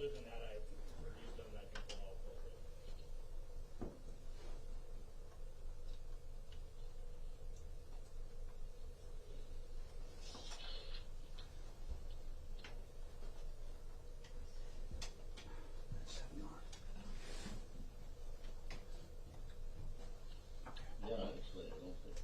other than that, I've reviewed them and I think they're all appropriate. Yeah, actually, I don't think.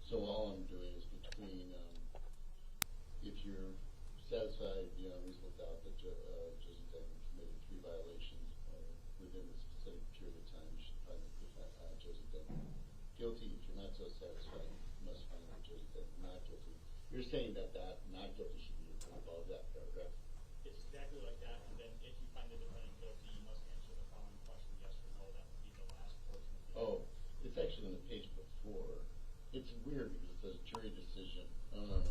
So all I'm doing is between, if you're satisfied beyond reasonable doubt that Josie Dikeman committed 3 violations within a specific period of time, you should find Josie Dikeman guilty. If you're not so satisfied, you must find Josie Dikeman not guilty. You're saying that not guilty should be above that paragraph? It's exactly like that, and then if you find the defendant guilty, you must answer the following question, yes or no. That would be the last portion of the Oh, it's actually on the page before. It's weird because it says jury decision. Oh, no.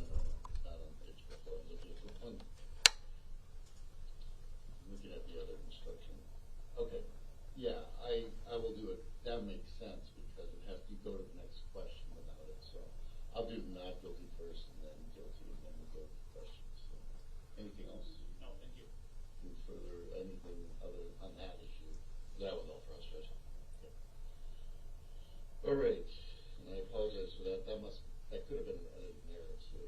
It's not on the page before. I'm looking at the one. I'm looking at the other instruction. Okay. Yeah, I will do it. That makes sense because it has to go to the next question without it. So I'll do not guilty first and then guilty and then we'll go to the questions. So, anything else? No, thank you. Anything other on that issue? That was all for us, Judge. Okay. All right. And I apologize for that. That could have been an error too.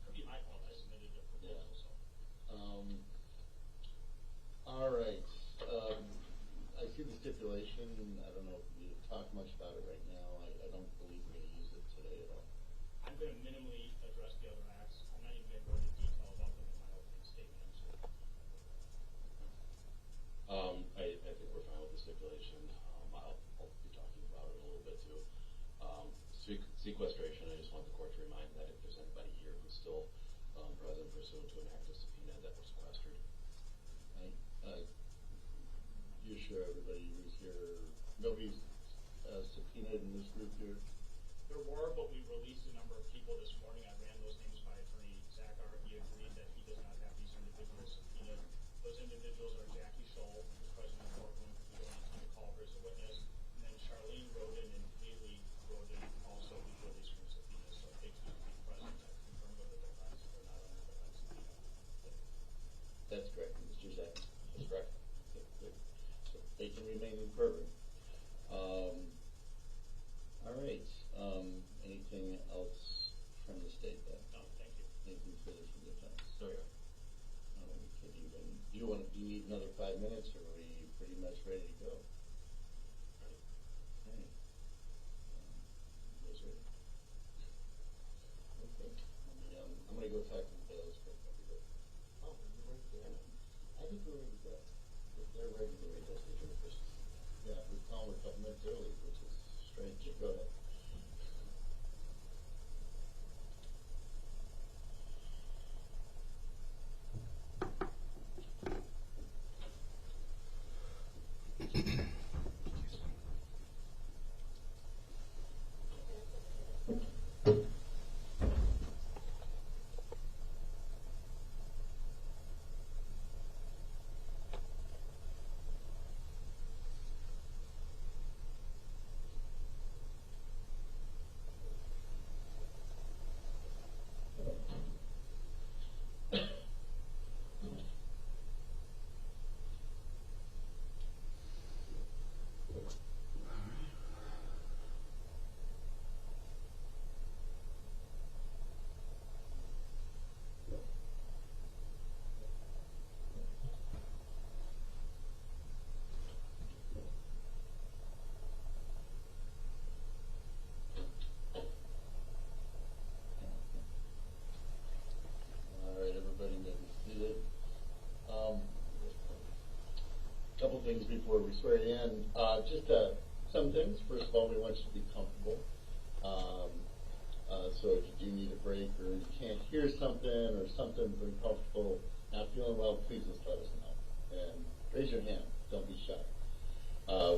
Could be my fault. I submitted a proposal. Yeah. So. All right. I see the stipulation. I don't know if we talk much about it right now. I don't believe we're going to use it today at all. I'm going to minimally address the other acts. I'm not even going to go into detail about them in my opening statement. I think we're fine with the stipulation. I'll be talking about it a little bit too. Sequestration, I just want the court to remind that if there's anybody here who's still present pursuant to an active subpoena that was sequestered. You're sure everybody who's here, nobody's subpoenaed in this group here? There were, but we released a number of people this morning. I ran those names by Attorney Zachar. He agreed that he does not have these individuals subpoenaed. Those individuals are Jackie Scholl, who's present in the courtroom. We don't intend to call her as a witness. And then Charlene Roden and Haley Roden also we released from subpoenas. So if they can't be present, I confirm with the defense they're not under defense subpoena. That's correct, Mr. Zach. That's correct. Okay, good. So they can remain in courtroom. All right. Anything else from the state then? No, thank you. Anything further from the defense? So yeah. Do you need another 5 minutes, or are we pretty much ready to go? Ready. Okay. Those are things before we swear you in. Just some things. First of all, we want you to be comfortable. So if you do need a break or you can't hear something or something's uncomfortable, not feeling well, please just let us know. And raise your hand. Don't be shy.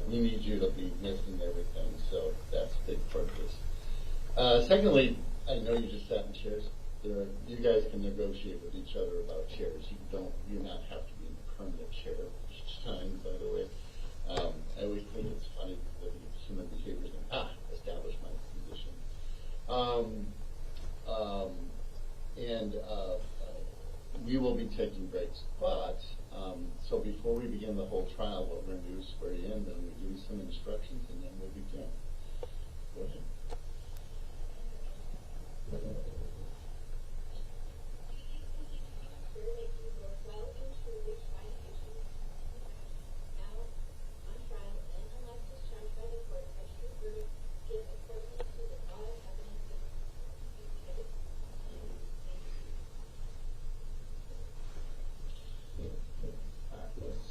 We need you to be missing everything, so that's a big part of this. Secondly, I know you just sat in chairs. You guys can negotiate with each other about chairs. You do not have to be in a permanent chair each time, by the way. I always think it's funny that human behavior is establish my position. We will be taking breaks, but so before we begin the whole trial, what we're going to do is swear you in, then we give you some instructions, and then we'll begin. Go ahead.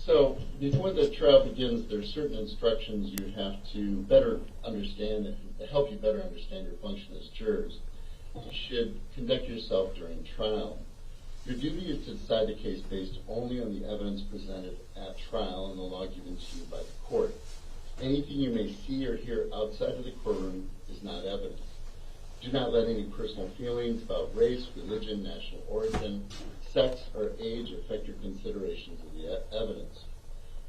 So before the trial begins, there are certain instructions you have to better understand, to help you better understand your function as jurors. You should conduct yourself during trial. Your duty is to decide the case based only on the evidence presented at trial and the law given to you by the court. Anything you may see or hear outside of the courtroom is not evidence. Do not let any personal feelings about race, religion, national origin, sex, or age affect your considerations of the evidence.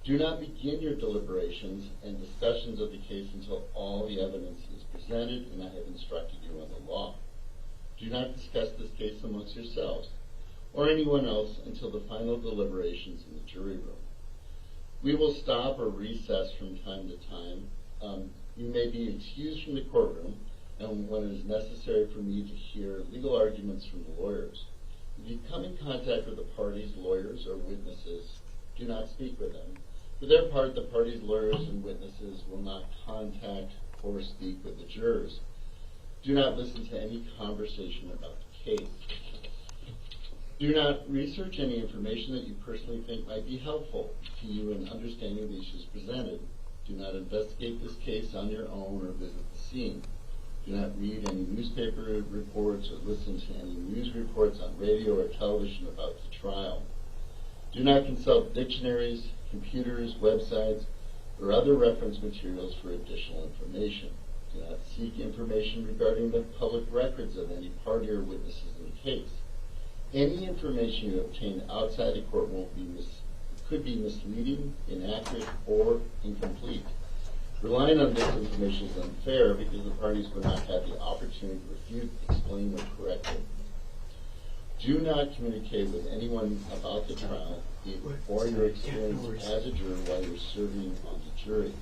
Do not begin your deliberations and discussions of the case until all the evidence is presented and I have instructed you on the law. Do not discuss this case amongst yourselves or anyone else until the final deliberations in the jury room. We will stop or recess from time to time. You may be excused from the courtroom and when it is necessary for me to hear legal arguments from the lawyers. If you come in contact with the parties, lawyers, or witnesses, do not speak with them. For their part, the parties, lawyers, and witnesses will not contact or speak with the jurors. Do not listen to any conversation about the case. Do not research any information that you personally think might be helpful to you in understanding the issues presented. Do not investigate this case on your own or visit the scene. Do not read any newspaper reports or listen to any news reports on radio or television about the trial. Do not consult dictionaries, computers, websites, or other reference materials for additional information. Do not seek information regarding the public records of any party or witnesses in the case. Any information you obtain outside the court could be misleading, inaccurate, or incomplete. Relying on this information is unfair because the parties would not have the opportunity to refute, explain, or correct it. Do not communicate with anyone about the trial or your experience as a juror while you're serving on the jury.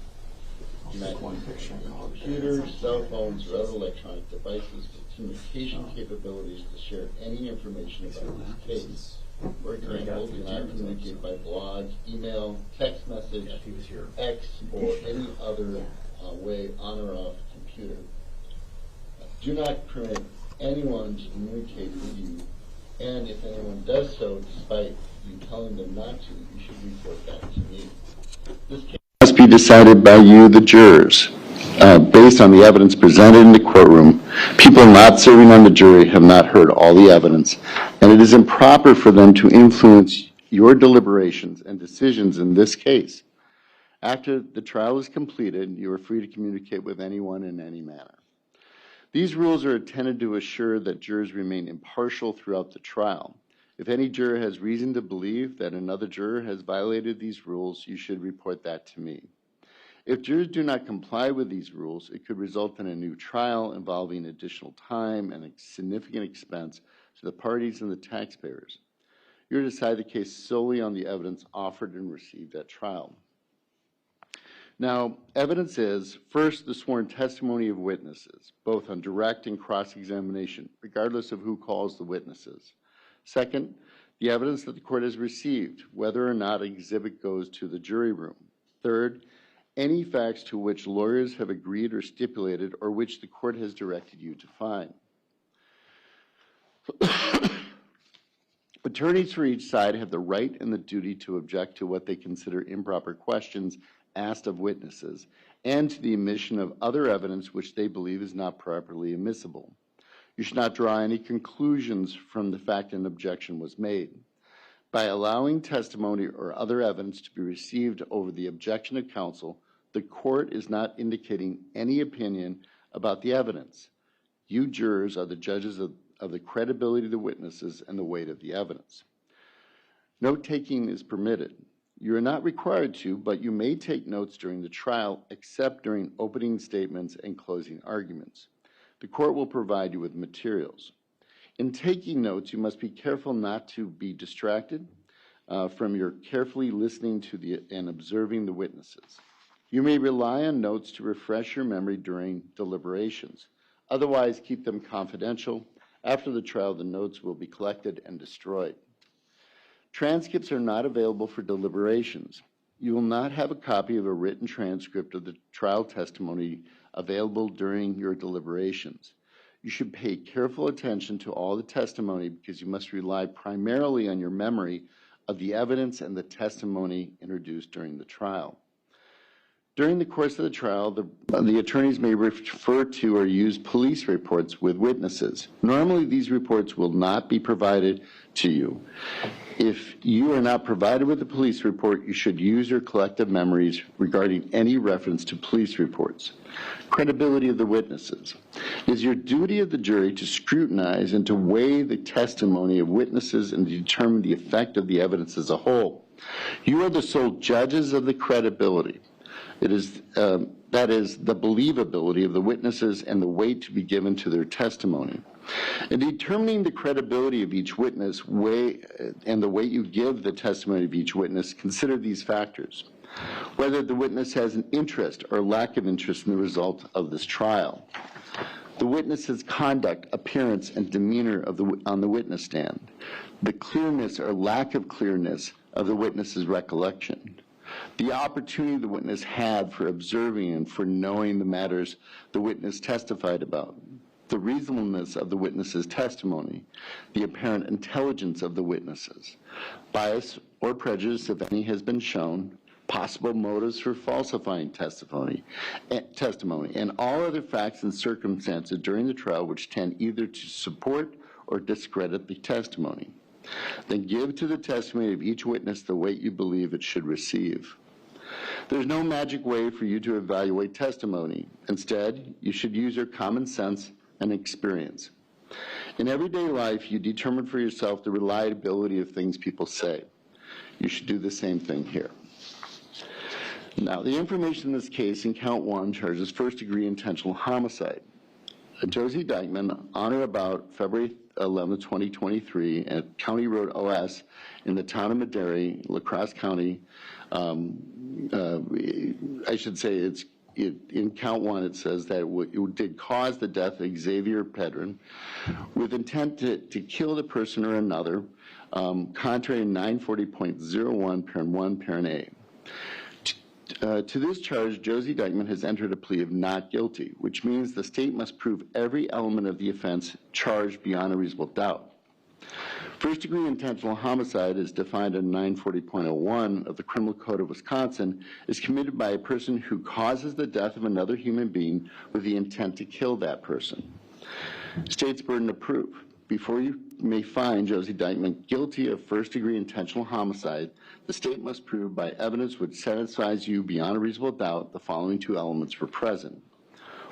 Do not use computers, cell phones, or other electronic devices with communication capabilities to share any information about this case. For example, do not communicate by blog, email, text message, X, or any other way on or off the computer. Do not permit anyone to communicate with you, and if anyone does so, despite you telling them not to, you should report that to me. This case must be decided by you, the jurors, based on the evidence presented in the courtroom. People not serving on the jury have not heard all the evidence, and it is improper for them to influence your deliberations and decisions in this case. After the trial is completed, you are free to communicate with anyone in any manner. These rules are intended to assure that jurors remain impartial throughout the trial. If any juror has reason to believe that another juror has violated these rules, you should report that to me. If jurors do not comply with these rules, it could result in a new trial involving additional time and a significant expense to the parties and the taxpayers. You are to decide the case solely on the evidence offered and received at trial. Now, evidence is, first, the sworn testimony of witnesses, both on direct and cross-examination, regardless of who calls the witnesses. Second, the evidence that the court has received, whether or not an exhibit goes to the jury room. Third, any facts to which lawyers have agreed or stipulated or which the court has directed you to find. But Attorneys for each side have the right and the duty to object to what they consider improper questions asked of witnesses and to the omission of other evidence which they believe is not properly admissible. You should not draw any conclusions from the fact an objection was made. By allowing testimony or other evidence to be received over the objection of counsel, the court is not indicating any opinion about the evidence. You jurors are the judges of the credibility of the witnesses and the weight of the evidence. Note-taking is permitted. You are not required to, but you may take notes during the trial, except during opening statements and closing arguments. The court will provide you with materials. In taking notes, you must be careful not to be distracted from your carefully listening to and observing the witnesses. You may rely on notes to refresh your memory during deliberations. Otherwise, keep them confidential. After the trial, the notes will be collected and destroyed. Transcripts are not available for deliberations. You will not have a copy of a written transcript of the trial testimony available during your deliberations. You should pay careful attention to all the testimony because you must rely primarily on your memory of the evidence and the testimony introduced during the trial. During the course of the trial, the attorneys may refer to or use police reports with witnesses. Normally, these reports will not be provided to you. If you are not provided with a police report, you should use your collective memories regarding any reference to police reports. Credibility of the witnesses. It is your duty of the jury to scrutinize and to weigh the testimony of witnesses and determine the effect of the evidence as a whole. You are the sole judges of the credibility. It is, that is, the believability of the witnesses and the weight to be given to their testimony. In determining the credibility of each witness and the weight you give the testimony of each witness, consider these factors. Whether the witness has an interest or lack of interest in the result of this trial. The witness's conduct, appearance, and demeanor on the witness stand. The clearness or lack of clearness of the witness's recollection. The opportunity the witness had for observing and for knowing the matters the witness testified about, the reasonableness of the witness's testimony, the apparent intelligence of the witnesses, bias or prejudice, if any, has been shown, possible motives for falsifying testimony, and all other facts and circumstances during the trial which tend either to support or discredit the testimony. Then give to the testimony of each witness the weight you believe it should receive. There's no magic way for you to evaluate testimony. Instead, you should use your common sense and experience. In everyday life, you determine for yourself the reliability of things people say. You should do the same thing here. Now, the information in this case in count 1 charges first-degree intentional homicide. Josie Dikeman, on or about February 11, 2023, at County Road OS in the town of Madera, La Crosse County. I should say in count 1 it says that it did cause the death of Alexavier Pedrin with intent to kill the person or another, contrary to 940.01 parent 1 parent A. To this charge, Josie Dikeman has entered a plea of not guilty, which means the state must prove every element of the offense charged beyond a reasonable doubt. First-degree intentional homicide, is defined in 940.01 of the Criminal Code of Wisconsin, is committed by a person who causes the death of another human being with the intent to kill that person. State's burden of proof. Before you may find Josie Dikeman guilty of first-degree intentional homicide, the state must prove by evidence which satisfies you beyond a reasonable doubt the following 2 elements were present.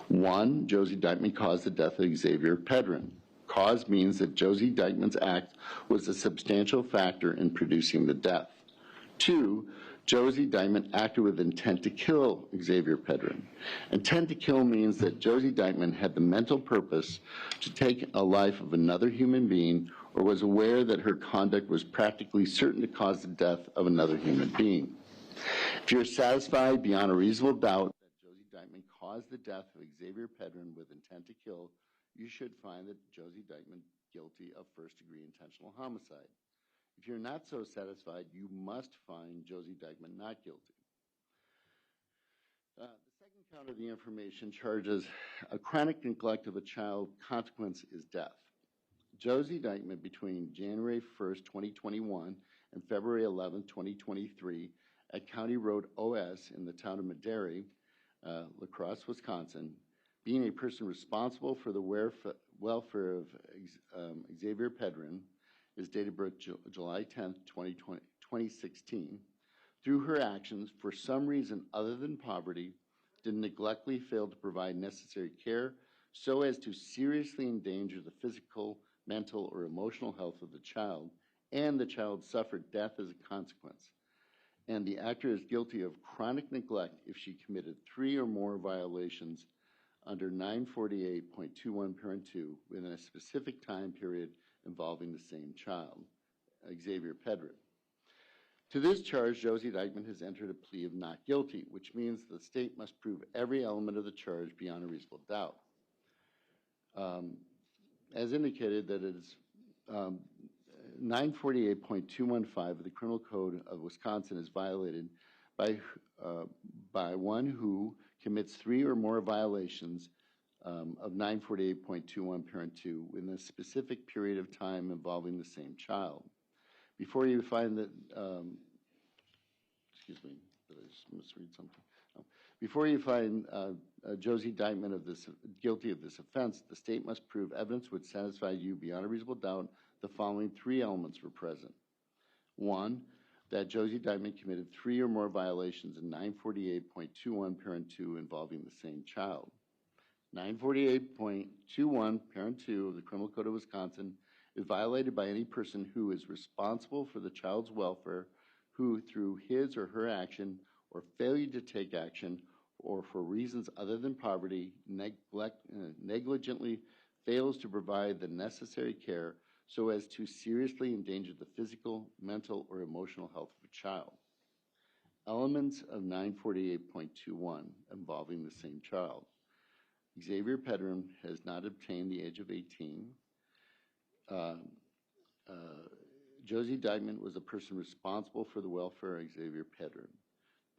1, Josie Dikeman caused the death of Alexavier Pedrin. Cause means that Josie Dikeman's act was a substantial factor in producing the death. 2, Josie Dikeman acted with intent to kill Alexavier Pedrin. Intent to kill means that Josie Dikeman had the mental purpose to take a life of another human being or was aware that her conduct was practically certain to cause the death of another human being. If you're satisfied beyond a reasonable doubt that Josie Dikeman caused the death of Alexavier Pedrin with intent to kill, you should find that Josie Dikeman guilty of first-degree intentional homicide. If you're not so satisfied, you must find Josie Dikeman not guilty. The second count of the information charges a chronic neglect of a child. Consequence is death. Josie Dikeman between January 1st, 2021 and February 11th, 2023 at County Road OS in the town of Madera, La Crosse, Wisconsin, being a person responsible for the welfare of Alexavier Pedrin, his date of birth July 10th, 2016, through her actions, for some reason other than poverty, did neglectfully fail to provide necessary care so as to seriously endanger the physical, mental, or emotional health of the child, and the child suffered death as a consequence. And the actor is guilty of chronic neglect if she committed 3 or more violations under 948.21 parent 2 within a specific time period involving the same child, Alexavier Pedrin. To this charge, Josie Dikeman has entered a plea of not guilty, which means the state must prove every element of the charge beyond a reasonable doubt. As indicated, that it is 948.215 of the Criminal Code of Wisconsin is violated by one who commits 3 or more violations of 948.21 parent 2 within a specific period of time involving the same child. Before you find that, excuse me, did I just misread something? No. Before you find Josie Dikeman guilty of this offense, the state must prove evidence would satisfy you beyond a reasonable doubt the following 3 elements were present. 1, that Josie Dikeman committed 3 or more violations in 948.21 parent 2 involving the same child. 948.21 parent 2 of the Criminal Code of Wisconsin is violated by any person who is responsible for the child's welfare, who through his or her action or failure to take action, or for reasons other than poverty, negligently fails to provide the necessary care so as to seriously endanger the physical, mental, or emotional health of a child. Elements of 948.21 involving the same child. Alexavier Pedrin has not obtained the age of 18. Josie Dikeman was a person responsible for the welfare of Alexavier Pedrin.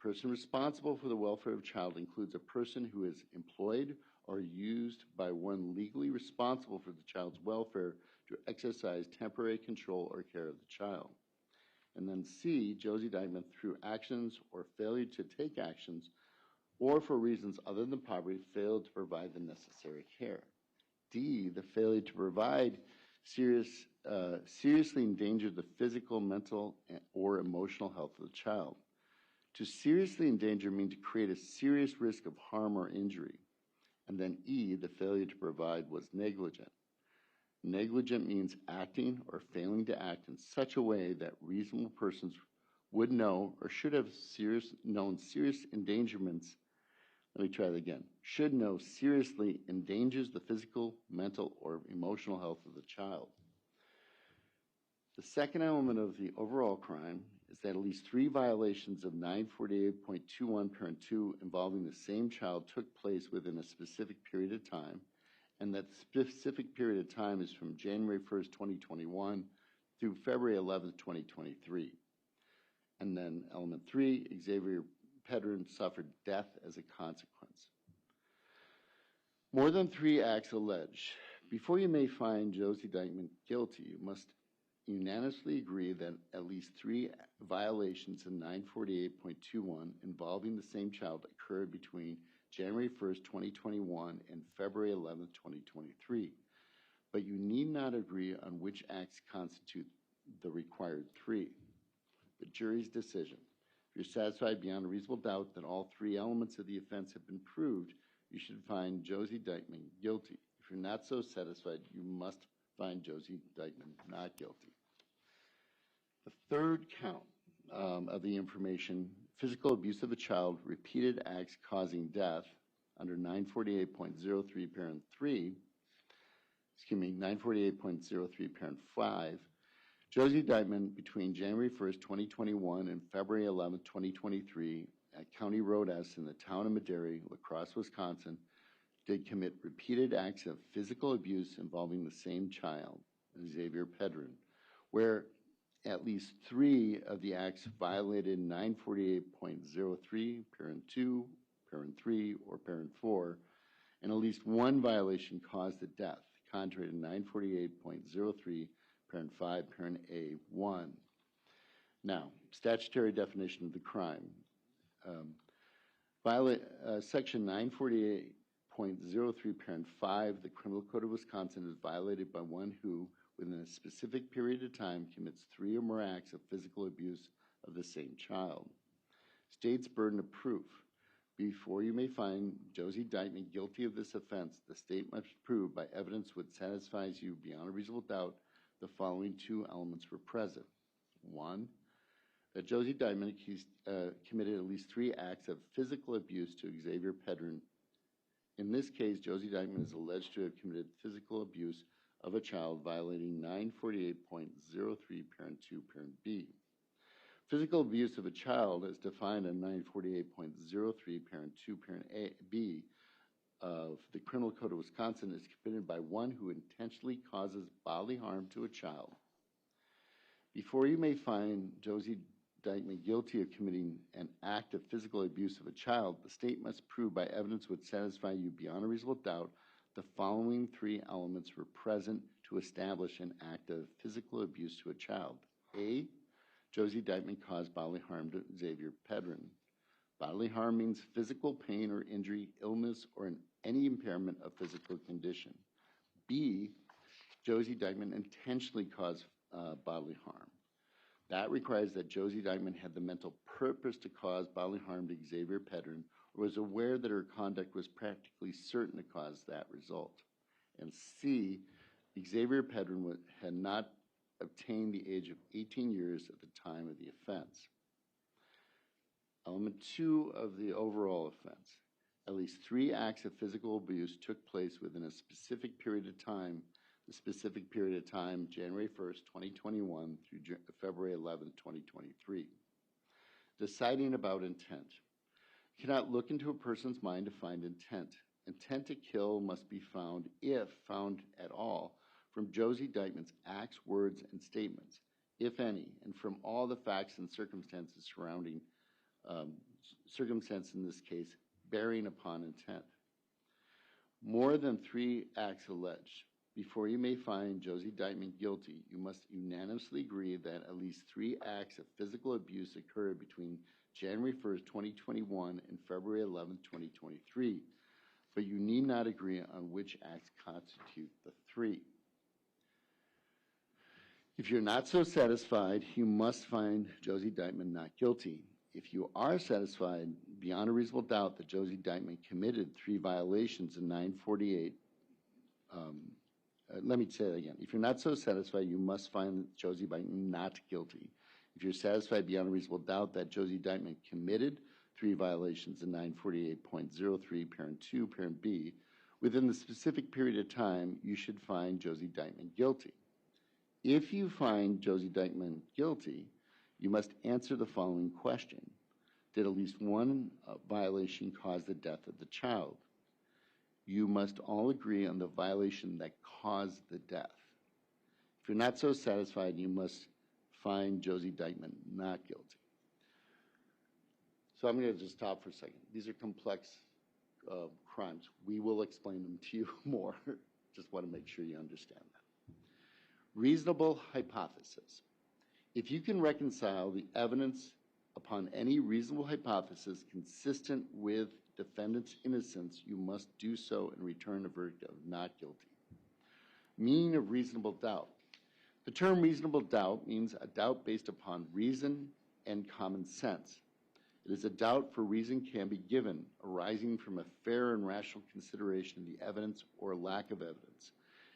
Person responsible for the welfare of a child includes a person who is employed or used by one legally responsible for the child's welfare to exercise temporary control or care of the child. And then C, Josie Dikeman, through actions or failure to take actions or for reasons other than poverty, failed to provide the necessary care. D, the failure to provide seriously endangered the physical, mental, or emotional health of the child. To seriously endanger means to create a serious risk of harm or injury. And then E, the failure to provide was negligent. Negligent means acting or failing to act in such a way that reasonable persons would know or should have known serious endangerments. Let me try that again. Should know seriously endangers the physical, mental, or emotional health of the child. The second element of the overall crime is that at least 3 violations of 948.21 parent 2 involving the same child took place within a specific period of time, and that specific period of time is from January 1st, 2021 through February 11th, 2023. And then element 3, Alexavier Pedrin suffered death as a consequence. More than 3 acts allege. Before you may find Josie Dikeman guilty, you must unanimously agree that at least 3 violations in 948.21 involving the same child occurred between January 1st, 2021 and February 11th, 2023. But you need not agree on which acts constitute the required 3. The jury's decision. If you're satisfied beyond a reasonable doubt that all 3 elements of the offense have been proved, you should find Josie Dikeman guilty. If you're not so satisfied, you must find Josie Dikeman not guilty. The third count of the information, physical abuse of a child, repeated acts causing death under 948.03 parent 3, 948.03 parent 5, Josie Dikeman between January 1st, 2021 and February 11th, 2023 at County Road S in the town of Madera, La Crosse, Wisconsin, did commit repeated acts of physical abuse involving the same child, Alexavier Pedrin, where at least 3 of the acts violated 948.03 parent 2, parent 3, or parent 4, and at least 1 violation caused the death, contrary to 948.03, parent 5, parent A1. Now, statutory definition of the crime. Section 948.03, parent 5, the Criminal Code of Wisconsin is violated by one who, within a specific period of time, commits 3 or more acts of physical abuse of the same child. State's burden of proof. Before you may find Josie Dikeman guilty of this offense, the state must prove by evidence which satisfies you beyond a reasonable doubt the following 2 elements were present. 1, that Josie Dikeman committed at least 3 acts of physical abuse to Alexavier Pedrin. In this case, Josie Dikeman is alleged to have committed physical abuse of a child violating 948.03, parent 2, parent B. Physical abuse of a child as defined in 948.03, parent 2, parent B of the Criminal Code of Wisconsin is committed by one who intentionally causes bodily harm to a child. Before you may find Josie Dikeman guilty of committing an act of physical abuse of a child, the state must prove by evidence which satisfy you beyond a reasonable doubt the following 3 elements were present to establish an act of physical abuse to a child. A, Josie Dikeman caused bodily harm to Alexavier Pedrin. Bodily harm means physical pain or injury, illness, or any impairment of physical condition. B, Josie Dikeman intentionally caused bodily harm. That requires that Josie Dikeman had the mental purpose to cause bodily harm to Alexavier Pedrin or was aware that her conduct was practically certain to cause that result. And C, Alexavier Pedrin had not obtained the age of 18 years at the time of the offense. Element 2 of the overall offense. At least 3 acts of physical abuse took place within a specific period of time. The specific period of time, January 1st, 2021 through February 11th, 2023. Deciding about intent. You cannot look into a person's mind to find intent. Intent to kill must be found, if found at all, from Josie Dikeman's acts, words, and statements, if any, and from all the facts and circumstances surrounding circumstance in this case, bearing upon intent. More than 3 acts alleged. Before you may find Josie Dikeman guilty, you must unanimously agree that at least 3 acts of physical abuse occurred between January 1st, 2021 and February 11th, 2023, but you need not agree on which acts constitute the 3. If you're not so satisfied, you must find Josie Dikeman not guilty. If you are satisfied beyond a reasonable doubt that Josie Dikeman committed 3 violations in 948, let me say that again. If you're not so satisfied, you must find Josie Dikeman not guilty. If you're satisfied beyond a reasonable doubt that Josie Dikeman committed 3 violations in 948.03, parent 2, parent B, within the specific period of time, you should find Josie Dikeman guilty. If you find Josie Dikeman guilty, you must answer the following question. Did at least 1 violation cause the death of the child? You must all agree on the violation that caused the death. If you're not so satisfied, you must find Josie Dikeman not guilty. So I'm going to just stop for a second. These are complex crimes. We will explain them to you more. Just want to make sure you understand that. Reasonable hypothesis. If you can reconcile the evidence upon any reasonable hypothesis consistent with defendant's innocence, you must do so and return a verdict of not guilty. Meaning of reasonable doubt. The term reasonable doubt means a doubt based upon reason and common sense. It is a doubt for reason can be given, arising from a fair and rational consideration of the evidence or lack of evidence.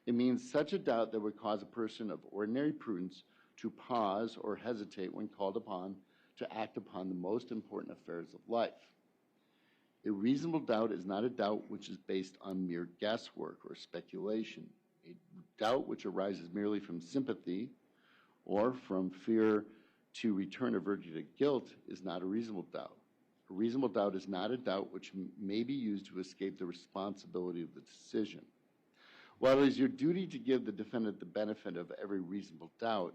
It means such a doubt that would cause a person of ordinary prudence to pause or hesitate when called upon to act upon the most important affairs of life. A reasonable doubt is not a doubt which is based on mere guesswork or speculation. A doubt which arises merely from sympathy or from fear to return a verdict of guilt is not a reasonable doubt. A reasonable doubt is not a doubt which may be used to escape the responsibility of the decision. While it is your duty to give the defendant the benefit of every reasonable doubt,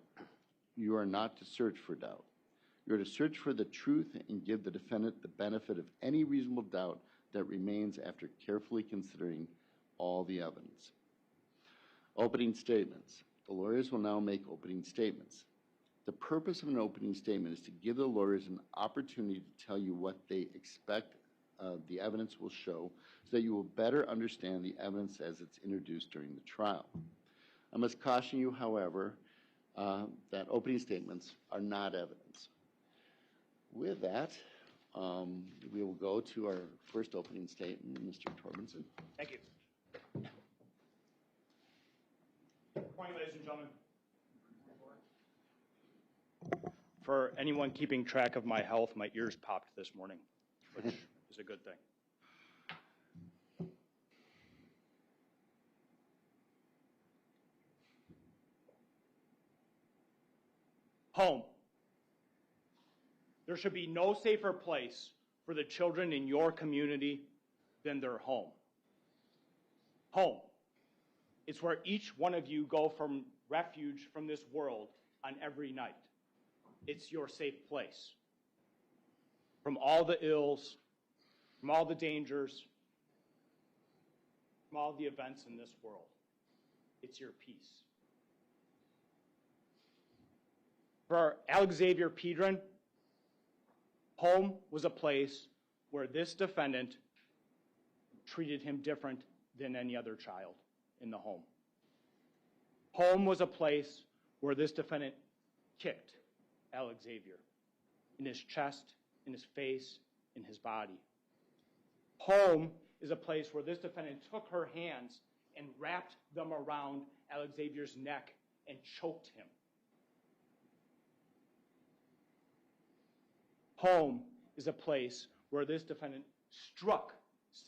you are not to search for doubt. You are to search for the truth and give the defendant the benefit of any reasonable doubt that remains after carefully considering all the evidence. Opening statements. The lawyers will now make opening statements. The purpose of an opening statement is to give the lawyers an opportunity to tell you what they expect the evidence will show so that you will better understand the evidence as it's introduced during the trial. I must caution you, however, that opening statements are not evidence. With that, we will go to our first opening statement, Mr. Torbenson. Thank you. Good morning, ladies and gentlemen. For anyone keeping track of my health, my ears popped this morning, which is a good thing. Home. There should be no safer place for the children in your community than their home. Home. It's where each one of you go from refuge from this world on every night. It's your safe place from all the ills, from all the dangers, from all the events in this world. It's your peace. For Alexavier Pedrin, home was a place where this defendant treated him different than any other child in the home. Home was a place where this defendant kicked Alexavier in his chest, in his face, in his body. Home is a place where this defendant took her hands and wrapped them around Alexavier's neck and choked him. Home is a place where this defendant struck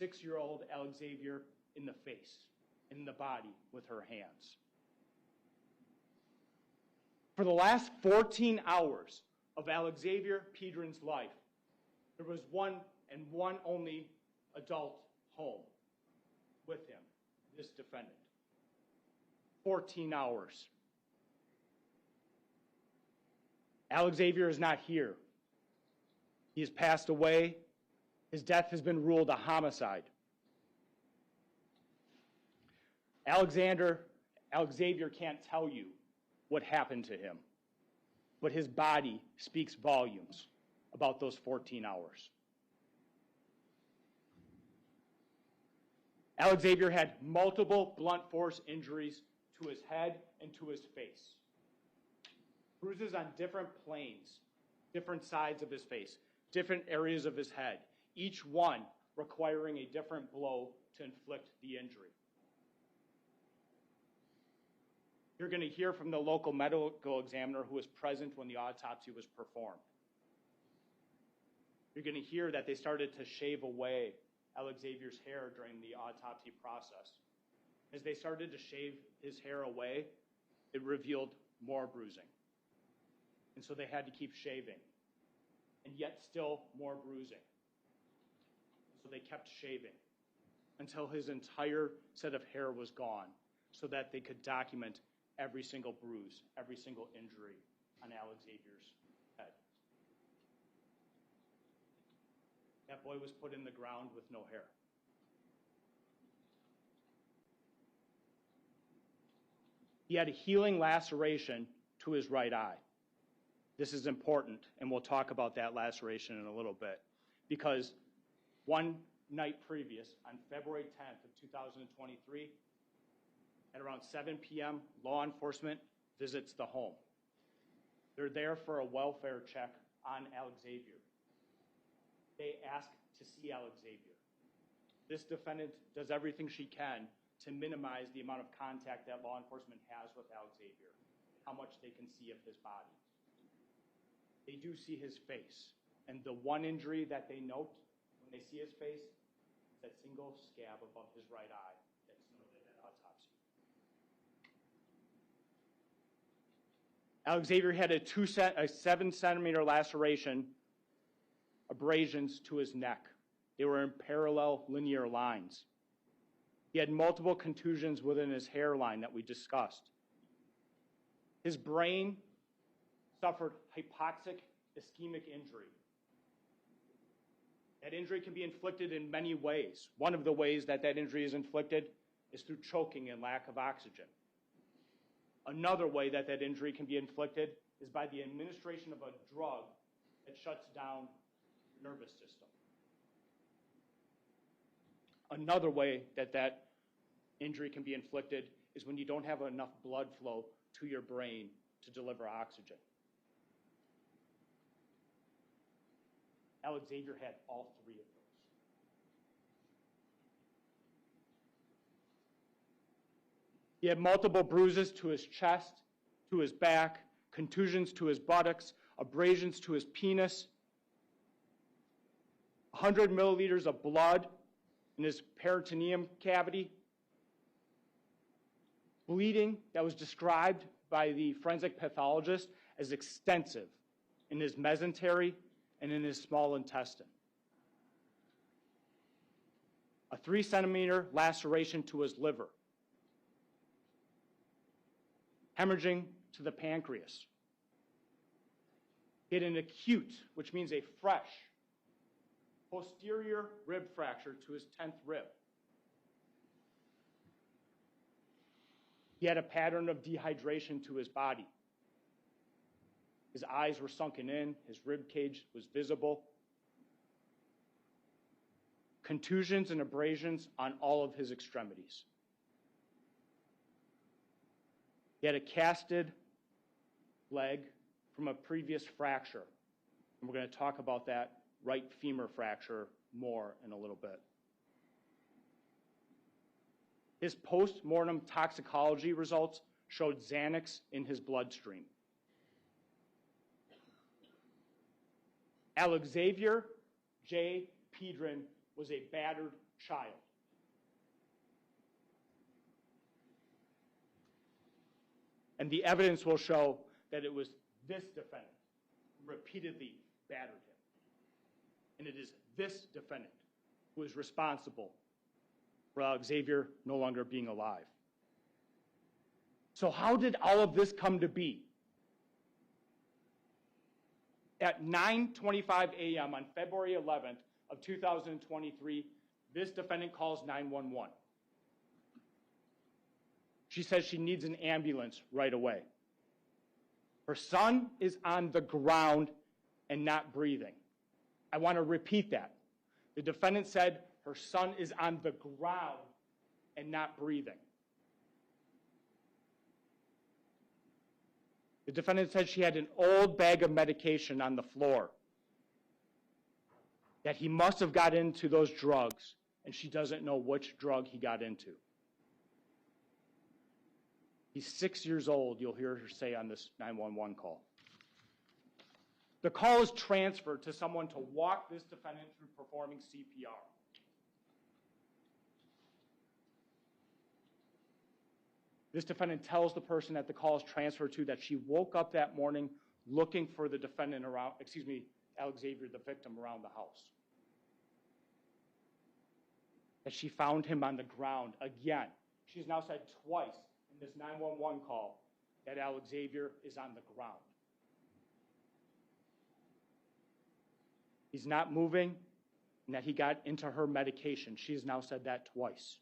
6-year-old Alexavier in the face, in the body with her hands. For the last 14 hours of Alexavier Pedrin's life, there was one and one only adult home with him, this defendant. 14 hours. Alexavier is not here. He has passed away. His death has been ruled a homicide. Alexavier can't tell you what happened to him, but his body speaks volumes about those 14 hours. Alexavier had multiple blunt force injuries to his head and to his face. Bruises on different planes, different sides of his face, different areas of his head, each one requiring a different blow to inflict the injury. You're going to hear from the local medical examiner who was present when the autopsy was performed. You're going to hear that they started to shave away Alexavier's hair during the autopsy process. As they started to shave his hair away, it revealed more bruising. And so they had to keep shaving, and yet still more bruising. So they kept shaving until his entire set of hair was gone so that they could document every single bruise, every single injury on Alexavier's head. That boy was put in the ground with no hair. He had a healing laceration to his right eye. This is important, and we'll talk about that laceration in a little bit, because one night previous, on February 10th of 2023, at around 7 p.m., law enforcement visits the home. They're there for a welfare check on Alexavier. They ask to see Alexavier. This defendant does everything she can to minimize the amount of contact that law enforcement has with Alexavier, how much they can see of his body. They do see his face, and the one injury that they note when they see his face is that single scab above his right eye that's noted at autopsy. Alexavier had a 7-centimeter laceration, abrasions to his neck. They were in parallel linear lines. He had multiple contusions within his hairline that we discussed. His brain suffered hypoxic ischemic injury. That injury can be inflicted in many ways. One of the ways that injury is inflicted is through choking and lack of oxygen. Another way that that injury can be inflicted is by the administration of a drug that shuts down the nervous system. Another way that that injury can be inflicted is when you don't have enough blood flow to your brain to deliver oxygen. Alexavier had all three of those. He had multiple bruises to his chest, to his back, contusions to his buttocks, abrasions to his penis, 100 milliliters of blood in his peritoneum cavity, bleeding that was described by the forensic pathologist as extensive in his mesentery and in his small intestine. A 3-centimeter laceration to his liver, hemorrhaging to the pancreas. He had an acute, which means a fresh, posterior rib fracture to his 10th rib. He had a pattern of dehydration to his body. His eyes were sunken in, his rib cage was visible. Contusions and abrasions on all of his extremities. He had a casted leg from a previous fracture. And we're going to talk about that right femur fracture more in a little bit. His post-mortem toxicology results showed Xanax in his bloodstream. Alexavier J. Pedrin was a battered child. And the evidence will show that it was this defendant who repeatedly battered him. And it is this defendant who is responsible for Alexavier no longer being alive. So how did all of this come to be? At 9:25 a.m. on February 11th of 2023, this defendant calls 911. She says she needs an ambulance right away. Her son is on the ground and not breathing. I want to repeat that. The defendant said her son is on the ground and not breathing. The defendant said she had an old bag of medication on the floor, that he must have got into those drugs, and she doesn't know which drug he got into. He's 6 years old, you'll hear her say on this 911 call. The call is transferred to someone to walk this defendant through performing CPR. This defendant tells the person that the call is transferred to that she woke up that morning looking for the defendant around, Alexavier, the victim, around the house. That she found him on the ground again. She's now said twice in this 911 call that Alexavier is on the ground. He's not moving, and that he got into her medication. She has now said that twice.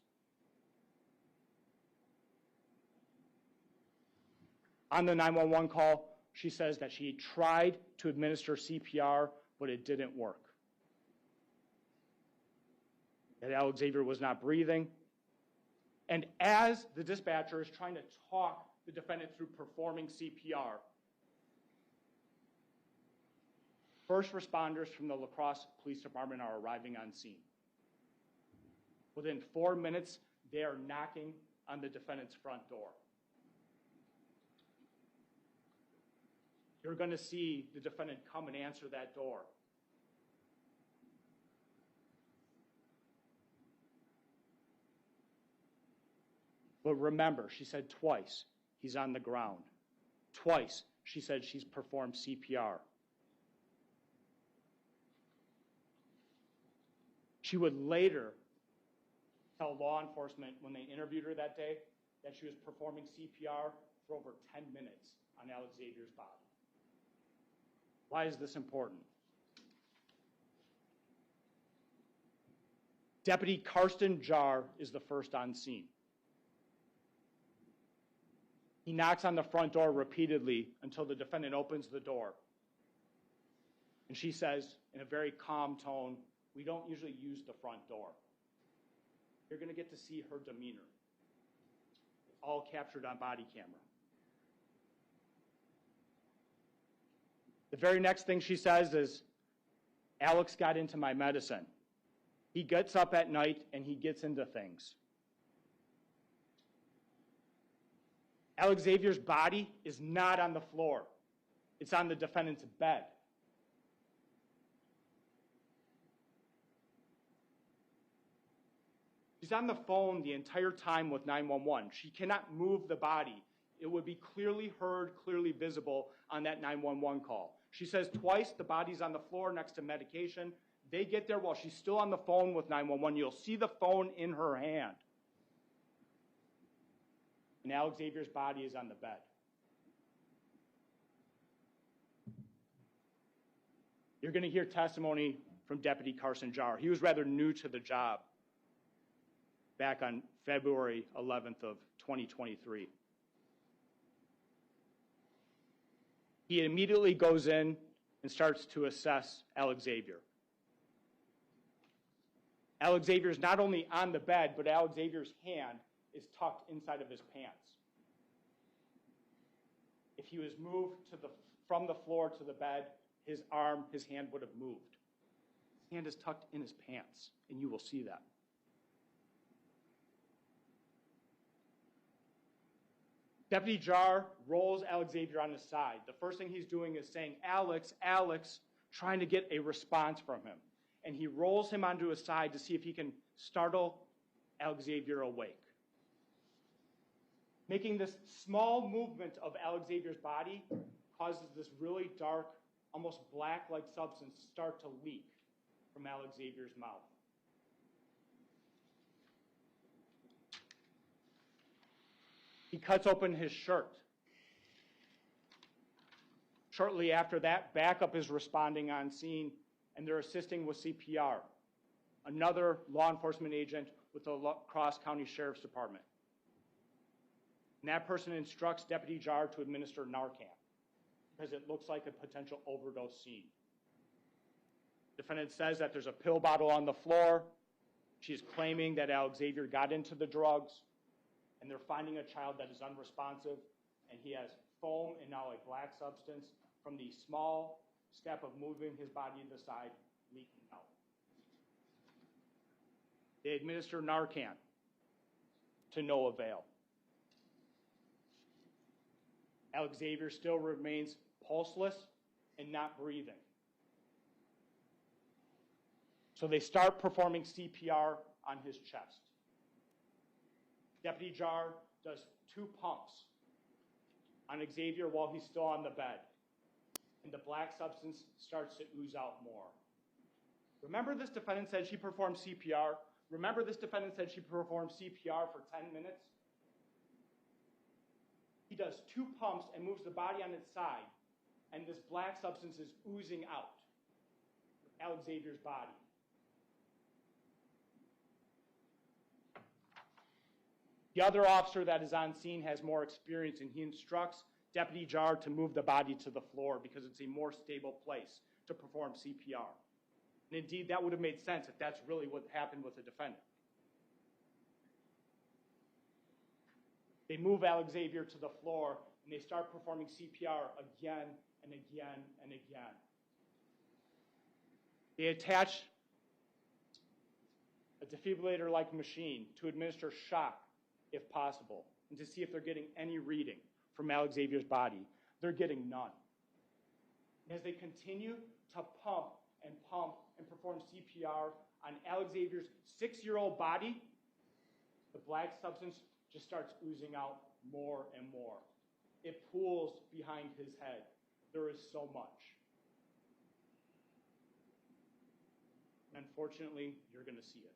On the 911 call, she says that she tried to administer CPR, but it didn't work. That Alexavier was not breathing. And as the dispatcher is trying to talk the defendant through performing CPR, first responders from the La Crosse Police Department are arriving on scene. Within 4 minutes, they are knocking on the defendant's front door. You're going to see the defendant come and answer that door. But remember, she said twice, he's on the ground. Twice, she said she's performed CPR. She would later tell law enforcement when they interviewed her that day that she was performing CPR for over 10 minutes on Alexavier's body. Why is this important? Deputy Karsten Jar is the first on scene. He knocks on the front door repeatedly until the defendant opens the door. And she says in a very calm tone, "We don't usually use the front door." You're going to get to see her demeanor. It's all captured on body camera. The very next thing she says is, "Alex got into my medicine. He gets up at night and he gets into things." Alexavier's body is not on the floor. It's on the defendant's bed. She's on the phone the entire time with 911. She cannot move the body. It would be clearly heard, clearly visible on that 911 call. She says twice the body's on the floor next to medication. They get there while she's still on the phone with 911. You'll see the phone in her hand. And Alexavier's body is on the bed. You're going to hear testimony from Deputy Carson Jarr. He was rather new to the job back on February 11th of 2023. He immediately goes in and starts to assess Alexavier. Alexavier's not only on the bed, but Alexavier's hand is tucked inside of his pants. If he was moved from the floor to the bed, his hand would have moved. His hand is tucked in his pants, and you will see that. Deputy Jarr rolls Alexavier on his side. The first thing he's doing is saying, "Alex, Alex," trying to get a response from him. And he rolls him onto his side to see if he can startle Alexavier awake. Making this small movement of Alexavier's body causes this really dark, almost black-like substance to start to leak from Alexavier's mouth. He cuts open his shirt. Shortly after that, backup is responding on scene, and they're assisting with CPR. Another law enforcement agent with the Cross County Sheriff's Department. And that person instructs Deputy Jarr to administer Narcan because it looks like a potential overdose scene. Defendant says that there's a pill bottle on the floor. She's claiming that Alexavier got into the drugs, and they're finding a child that is unresponsive, and he has foam and now a black substance from the small step of moving his body to the side, leaking out. They administer Narcan to no avail. Alexavier still remains pulseless and not breathing. So they start performing CPR on his chest. Deputy Jarr does 2 pumps on Alexavier while he's still on the bed, and the black substance starts to ooze out more. Remember this defendant said she performed CPR? Remember this defendant said she performed CPR for 10 minutes? He does 2 pumps and moves the body on its side, and this black substance is oozing out of Alexavier's body. The other officer that is on scene has more experience, and he instructs Deputy Jarr to move the body to the floor because it's a more stable place to perform CPR. And indeed, that would have made sense if that's really what happened with the defendant. They move Alexavier to the floor, and they start performing CPR again and again and again. They attach a defibrillator-like machine to administer shock, if possible, and to see if they're getting any reading from Alexavier's body. They're getting none. And as they continue to pump and perform CPR on Alexavier's 6-year-old body, the black substance just starts oozing out more and more. It pools behind his head. There is so much. And unfortunately, you're going to see it.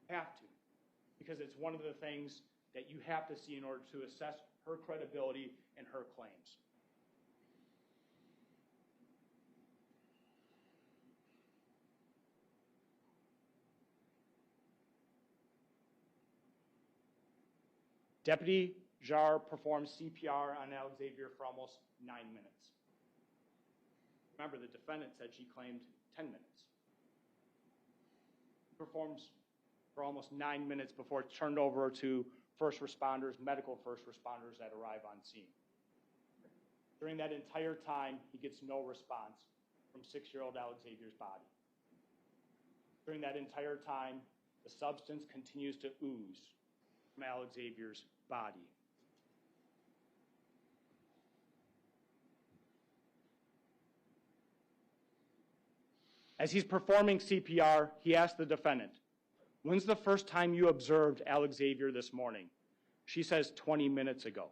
Have to, because it's one of the things that you have to see in order to assess her credibility and her claims. Deputy Jarre performed CPR on Alexavier for almost 9 minutes. Remember, the defendant said she claimed 10 minutes. He performs for almost 9 minutes before it's turned over to first responders, medical first responders that arrive on scene. During that entire time, he gets no response from 6-year-old Alexavier's body. During that entire time, the substance continues to ooze from Alexavier's body. As he's performing CPR, he asks the defendant, "When's the first time you observed Alexavier this morning?" She says 20 minutes ago.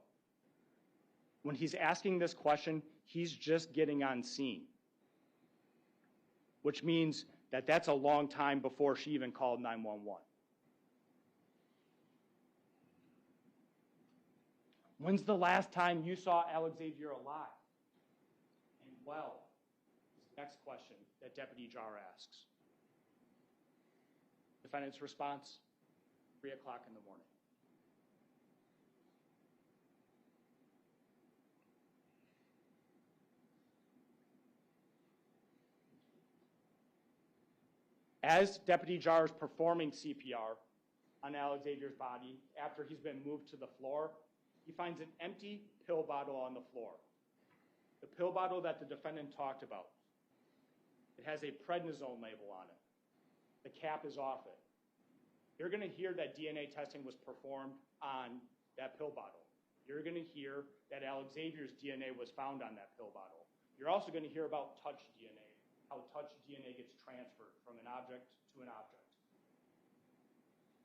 When he's asking this question, he's just getting on scene, which means that that's a long time before she even called 911. When's the last time you saw Alexavier alive and well? Is the next question that Deputy Jarre asks. Defendant's response, 3 o'clock in the morning. As Deputy Jarre is performing CPR on Alexavier's body, after he's been moved to the floor, he finds an empty pill bottle on the floor. The pill bottle that the defendant talked about. It has a prednisone label on it. The cap is off it. You're going to hear that DNA testing was performed on that pill bottle. You're going to hear that Alexavier's DNA was found on that pill bottle. You're also going to hear about touch DNA, how touch DNA gets transferred from an object to an object.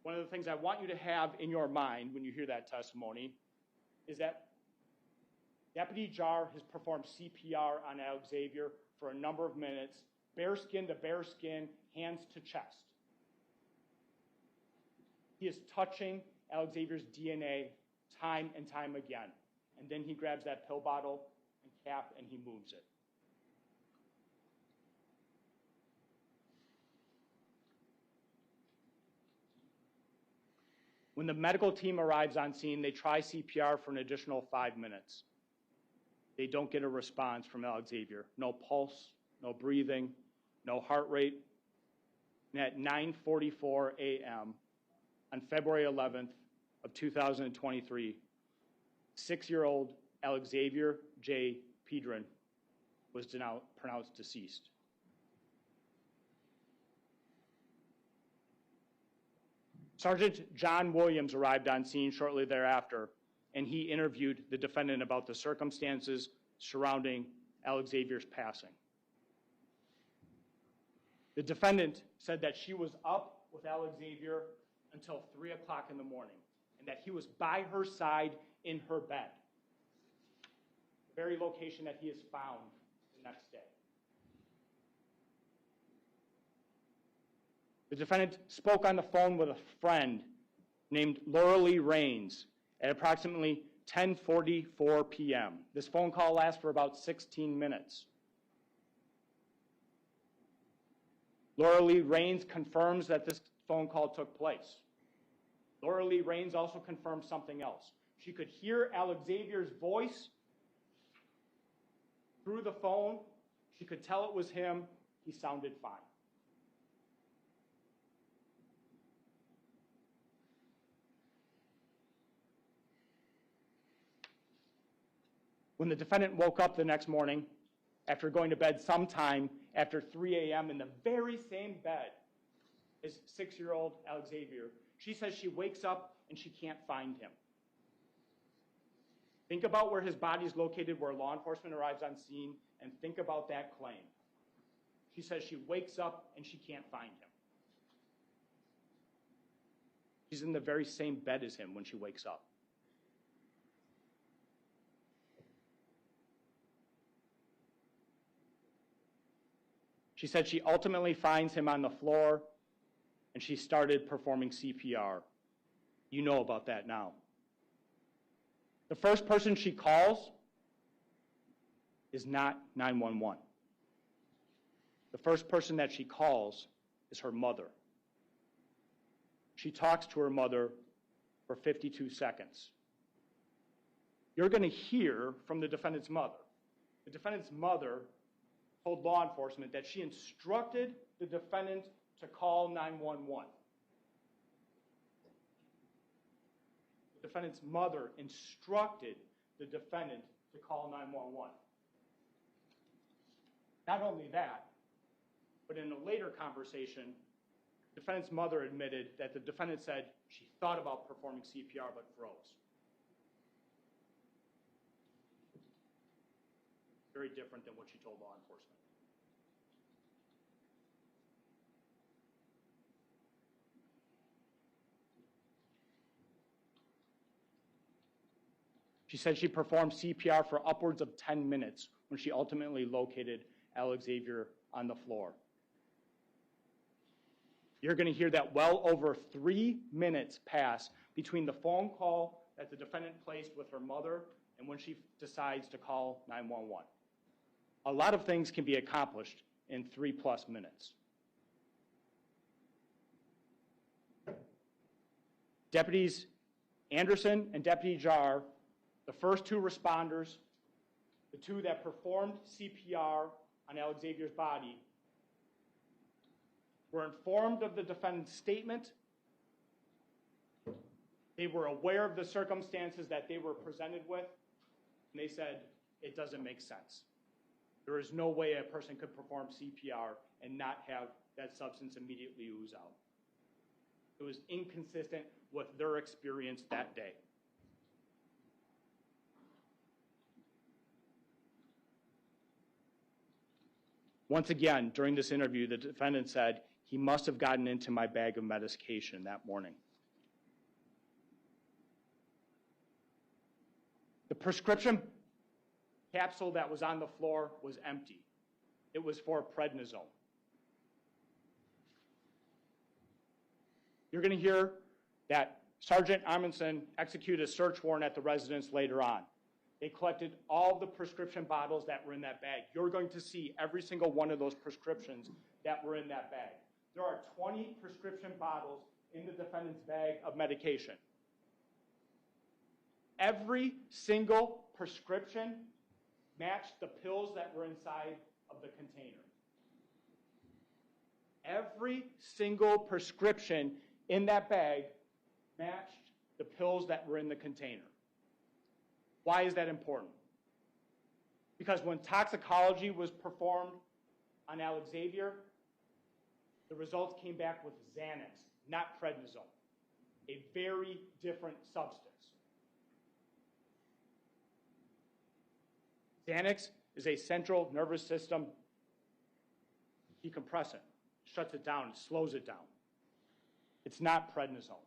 One of the things I want you to have in your mind when you hear that testimony is that Deputy Jarre has performed CPR on Alexavier for a number of minutes, bare skin to bare skin, hands to chest. He is touching Alexavier's DNA time and time again. And then he grabs that pill bottle and cap and he moves it. When the medical team arrives on scene, they try CPR for an additional 5 minutes. They don't get a response from Alexavier. No pulse, no breathing, no heart rate. And at 9:44 a.m. on February 11th of 2023, 6-year-old Alexavier J. Pedrin was pronounced deceased. Sergeant John Williams arrived on scene shortly thereafter, and he interviewed the defendant about the circumstances surrounding Alexavier's passing. The defendant said that she was up with Alexavier until 3 o'clock in the morning, and that he was by her side in her bed, the very location that he is found the next day. The defendant spoke on the phone with a friend named Laura Lee Raines at approximately 10:44 p.m. This phone call lasts for about 16 minutes. Laura Lee Raines confirms that this phone call took place. Laura Lee Raines also confirmed something else. She could hear Alexavier's voice through the phone. She could tell it was him. He sounded fine. When the defendant woke up the next morning, after going to bed sometime after 3 a.m. in the very same bed as 6-year-old Alexavier, she says she wakes up and she can't find him. Think about where his body is located, where law enforcement arrives on scene, and think about that claim. She says she wakes up and she can't find him. She's in the very same bed as him when she wakes up. She said she ultimately finds him on the floor, and she started performing CPR. You know about that now. The first person she calls is not 911. The first person that she calls is her mother. She talks to her mother for 52 seconds. you're going to hear from the defendant's mother. The defendant's mother told law enforcement that she instructed the defendant to call 911. The defendant's mother instructed the defendant to call 911. Not only that, but in a later conversation, the defendant's mother admitted that the defendant said she thought about performing CPR but froze. Very different than what she told law enforcement. She said she performed CPR for upwards of 10 minutes when she ultimately located Alexavier on the floor. You're going to hear that well over 3 minutes pass between the phone call that the defendant placed with her mother and when she decides to call 911. A lot of things can be accomplished in 3+ minutes. Deputies Anderson and Deputy Jar, the first two responders, the two that performed CPR on Alexavier's body, were informed of the defendant's statement. They were aware of the circumstances that they were presented with, and they said, it doesn't make sense. There is no way a person could perform CPR and not have that substance immediately ooze out. It was inconsistent with their experience that day. Once again, during this interview, the defendant said, he must have gotten into my bag of medication that morning. The prescription capsule that was on the floor was empty. It was for prednisone. You're going to hear that Sergeant Amundsen executed a search warrant at the residence later on. They collected all the prescription bottles that were in that bag. You're going to see every single one of those prescriptions that were in that bag. There are 20 prescription bottles in the defendant's bag of medication. Every single prescription matched the pills that were inside of the container. Every single prescription in that bag matched the pills that were in the container. Why is that important? Because when toxicology was performed on Alexavier, the results came back with Xanax, not prednisone, a very different substance. Xanax is a central nervous system decompressant. Shuts it down, slows it down. It's not prednisone.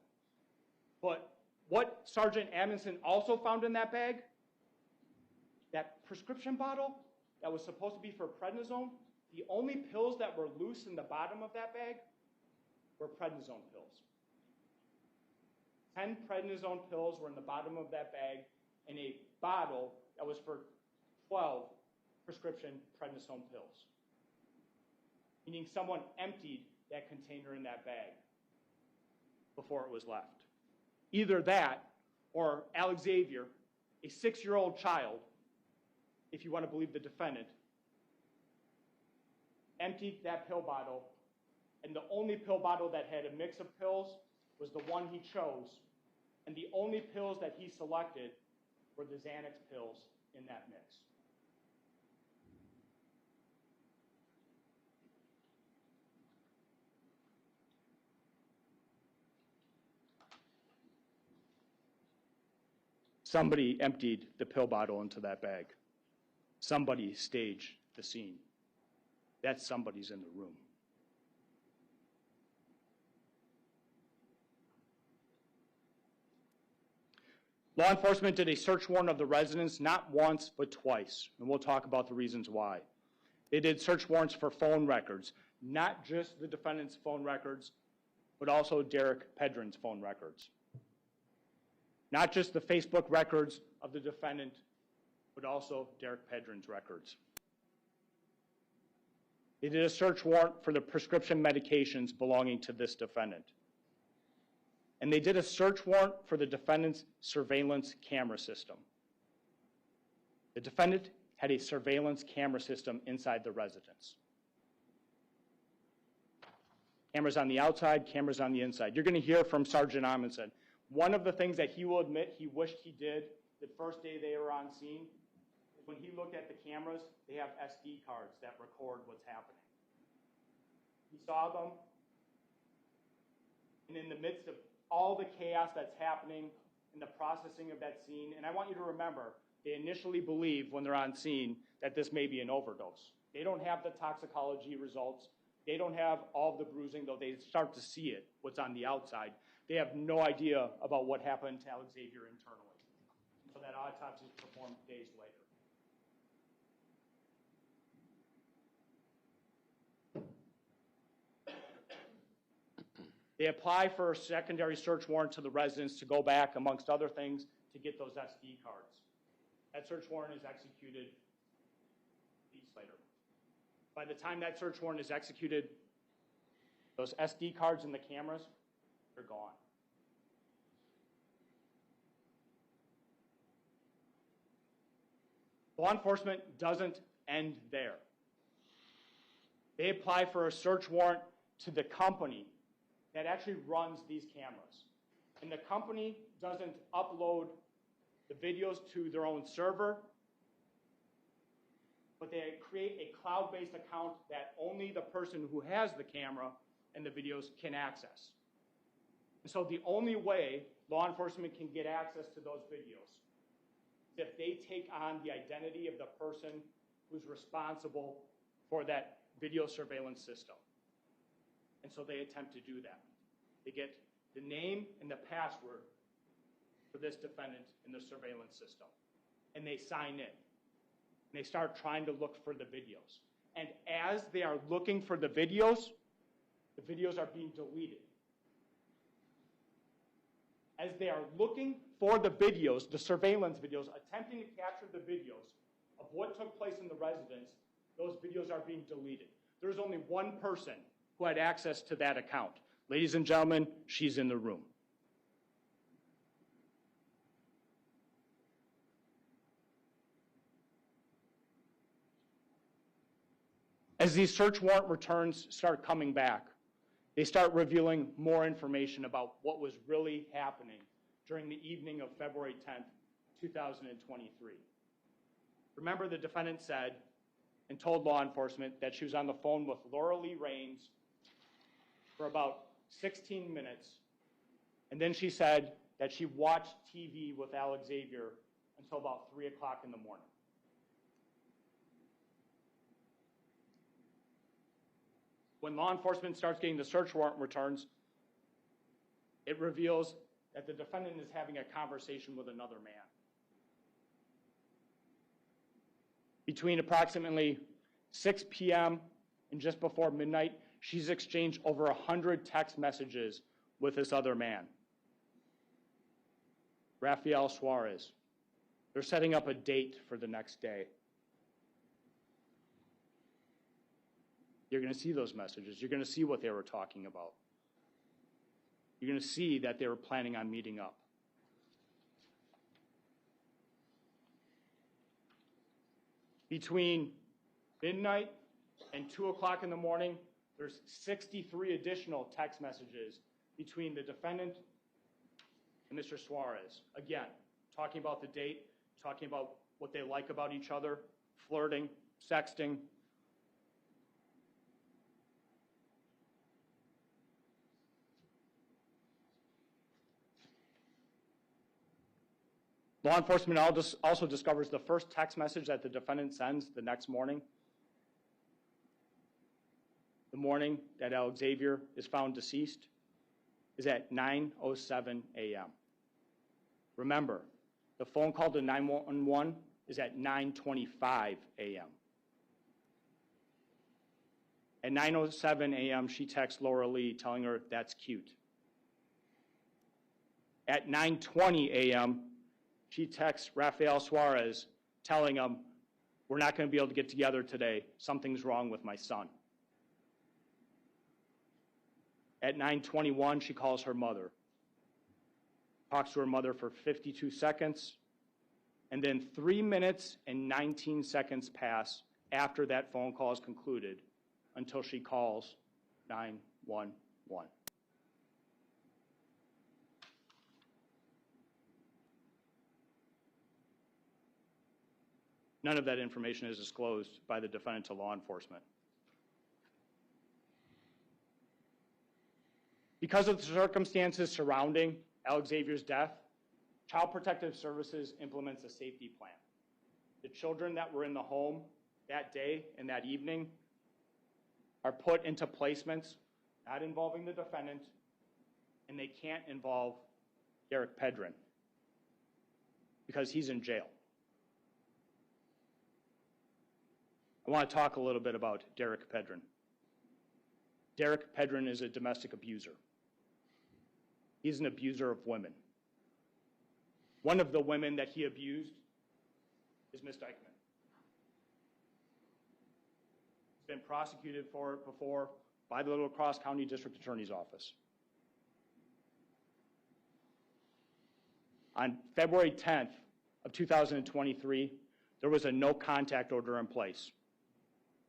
But what Sergeant Amundsen also found in that bag, that prescription bottle that was supposed to be for prednisone, the only pills that were loose in the bottom of that bag were prednisone pills. 10 prednisone pills were in the bottom of that bag, and a bottle that was for 12 prescription prednisone pills. Meaning someone emptied that container in that bag before it was left. Either that or Alexavier, a 6-year-old child, if you want to believe the defendant, emptied that pill bottle, and the only pill bottle that had a mix of pills was the one he chose, and the only pills that he selected were the Xanax pills in that mix. Somebody emptied the pill bottle into that bag. Somebody staged the scene. That somebody's in the room. Law enforcement did a search warrant of the residence not once but twice, and we'll talk about the reasons why. They did search warrants for phone records, not just the defendant's phone records, but also Derek Pedrin's phone records. Not just the Facebook records of the defendant, but also Derek Pedrin's records. They did a search warrant for the prescription medications belonging to this defendant. And they did a search warrant for the defendant's surveillance camera system. The defendant had a surveillance camera system inside the residence. Cameras on the outside, cameras on the inside. You're going to hear from Sergeant Amundsen. One of the things that he will admit he wished he did the first day they were on scene is when he looked at the cameras, they have SD cards that record what's happening. He saw them, and in the midst of all the chaos that's happening in the processing of that scene, and I want you to remember, they initially believe when they're on scene that this may be an overdose. They don't have the toxicology results. They don't have all of the bruising, though they start to see it, what's on the outside. They have no idea about what happened to Alexavier internally. So that autopsy is performed days later. They apply for a secondary search warrant to the residence to go back, amongst other things, to get those SD cards. That search warrant is executed weeks later. By the time that search warrant is executed, those SD cards and the cameras, they're gone. Law enforcement doesn't end there. They apply for a search warrant to the company that actually runs these cameras. And the company doesn't upload the videos to their own server, but they create a cloud-based account that only the person who has the camera and the videos can access. And so the only way law enforcement can get access to those videos is if they take on the identity of the person who's responsible for that video surveillance system. And so they attempt to do that. They get the name and the password for this defendant in the surveillance system. And they sign in. And they start trying to look for the videos. And as they are looking for the videos are being deleted. As they are looking for the videos, the surveillance videos, attempting to capture the videos of what took place in the residence, those videos are being deleted. There's only one person who had access to that account. Ladies and gentlemen, she's in the room. As these search warrant returns start coming back, they start revealing more information about what was really happening during the evening of February 10th, 2023. Remember, the defendant said and told law enforcement that she was on the phone with Laura Lee Raines for about 16 minutes, and then she said that she watched TV with Alexavier until about 3 o'clock in the morning. When law enforcement starts getting the search warrant returns, it reveals that the defendant is having a conversation with another man. Between approximately 6 p.m. and just before midnight, she's exchanged over 100 text messages with this other man, Rafael Suarez. They're setting up a date for the next day. You're going to see those messages. You're going to see what they were talking about. You're going to see that they were planning on meeting up. Between midnight and 2 o'clock in the morning, there's 63 additional text messages between the defendant and Mr. Suarez. Again, talking about the date, talking about what they like about each other, flirting, sexting. Law enforcement also discovers the first text message that the defendant sends the next morning, the morning that Alexavier is found deceased, is at 9:07 a.m. Remember, the phone call to 911 is at 9:25 a.m. At 9:07 a.m., she texts Laura Lee telling her that's cute. At 9:20 a.m., she texts Rafael Suarez telling him, we're not going to be able to get together today. Something's wrong with my son. At 9:21, she calls her mother. Talks to her mother for 52 seconds, And then 3 minutes and 19 seconds pass after that phone call is concluded until she calls 911. None of that information is disclosed by the defendant to law enforcement. Because of the circumstances surrounding Alexavier's death, Child Protective Services implements a safety plan. The children that were in the home that day and that evening are put into placements not involving the defendant, and they can't involve Derek Pedrin because he's in jail. I want to talk a little bit about Derek Pedrin. Derek Pedrin is a domestic abuser. He's an abuser of women. One of the women that he abused is Ms. Dikeman. He's been prosecuted for it before by the La Crosse County District Attorney's Office. On February 10th of 2023, there was a no contact order in place.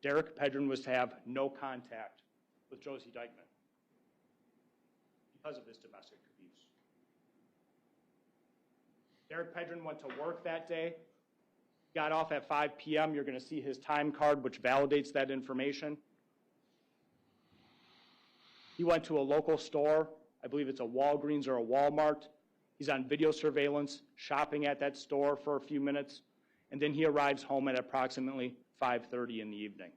Derek Pedrin was to have no contact with Josie Dikeman because of this domestic abuse. Derek Pedrin went to work that day, got off at 5 p.m. You're going to see his time card, which validates that information. He went to a local store, I believe it's a Walgreens or a Walmart. He's on video surveillance, shopping at that store for a few minutes, and then he arrives home at approximately 5:30 in the evening.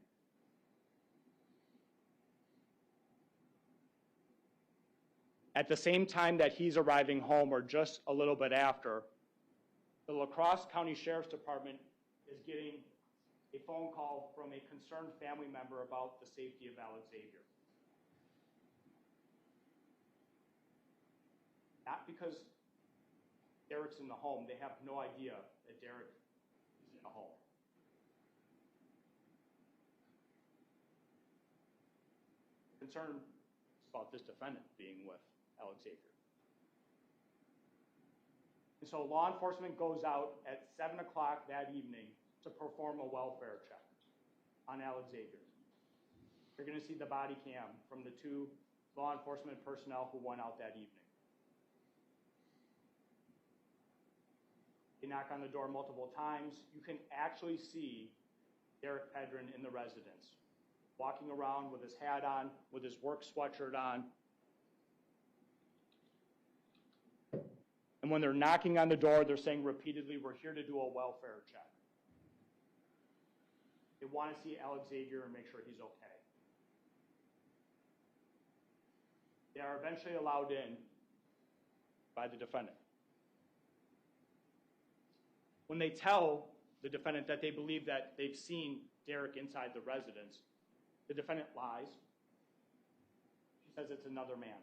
At the same time that he's arriving home, or just a little bit after, the La Crosse County Sheriff's Department is getting a phone call from a concerned family member about the safety of Alexavier. Not because Derek's in the home. They have no idea that Derek is in the home. Concern is about this defendant being with Alexavier. And so law enforcement goes out at 7 o'clock that evening to perform a welfare check on Alexavier. You're going to see the body cam from the two law enforcement personnel who went out that evening. They knock on the door multiple times. You can actually see Derek Pedrin in the residence, walking around with his hat on, with his work sweatshirt on. And when they're knocking on the door, they're saying repeatedly, "We're here to do a welfare check." They want to see Alexavier and make sure he's okay. They are eventually allowed in by the defendant. When they tell the defendant that they believe that they've seen Derek inside the residence, the defendant lies. She says it's another man.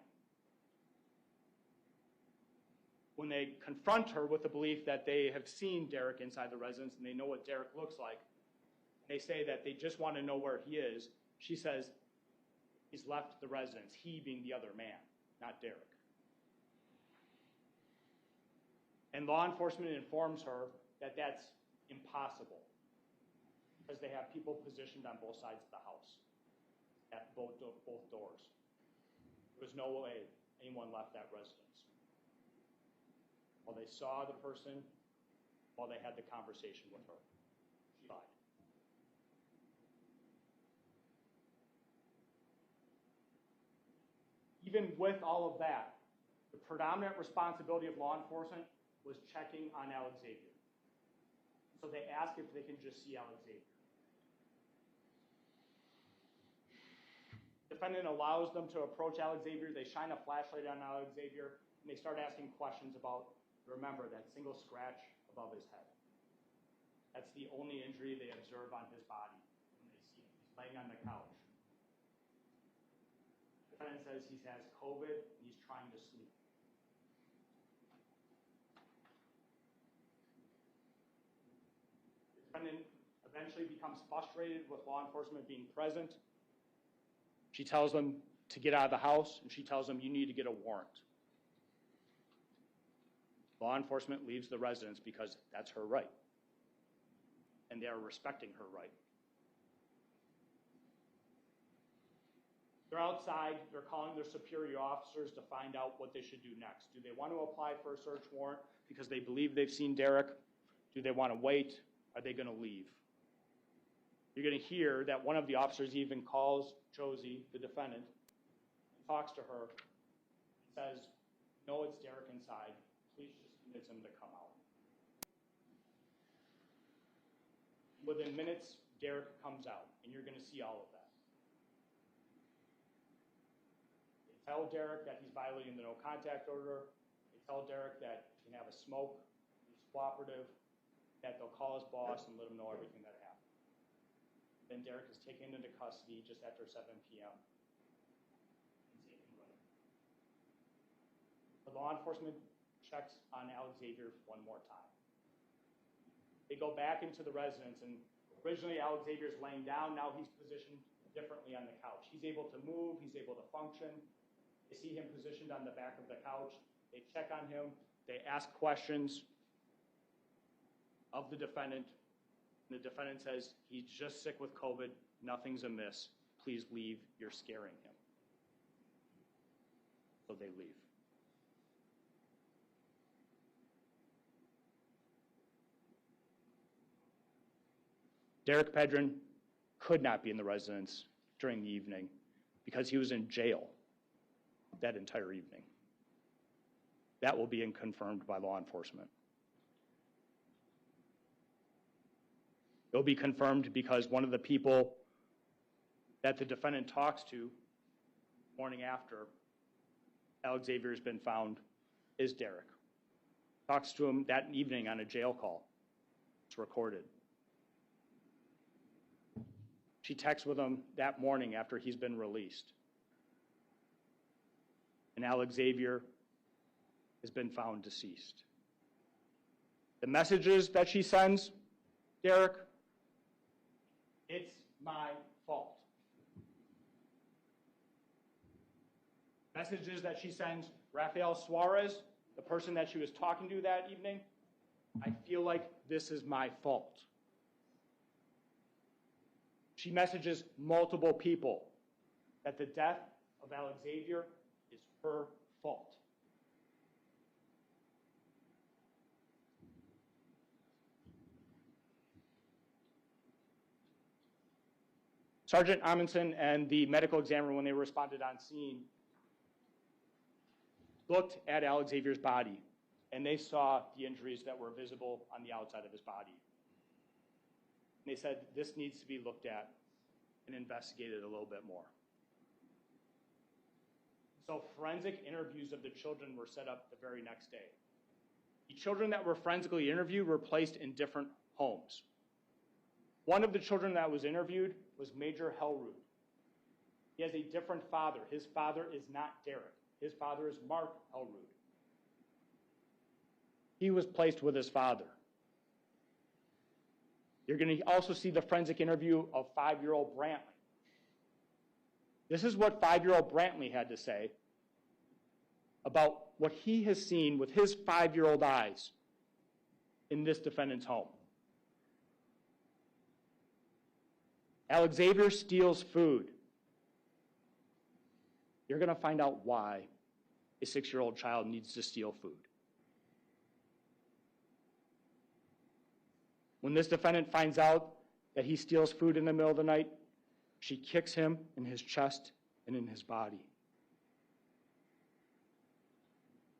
When they confront her with the belief that they have seen Derek inside the residence and they know what Derek looks like, they say that they just want to know where he is, she says he's left the residence, he being the other man, not Derek. And law enforcement informs her that that's impossible because they have people positioned on both sides of the house at both doors. There was no way anyone left that residence. While they saw the person, while they had the conversation with her, she lied. Even with all of that, the predominant responsibility of law enforcement was checking on Alexavier. So they ask if they can just see Alexavier. The defendant allows them to approach Alexavier. They shine a flashlight on Alexavier, and they start asking questions about, remember, that single scratch above his head. That's the only injury they observe on his body when they see him. He's laying on the couch. The defendant says he has COVID and he's trying to sleep. The defendant eventually becomes frustrated with law enforcement being present. She tells them to get out of the house, and she tells them, you need to get a warrant. Law enforcement leaves the residence because that's her right. And they are respecting her right. They're outside, they're calling their superior officers to find out what they should do next. Do they want to apply for a search warrant because they believe they've seen Derek? Do they want to wait? Are they going to leave? You're going to hear that one of the officers even calls Josie, the defendant, talks to her, says, "No, it's Derek inside. Please just convince him to come out." Within minutes, Derek comes out, and you're going to see all of that. They tell Derek that he's violating the no contact order. They tell Derek that he can have a smoke, he's cooperative, that they'll call his boss and let him know everything that happened. Then Derek is taken into custody just after 7 p.m. The law enforcement checks on Alexavier one more time. They go back into the residence, and originally Alexavier's laying down. Now he's positioned differently on the couch. He's able to move. He's able to function. They see him positioned on the back of the couch. They check on him. They ask questions of the defendant. And the defendant says, "He's just sick with COVID. Nothing's amiss. Please leave. You're scaring him." So they leave. Derek Pedrin could not be in the residence during the evening because he was in jail that entire evening. That will be confirmed by law enforcement. It will be confirmed because one of the people that the defendant talks to the morning after Alexavier has been found is Derek. Talks to him that evening on a jail call. It's recorded. She texts with him that morning after he's been released. And Alexavier has been found deceased. The messages that she sends, Derek, it's my fault. Messages that she sends Rafael Suarez, the person that she was talking to that evening, "I feel like this is my fault." She messages multiple people that the death of Alexavier is her fault. Sergeant Amundsen and the medical examiner, when they responded on scene, looked at Alexavier's body, and they saw the injuries that were visible on the outside of his body. And they said, this needs to be looked at and investigated a little bit more. So forensic interviews of the children were set up the very next day. The children that were forensically interviewed were placed in different homes. One of the children that was interviewed was Major Hellroot. He has a different father. His father is not Derek. His father is Mark Hellroot. He was placed with his father. You're going to also see the forensic interview of 5-year-old Brantley. This is what 5-year-old Brantley had to say about what he has seen with his 5-year-old eyes in this defendant's home. Alexavier steals food. You're going to find out why a 6-year-old child needs to steal food. When this defendant finds out that he steals food in the middle of the night, she kicks him in his chest and in his body.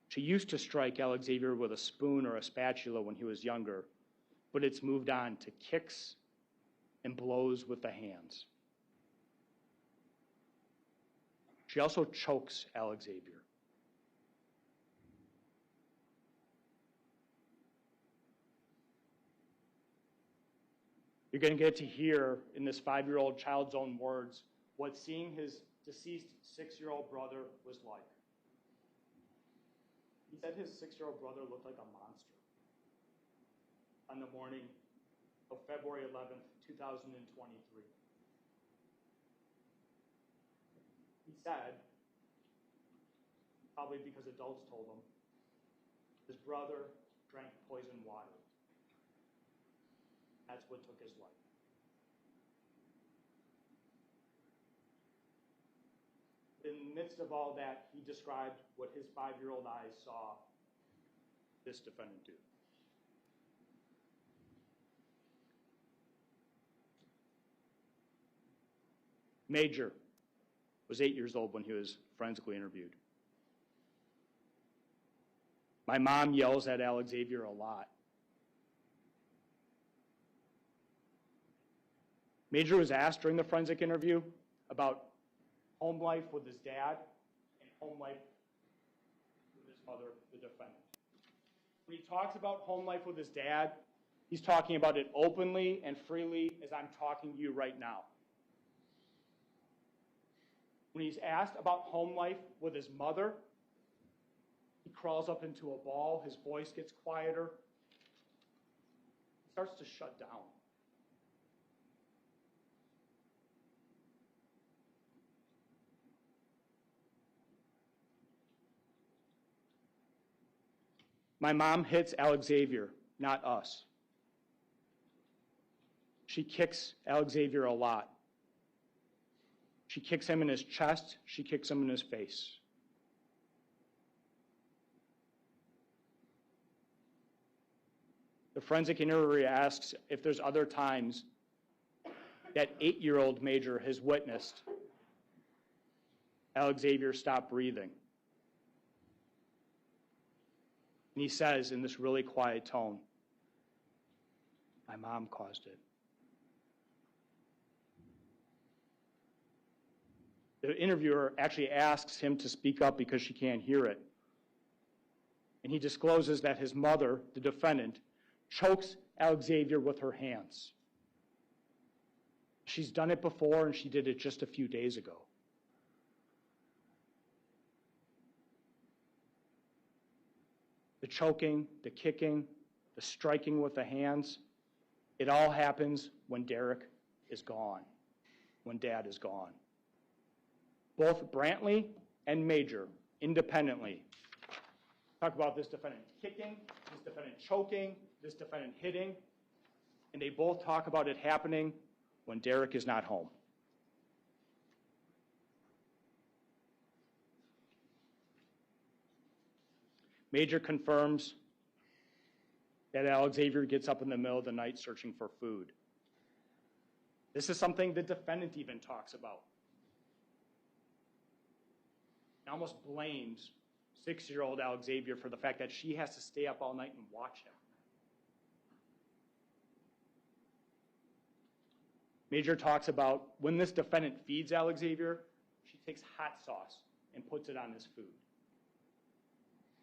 She used to strike Alexavier with a spoon or a spatula when he was younger, but it's moved on to kicks and blows with the hands. She also chokes Alexavier. You're going to get to hear in this 5-year-old child's own words what seeing his deceased 6-year-old brother was like. He said his 6-year-old brother looked like a monster on the morning of February 11th, 2023. He said, probably because adults told him, His brother drank poisoned water. That's what took his life. In the midst of all that, he described what his 5-year-old eyes saw this defendant do. Major was 8 years old when he was forensically interviewed. My mom yells at Alexavier a lot. Major was asked during the forensic interview about home life with his dad and home life with his mother, the defendant. When he talks about home life with his dad, he's talking about it openly and freely as I'm talking to you right now. When he's asked about home life with his mother, he crawls up into a ball, his voice gets quieter, he starts to shut down. My mom hits Alexavier, not us. She kicks Alexavier a lot. She kicks him in his chest. She kicks him in his face. The forensic interviewer asks if there's other times that 8-year-old Major has witnessed Alexavier stop breathing. And he says in this really quiet tone, "My mom caused it." The interviewer actually asks him to speak up because she can't hear it. And he discloses that his mother, the defendant, chokes Alexavier with her hands. She's done it before, and she did it just a few days ago. The choking, the kicking, the striking with the hands, it all happens when Derek is gone, when Dad is gone. Both Brantley and Major, independently, talk about this defendant kicking, this defendant choking, this defendant hitting, and they both talk about it happening when Derek is not home. Major confirms that Alexavier gets up in the middle of the night searching for food. This is something the defendant even talks about. He almost blames 6-year-old Alexavier for the fact that she has to stay up all night and watch him. Major talks about when this defendant feeds Alexavier, she takes hot sauce and puts it on his food.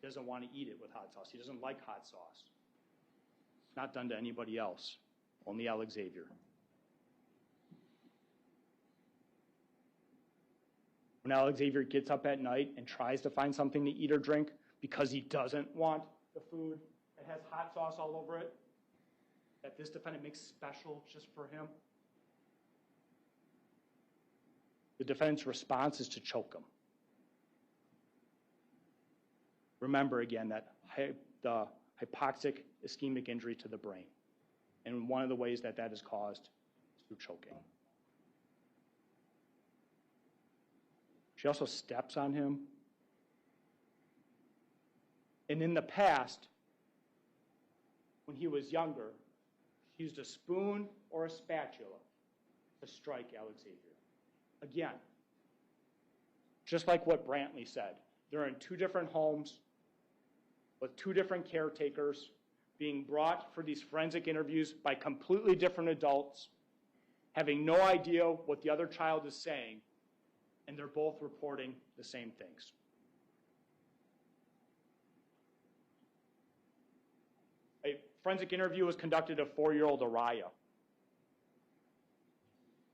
He doesn't want to eat it with hot sauce. He doesn't like hot sauce. It's not done to anybody else, only Alexavier. When Alexavier gets up at night and tries to find something to eat or drink because he doesn't want the food that has hot sauce all over it, that this defendant makes special just for him, the defendant's response is to choke him. Remember again that the hypoxic ischemic injury to the brain. And one of the ways that that is caused is through choking. She also steps on him. And in the past, when he was younger, she used a spoon or a spatula to strike Alexavier. Again, just like what Brantley said, they're in 2 different homes with 2 different caretakers being brought for these forensic interviews by completely different adults, having no idea what the other child is saying, and they're both reporting the same things. A forensic interview was conducted of 4-year-old Araya.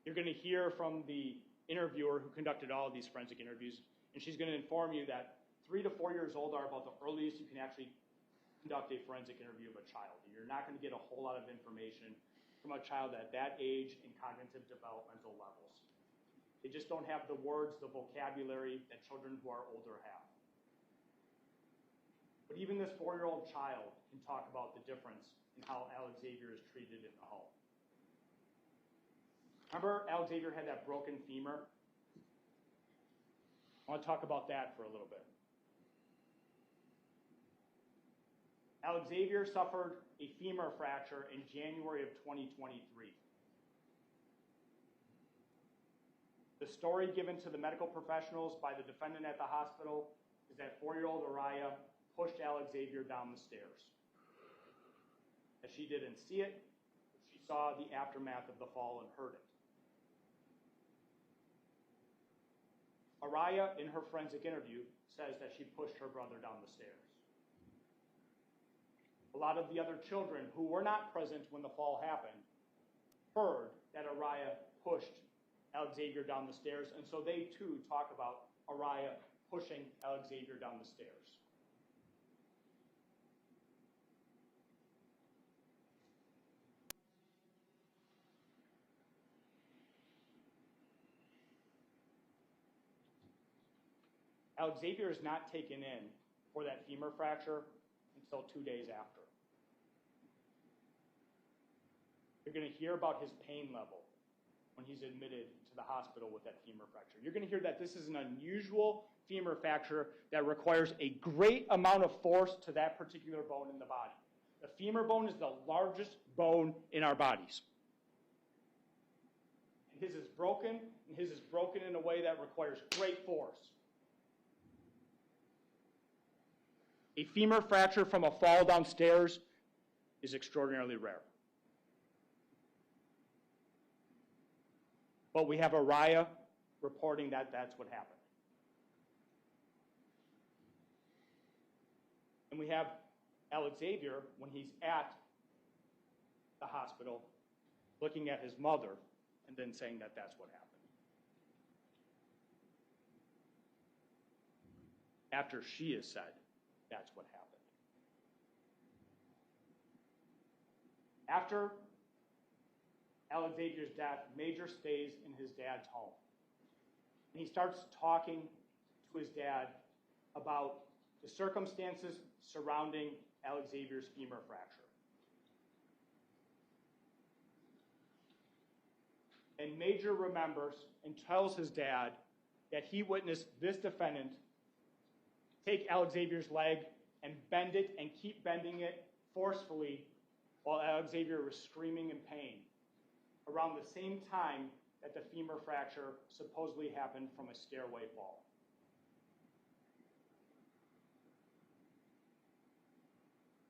You're going to hear from the interviewer who conducted all of these forensic interviews, and she's going to inform you that 3 to 4 years old are about the earliest you can actually conduct a forensic interview of a child. You're not going to get a whole lot of information from a child at that age and cognitive developmental levels. They just don't have the words, the vocabulary that children who are older have. But even this 4-year-old child can talk about the difference in how Alexavier is treated in the home. Remember Alexavier had that broken femur? I want to talk about that for a little bit. Alexavier suffered a femur fracture in January of 2023. The story given to the medical professionals by the defendant at the hospital is that 4-year-old Araya pushed Alexavier down the stairs. As she didn't see it, she saw the aftermath of the fall and heard it. Araya, in her forensic interview, says that she pushed her brother down the stairs. A lot of the other children who were not present when the fall happened heard that Araya pushed Alexavier down the stairs, and so they too talk about Araya pushing Alexavier down the stairs. Alexavier is not taken in for that femur fracture until 2 days after. You're going to hear about his pain level when he's admitted to the hospital with that femur fracture. You're going to hear that this is an unusual femur fracture that requires a great amount of force to that particular bone in the body. The femur bone is the largest bone in our bodies. And his is broken, and his is broken in a way that requires great force. A femur fracture from a fall downstairs is extraordinarily rare. But we have Araya reporting that that's what happened. And we have Alexavier, when he's at the hospital, looking at his mother and then saying that that's what happened. After she has said that's what happened. After Alexavier's death, Major stays in his dad's home. And he starts talking to his dad about the circumstances surrounding Alexavier's femur fracture. And Major remembers and tells his dad that he witnessed this defendant take Alexavier's leg and bend it and keep bending it forcefully while Alexavier was screaming in pain around the same time that the femur fracture supposedly happened from a stairway fall.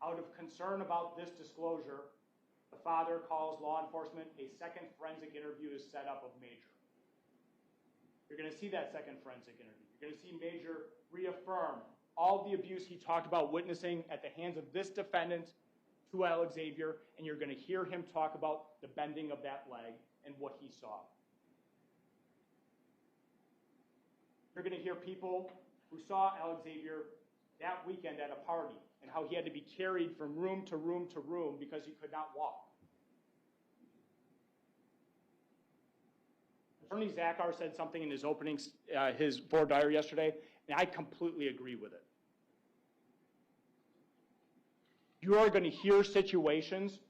Out of concern about this disclosure, the father calls law enforcement. A second forensic interview is set up of Major. You're going to see that second forensic interview. You're going to see Major reaffirm all the abuse he talked about witnessing at the hands of this defendant to Alexavier, and you're going to hear him talk about the bending of that leg and what he saw. You're going to hear people who saw Alexavier that weekend at a party and how he had to be carried from room to room to room because he could not walk. Attorney Zakar said something in his opening, his board diary yesterday, and I completely agree with it. You are going to hear situations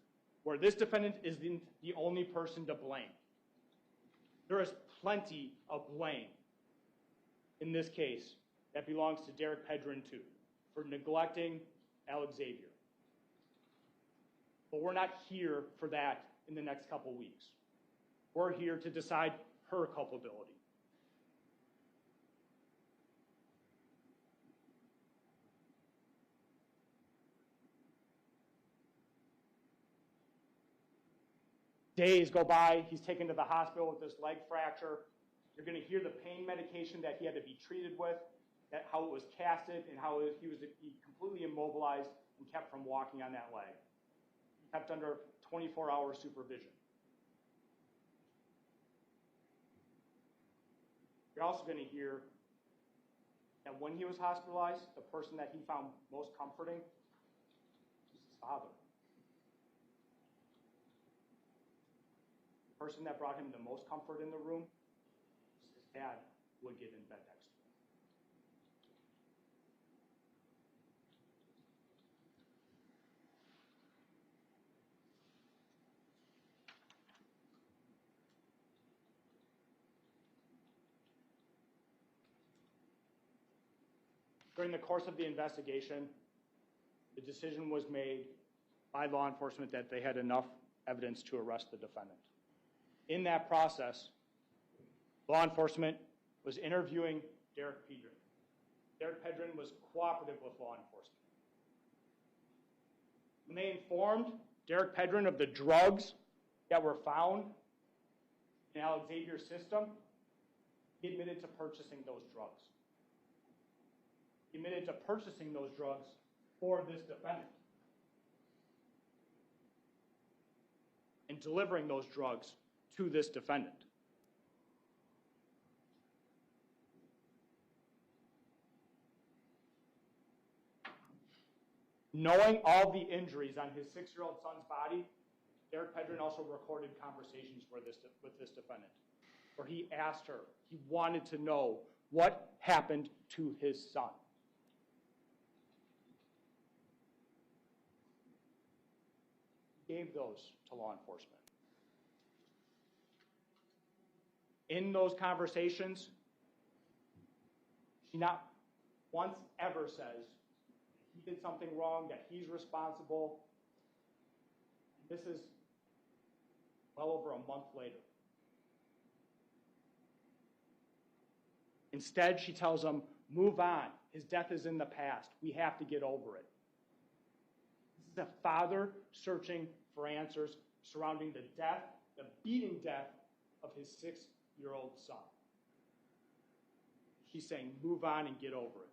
where this defendant isn't the only person to blame. There is plenty of blame in this case that belongs to Derek Pedrin too, for neglecting Alexavier. But we're not here for that in the next couple weeks. We're here to decide her culpability. Days go by, he's taken to the hospital with this leg fracture. You're going to hear the pain medication that he had to be treated with, that how it was casted, and how he was completely immobilized and kept from walking on that leg. Kept under 24-hour supervision. You're also going to hear that when he was hospitalized, the person that he found most comforting was his father. The person that brought him the most comfort in the room was his dad, who would get in bed next to him. During the course of the investigation, the decision was made by law enforcement that they had enough evidence to arrest the defendant. In that process, law enforcement was interviewing Derek Pedrin. Derek Pedrin was cooperative with law enforcement. When they informed Derek Pedrin of the drugs that were found in Alexavier's system, he admitted to purchasing those drugs. He admitted to purchasing those drugs for this defendant and delivering those drugs to this defendant. Knowing all the injuries on his 6-year-old son's body, Derek Pedrin also recorded conversations with this defendant, where he asked her, he wanted to know what happened to his son. He gave those to law enforcement. In those conversations, she not once ever says he did something wrong, that he's responsible. This is well over a month later. Instead, she tells him, move on. His death is in the past. We have to get over it. This is a father searching for answers surrounding the death, the beating death of his 6-year-old son. She's saying, move on and get over it.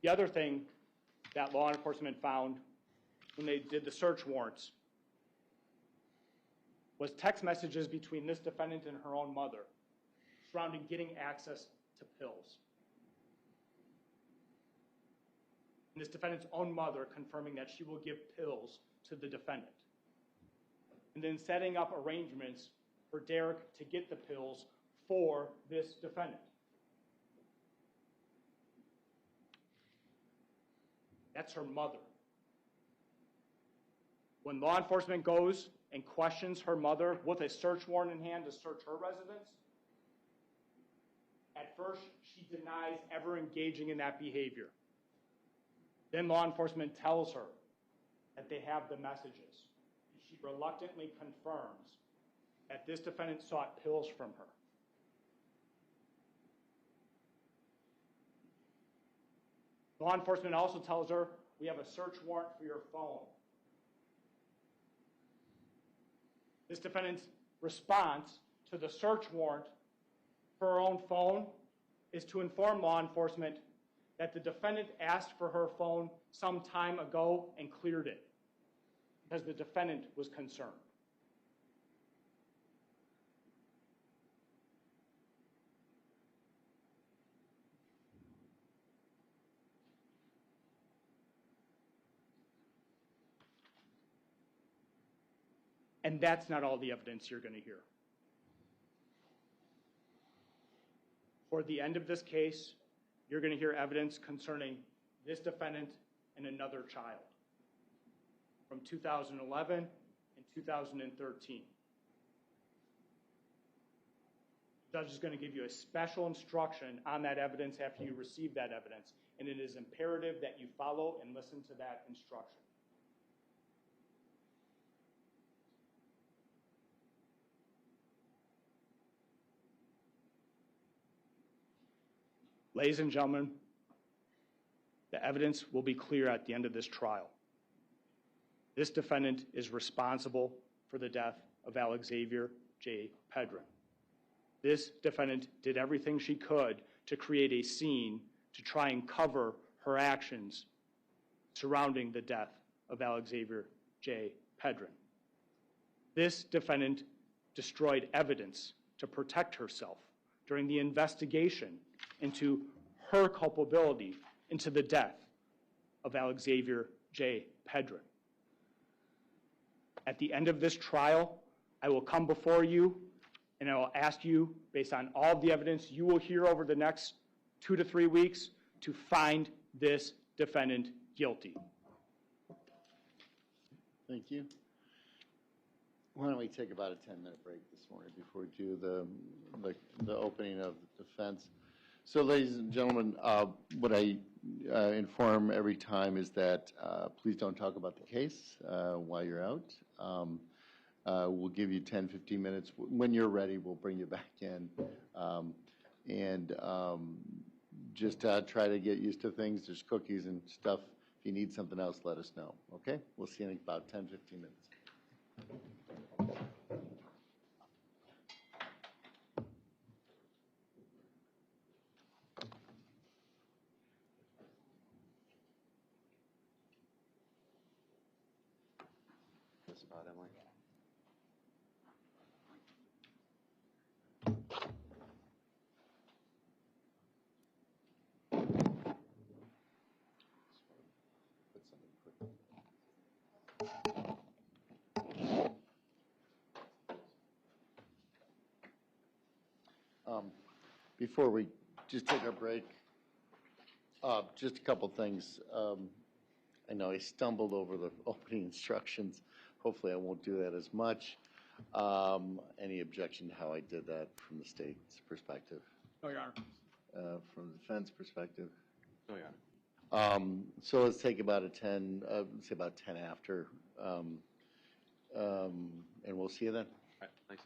The other thing that law enforcement found when they did the search warrants was text messages between this defendant and her own mother surrounding getting access to pills. And this defendant's own mother confirming that she will give pills to the defendant. And then setting up arrangements for Derek to get the pills for this defendant. That's her mother. When law enforcement goes and questions her mother with a search warrant in hand to search her residence, at first she denies ever engaging in that behavior. Then law enforcement tells her that they have the messages. She reluctantly confirms that this defendant sought pills from her. Law enforcement also tells her, we have a search warrant for your phone. This defendant's response to the search warrant for her own phone is to inform law enforcement that the defendant asked for her phone some time ago and cleared it because the defendant was concerned. And that's not all the evidence you're going to hear. For the end of this case, you're going to hear evidence concerning this defendant and another child from 2011 and 2013. The judge is going to give you a special instruction on that evidence after you receive that evidence, and it is imperative that you follow and listen to that instruction. Ladies and gentlemen, the evidence will be clear at the end of this trial. This defendant is responsible for the death of Alexavier J. Pedrin. This defendant did everything she could to create a scene to try and cover her actions surrounding the death of Alexavier J. Pedrin. This defendant destroyed evidence to protect herself during the investigation into her culpability into the death of Alexavier J. Pedrin. At the end of this trial, I will come before you and I will ask you, based on all the evidence you will hear over the next 2 to 3 weeks, to find this defendant guilty. Thank you. Why don't we take about a 10-minute break this morning before we do the opening of the defense? So, ladies and gentlemen, what I inform every time is that please don't talk about the case while you're out. We'll give you 10, 15 minutes. When you're ready, we'll bring you back in. Just try to get used to things. There's cookies and stuff. If you need something else, let us know. Okay? We'll see you in about 10, 15 minutes. This spot, Emily. Put something quick. Before we just take our break, just a couple things. I know I stumbled over the opening instructions. Hopefully I won't do that as much. Any objection to how I did that from the state's perspective? No, Your Honor. From the defense perspective? No, Your Honor. So let's take about say about 10 after, and we'll see you then. All right, thanks.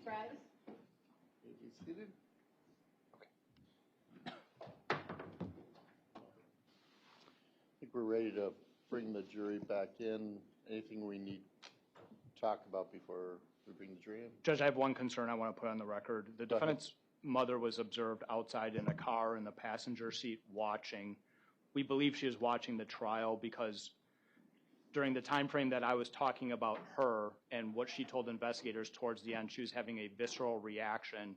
rise. Be seated. I think we're ready to bring the jury back in. Anything we need to talk about before we bring the jury in? Judge, I have one concern I want to put on the record. The defendant's mother was observed outside in a car in the passenger seat watching. We believe she was watching the trial because during the time frame that I was talking about her and what she told investigators towards the end, she was having a visceral reaction.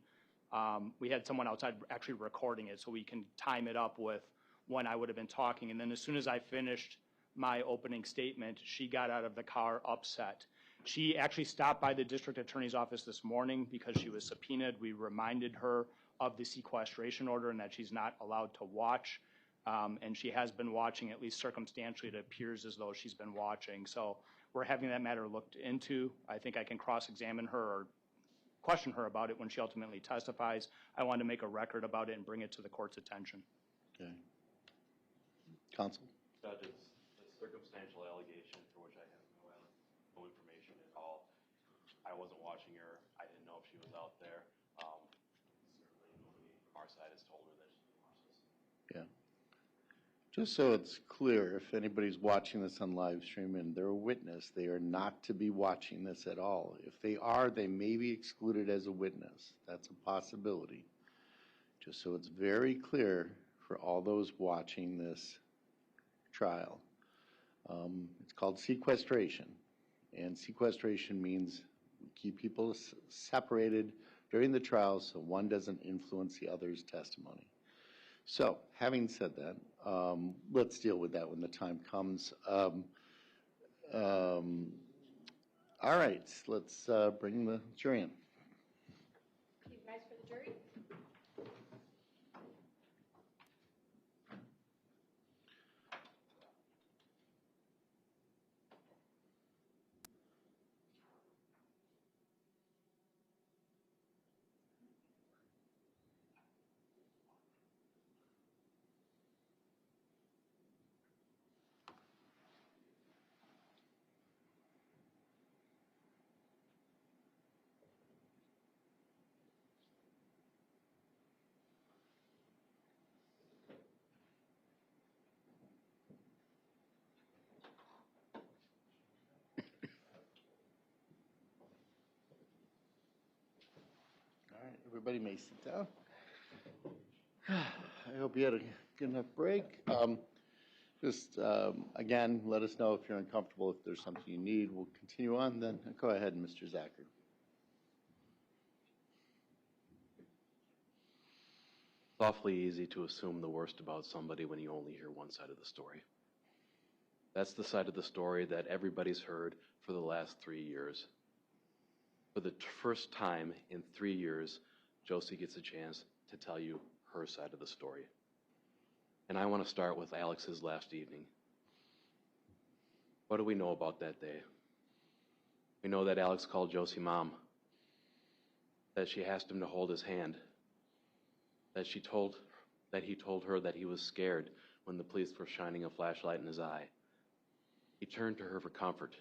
We had someone outside actually recording it so we can time it up with when I would have been talking. And then as soon as I finished my opening statement, she got out of the car upset. She actually stopped by the district attorney's office this morning because she was subpoenaed. We reminded her of the sequestration order and that she's not allowed to watch. And she has been watching, at least circumstantially, it appears as though she's been watching. So we're having that matter looked into. I think I can cross-examine her or question her about it when she ultimately testifies. I want to make a record about it and bring it to the court's attention. Okay. Counsel? Judge, it's a circumstantial allegation for which I have no information at all. I wasn't watching her. I didn't know if she was out there. Certainly nobody from our side has told her that she watched this. Yeah. Just so it's clear, if anybody's watching this on live stream and they're a witness, they are not to be watching this at all. If they are, they may be excluded as a witness. That's a possibility. Just so it's very clear for all those watching this trial. It's called sequestration. And sequestration means we keep people separated during the trial so one doesn't influence the other's testimony. So, having said that, let's deal with that when the time comes. All right, let's bring the jury in. Please rise for the jury. All right, everybody may sit down. I hope you had a good enough break. Again, let us know if you're uncomfortable, if there's something you need. We'll continue on then. Go ahead, Mr. Zacher. It's awfully easy to assume the worst about somebody when you only hear one side of the story. That's the side of the story that everybody's heard for the last 3 years. For the first time in 3 years, Josie gets a chance to tell you her side of the story. And I want to start with Alex's last evening. What do we know about that day? We know that Alex called Josie Mom, that she asked him to hold his hand, that he told her that he was scared when the police were shining a flashlight in his eye. He turned to her for comfort.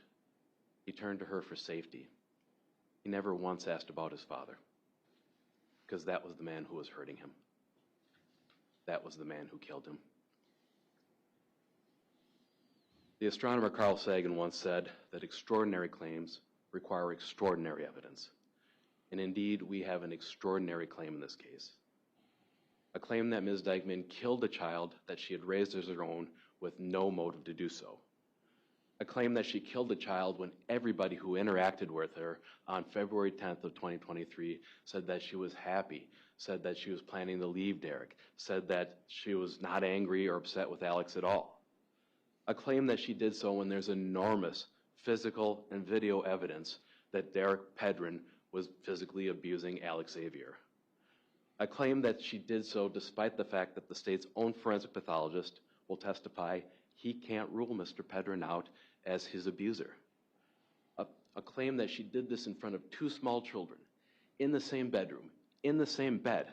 He turned to her for safety. He never once asked about his father, because that was the man who was hurting him. That was the man who killed him. The astronomer Carl Sagan once said that extraordinary claims require extraordinary evidence. And indeed, we have an extraordinary claim in this case. A claim that Ms. Dikeman killed a child that she had raised as her own with no motive to do so. A claim that she killed a child when everybody who interacted with her on February 10th of 2023 said that she was happy, said that she was planning to leave Derek, said that she was not angry or upset with Alex at all. A claim that she did so when there's enormous physical and video evidence that Derek Pedrin was physically abusing Alexavier. A claim that she did so despite the fact that the state's own forensic pathologist will testify he can't rule Mr. Pedrin out as his abuser. A claim that she did this in front of 2 small children, in the same bedroom, in the same bed,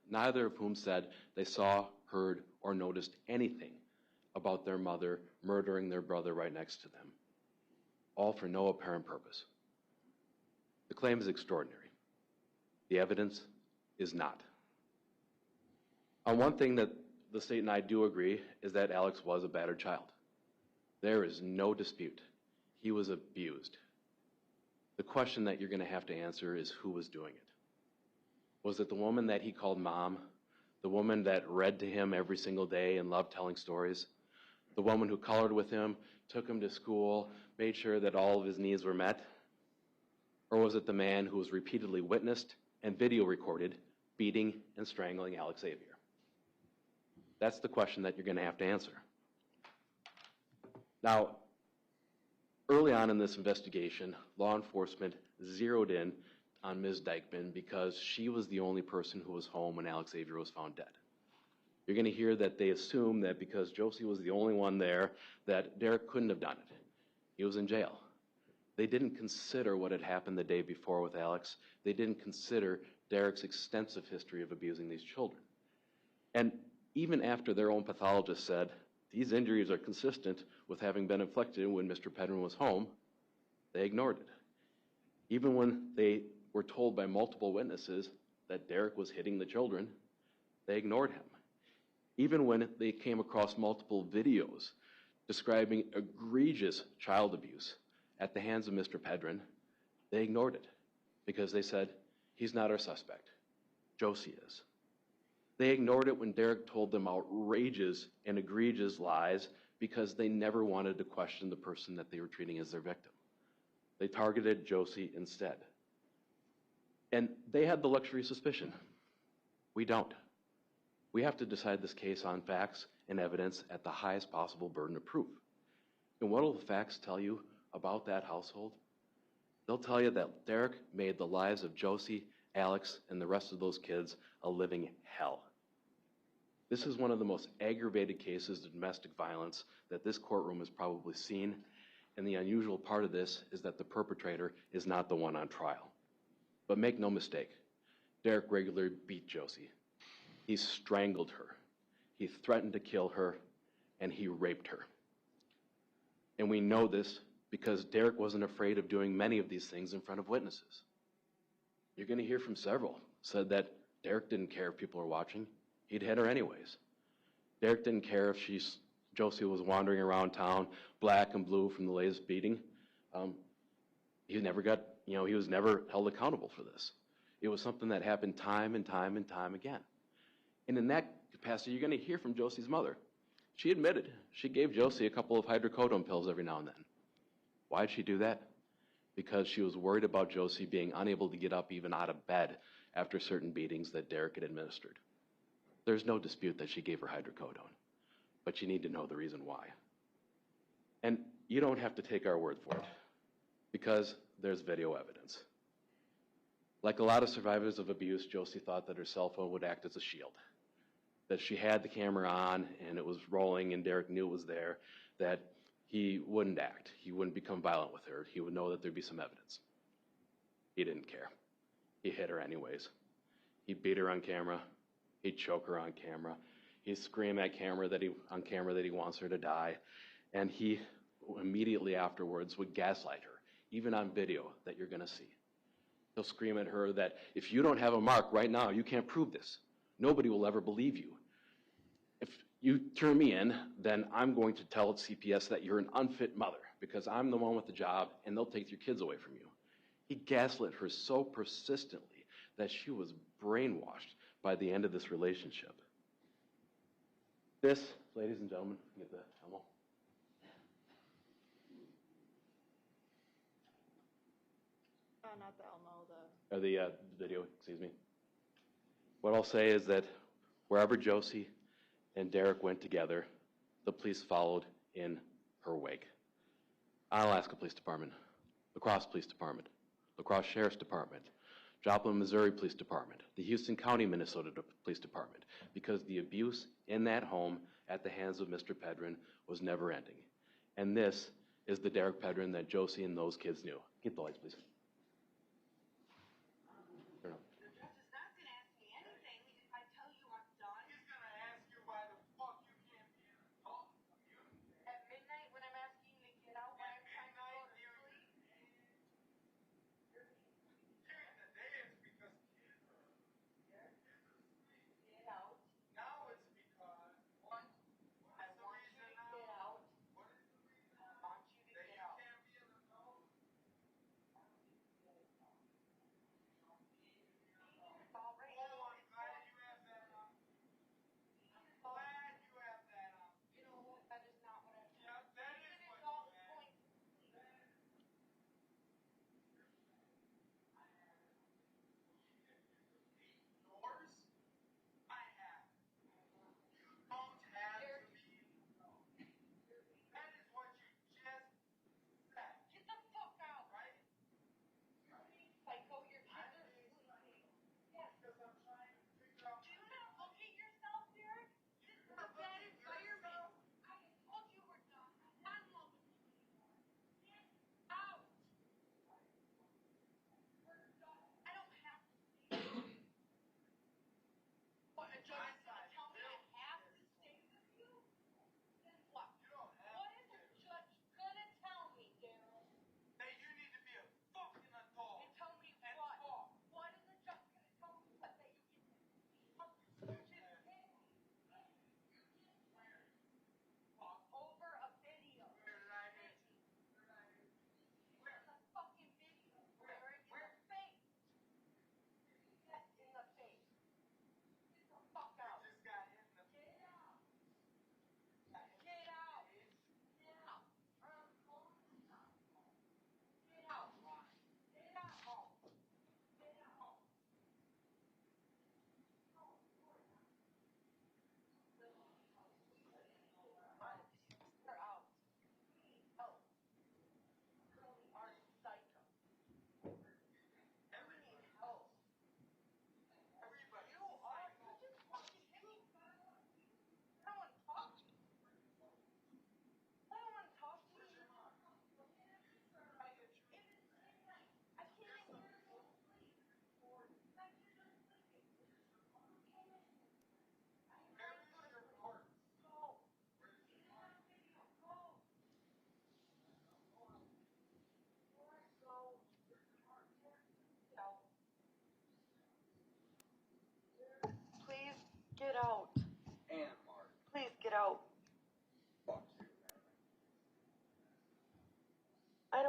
neither of whom said they saw, heard, or noticed anything about their mother murdering their brother right next to them, all for no apparent purpose. The claim is extraordinary. The evidence is not. On one thing that the state and I do agree is that Alex was a battered child. There is no dispute. He was abused. The question that you're going to have to answer is who was doing it. Was it the woman that he called mom? The woman that read to him every single day and loved telling stories? The woman who colored with him, took him to school, made sure that all of his needs were met? Or was it the man who was repeatedly witnessed and video recorded beating and strangling Alexavier? That's the question that you're going to have to answer. Now, early on in this investigation, law enforcement zeroed in on Ms. Dikeman because she was the only person who was home when Alexavier was found dead. You're going to hear that they assume that because Josie was the only one there, that Derek couldn't have done it. He was in jail. They didn't consider what had happened the day before with Alex. They didn't consider Derek's extensive history of abusing these children. And even after their own pathologist said, these injuries are consistent with having been inflicted when Mr. Pedrin was home, they ignored it. Even when they were told by multiple witnesses that Derek was hitting the children, they ignored him. Even when they came across multiple videos describing egregious child abuse at the hands of Mr. Pedrin, they ignored it because they said, he's not our suspect. Josie is. They ignored it when Derek told them outrageous and egregious lies because they never wanted to question the person that they were treating as their victim. They targeted Josie instead. And they had the luxury of suspicion. We don't. We have to decide this case on facts and evidence at the highest possible burden of proof. And what will the facts tell you about that household? They'll tell you that Derek made the lives of Josie, Alex, and the rest of those kids a living hell. This is one of the most aggravated cases of domestic violence that this courtroom has probably seen, and the unusual part of this is that the perpetrator is not the one on trial. But make no mistake, Derek regularly beat Josie. He strangled her, he threatened to kill her, and he raped her. And we know this because Derek wasn't afraid of doing many of these things in front of witnesses. You're going to hear from several said that Derek didn't care if people were watching. He'd hit her anyways. Derek didn't care if Josie was wandering around town, black and blue from the latest beating. He was never held accountable for this. It was something that happened time and time and time again. And in that capacity, you're going to hear from Josie's mother. She admitted she gave Josie a couple of hydrocodone pills every now and then. Why did she do that? Because she was worried about Josie being unable to get up even out of bed after certain beatings that Derek had administered. There's no dispute that she gave her hydrocodone, but you need to know the reason why. And you don't have to take our word for it, because there's video evidence. Like a lot of survivors of abuse, Josie thought that her cell phone would act as a shield, that she had the camera on and it was rolling and Derek knew it was there, that he wouldn't act, he wouldn't become violent with her, he would know that there'd be some evidence. He didn't care. He hit her anyways. He beat her on camera. He'd choke her on camera. He'd scream on camera that he wants her to die. And he immediately afterwards would gaslight her, even on video that you're going to see. He'll scream at her that if you don't have a mark right now, you can't prove this. Nobody will ever believe you. If you turn me in, then I'm going to tell CPS that you're an unfit mother because I'm the one with the job and they'll take your kids away from you. He gaslit her so persistently that she was brainwashed by the end of this relationship. This, ladies and gentlemen, get the Elmo. Not the Elmo, Or the video, excuse me. What I'll say is that wherever Josie and Derek went together, the police followed in her wake. Alaska Police Department, La Crosse Police Department, La Crosse Sheriff's Department, Joplin, Missouri Police Department, the Houston County, Minnesota Police Department, because the abuse in that home at the hands of Mr. Pedrin was never ending. And this is the Derek Pedrin that Josie and those kids knew. Get the lights, please. Turn up. The judge is not going to ask me anything if I tell you I'm done. He's going to ask you why the fuck you can't be in a talk. At midnight when I'm asking you to get out when I'm trying to go to sleep. During the day it's because kids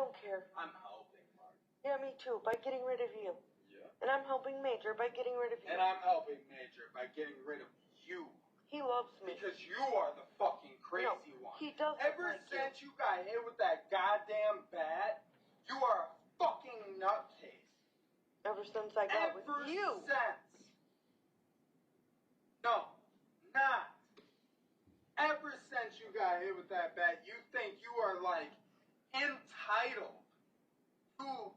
don't care. I'm helping, Mark. Yeah, me too, by getting rid of you. Yeah. And I'm helping Major by getting rid of you. And I'm helping Major by getting rid of you. He loves me. Because you are the fucking crazy one. He doesn't Ever like since you got hit with that goddamn bat, you are a fucking nutcase. Ever since I got with you. Ever since. No, not. Ever since you got hit with that bat, you think you are, like, entitled to...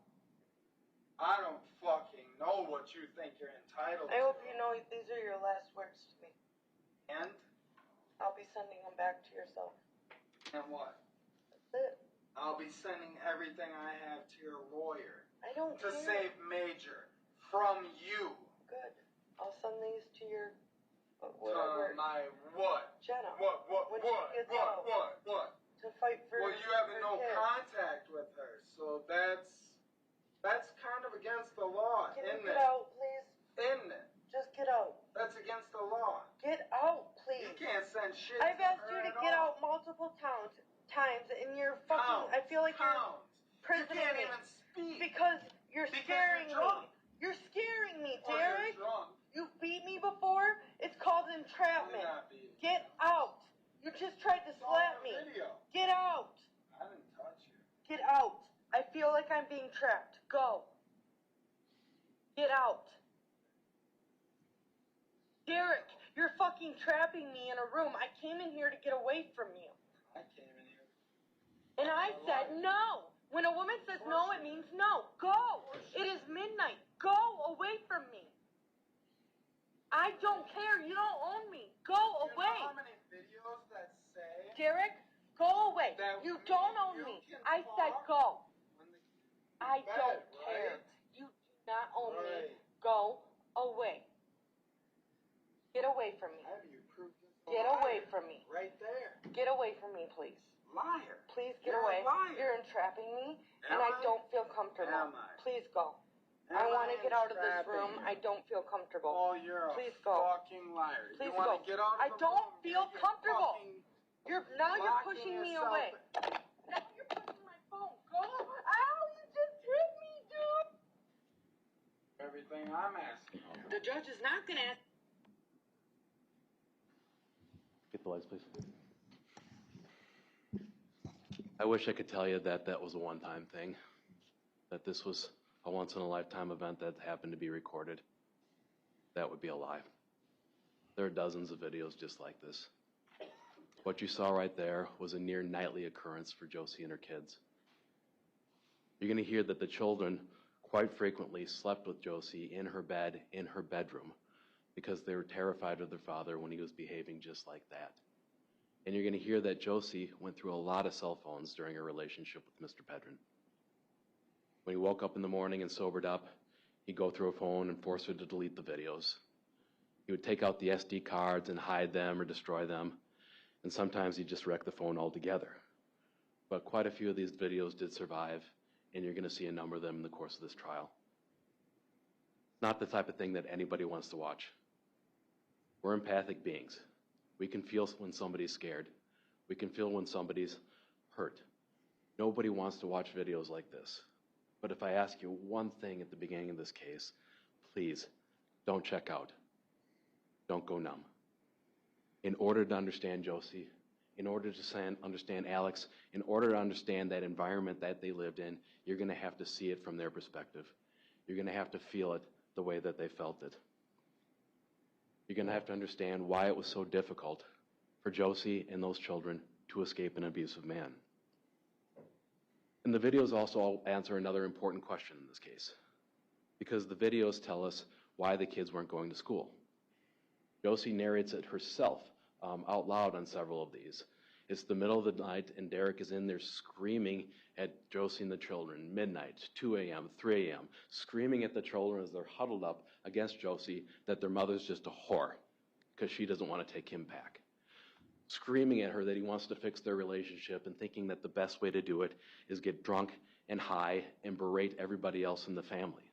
I don't fucking know what you think you're entitled to. I hope you know these are your last words to me. And? I'll be sending them back to yourself. And what? That's it. I'll be sending everything I have to your lawyer. I don't to care. save Major from you. Good. I'll send these to your... To my what? Jenna. What? When she gets out. What? To fight for Well, you have her no kids. contact with her, so that's kind of against the law, Can you isn't get it? out, please? Isn't it? Just get out. That's against the law. Get out, please. You can't send shit I've to asked her you to at get all. out multiple times, and you're fucking... Pounds, I feel like you're pounds. You imprisoning can't me. even speak. Because you're Because scaring you're drunk. me. You're scaring me, Or Derek. you're drunk. You've beat me before. It's called entrapment. I'm not beating you. Get out. You just tried to It's all slap on me. video. Get out. I didn't touch you. Get out. I feel like I'm being trapped. Go. Get out. Derek, you're fucking trapping me in a room. I came in here to get away from you. I came in here. And I said no. When a woman says no, it means no. Go. It is midnight. Go away from me. I don't care. You don't own me. Go You away. know how many videos that say Derek, go away. that You me don't and own you me. can I said talk go. when the I bed, don't care. right? You do not own Right. me. Go away. Get away from me. Have you proved this a Get liar? away from me. Right there. Get away from me, please. Liar. Please get You're a away. liar. You're entrapping me, and Am I I? don't feel comfortable. Am I? Please go. Am I want to get out of this entrapping room. you? I don't feel comfortable. Oh, you're Please a go. fucking liar. Please you want go. to get out of I the don't room? feel You're comfortable. fucking Now you're locking pushing me yourself away. in. Now you're pushing my phone. Go. Ow, you just hit me, dude. Everything I'm asking you. The judge is not going to ask. Get the lights, please. I wish I could tell you that that was a one-time thing, that this was a once-in-a-lifetime event that happened to be recorded. That would be a lie. There are dozens of videos just like this. What you saw right there was a near nightly occurrence for Josie and her kids. You're going to hear that the children quite frequently slept with Josie in her bed, in her bedroom, because they were terrified of their father when he was behaving just like that. And you're going to hear that Josie went through a lot of cell phones during her relationship with Mr. Pedrin. When he woke up in the morning and sobered up, he'd go through a phone and force her to delete the videos. He would take out the SD cards and hide them or destroy them, and sometimes he'd just wreck the phone altogether. But quite a few of these videos did survive, and you're going to see a number of them in the course of this trial. Not the type of thing that anybody wants to watch. We're empathic beings. We can feel when somebody's scared. We can feel when somebody's hurt. Nobody wants to watch videos like this. But if I ask you one thing at the beginning of this case, please don't check out. Don't go numb. In order to understand Josie, in order to understand Alex, in order to understand that environment that they lived in, you're going to have to see it from their perspective. You're going to have to feel it the way that they felt it. You're going to have to understand why it was so difficult for Josie and those children to escape an abusive man. And the videos also answer another important question in this case, because the videos tell us why the kids weren't going to school. Josie narrates it herself out loud on several of these. It's the middle of the night, and Derek is in there screaming at Josie and the children, midnight, 2 a.m., 3 a.m., screaming at the children as they're huddled up against Josie that their mother's just a whore because she doesn't want to take him back. Screaming at her that he wants to fix their relationship and thinking that the best way to do it is get drunk and high and berate everybody else in the family.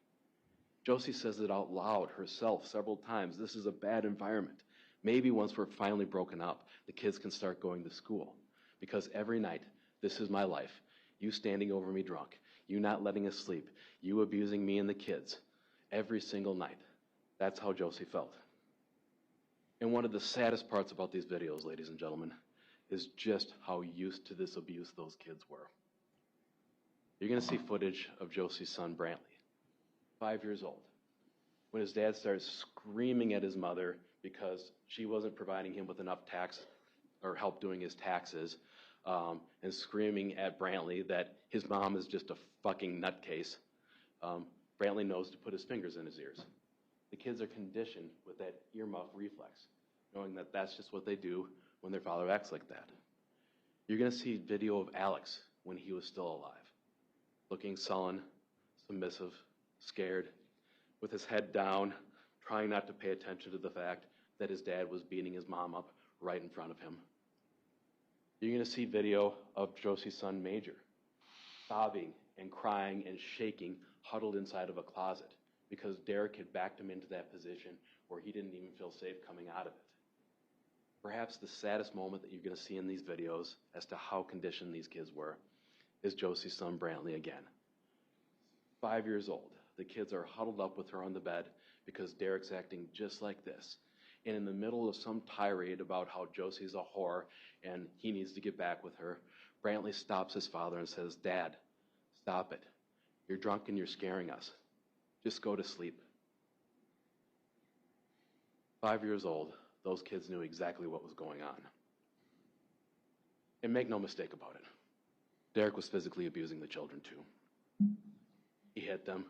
Josie says it out loud herself several times. This is a bad environment. Maybe once we're finally broken up, the kids can start going to school. Because every night, this is my life. you standing over me drunk, you not letting us sleep, you abusing me and the kids every single night. That's how Josie felt. And one of the saddest parts about these videos, ladies and gentlemen, is just how used to this abuse those kids were. You're going to see footage of Josie's son, Brantley, 5 years old, when his dad starts screaming at his mother because she wasn't providing him with enough tax or help doing his taxes, and screaming at Brantley that his mom is just a fucking nutcase. Brantley knows to put his fingers in his ears. The kids are conditioned with that earmuff reflex, knowing that that's just what they do when their father acts like that. You're going to see video of Alex when he was still alive, looking sullen, submissive, scared, with his head down, trying not to pay attention to the fact that his dad was beating his mom up right in front of him. You're going to see video of Josie's son, Major, sobbing and crying and shaking, huddled inside of a closet because Derek had backed him into that position where he didn't even feel safe coming out of it. Perhaps the saddest moment that you're going to see in these videos as to how conditioned these kids were is Josie's son, Brantley, again. 5 years old. The kids are huddled up with her on the bed because Derek's acting just like this. And in the middle of some tirade about how Josie's a whore and he needs to get back with her, Brantley stops his father and says, "Dad, stop it. You're drunk and you're scaring us. Just go to sleep." 5 years old, those kids knew exactly what was going on. And make no mistake about it, Derek was physically abusing the children too. He hit them.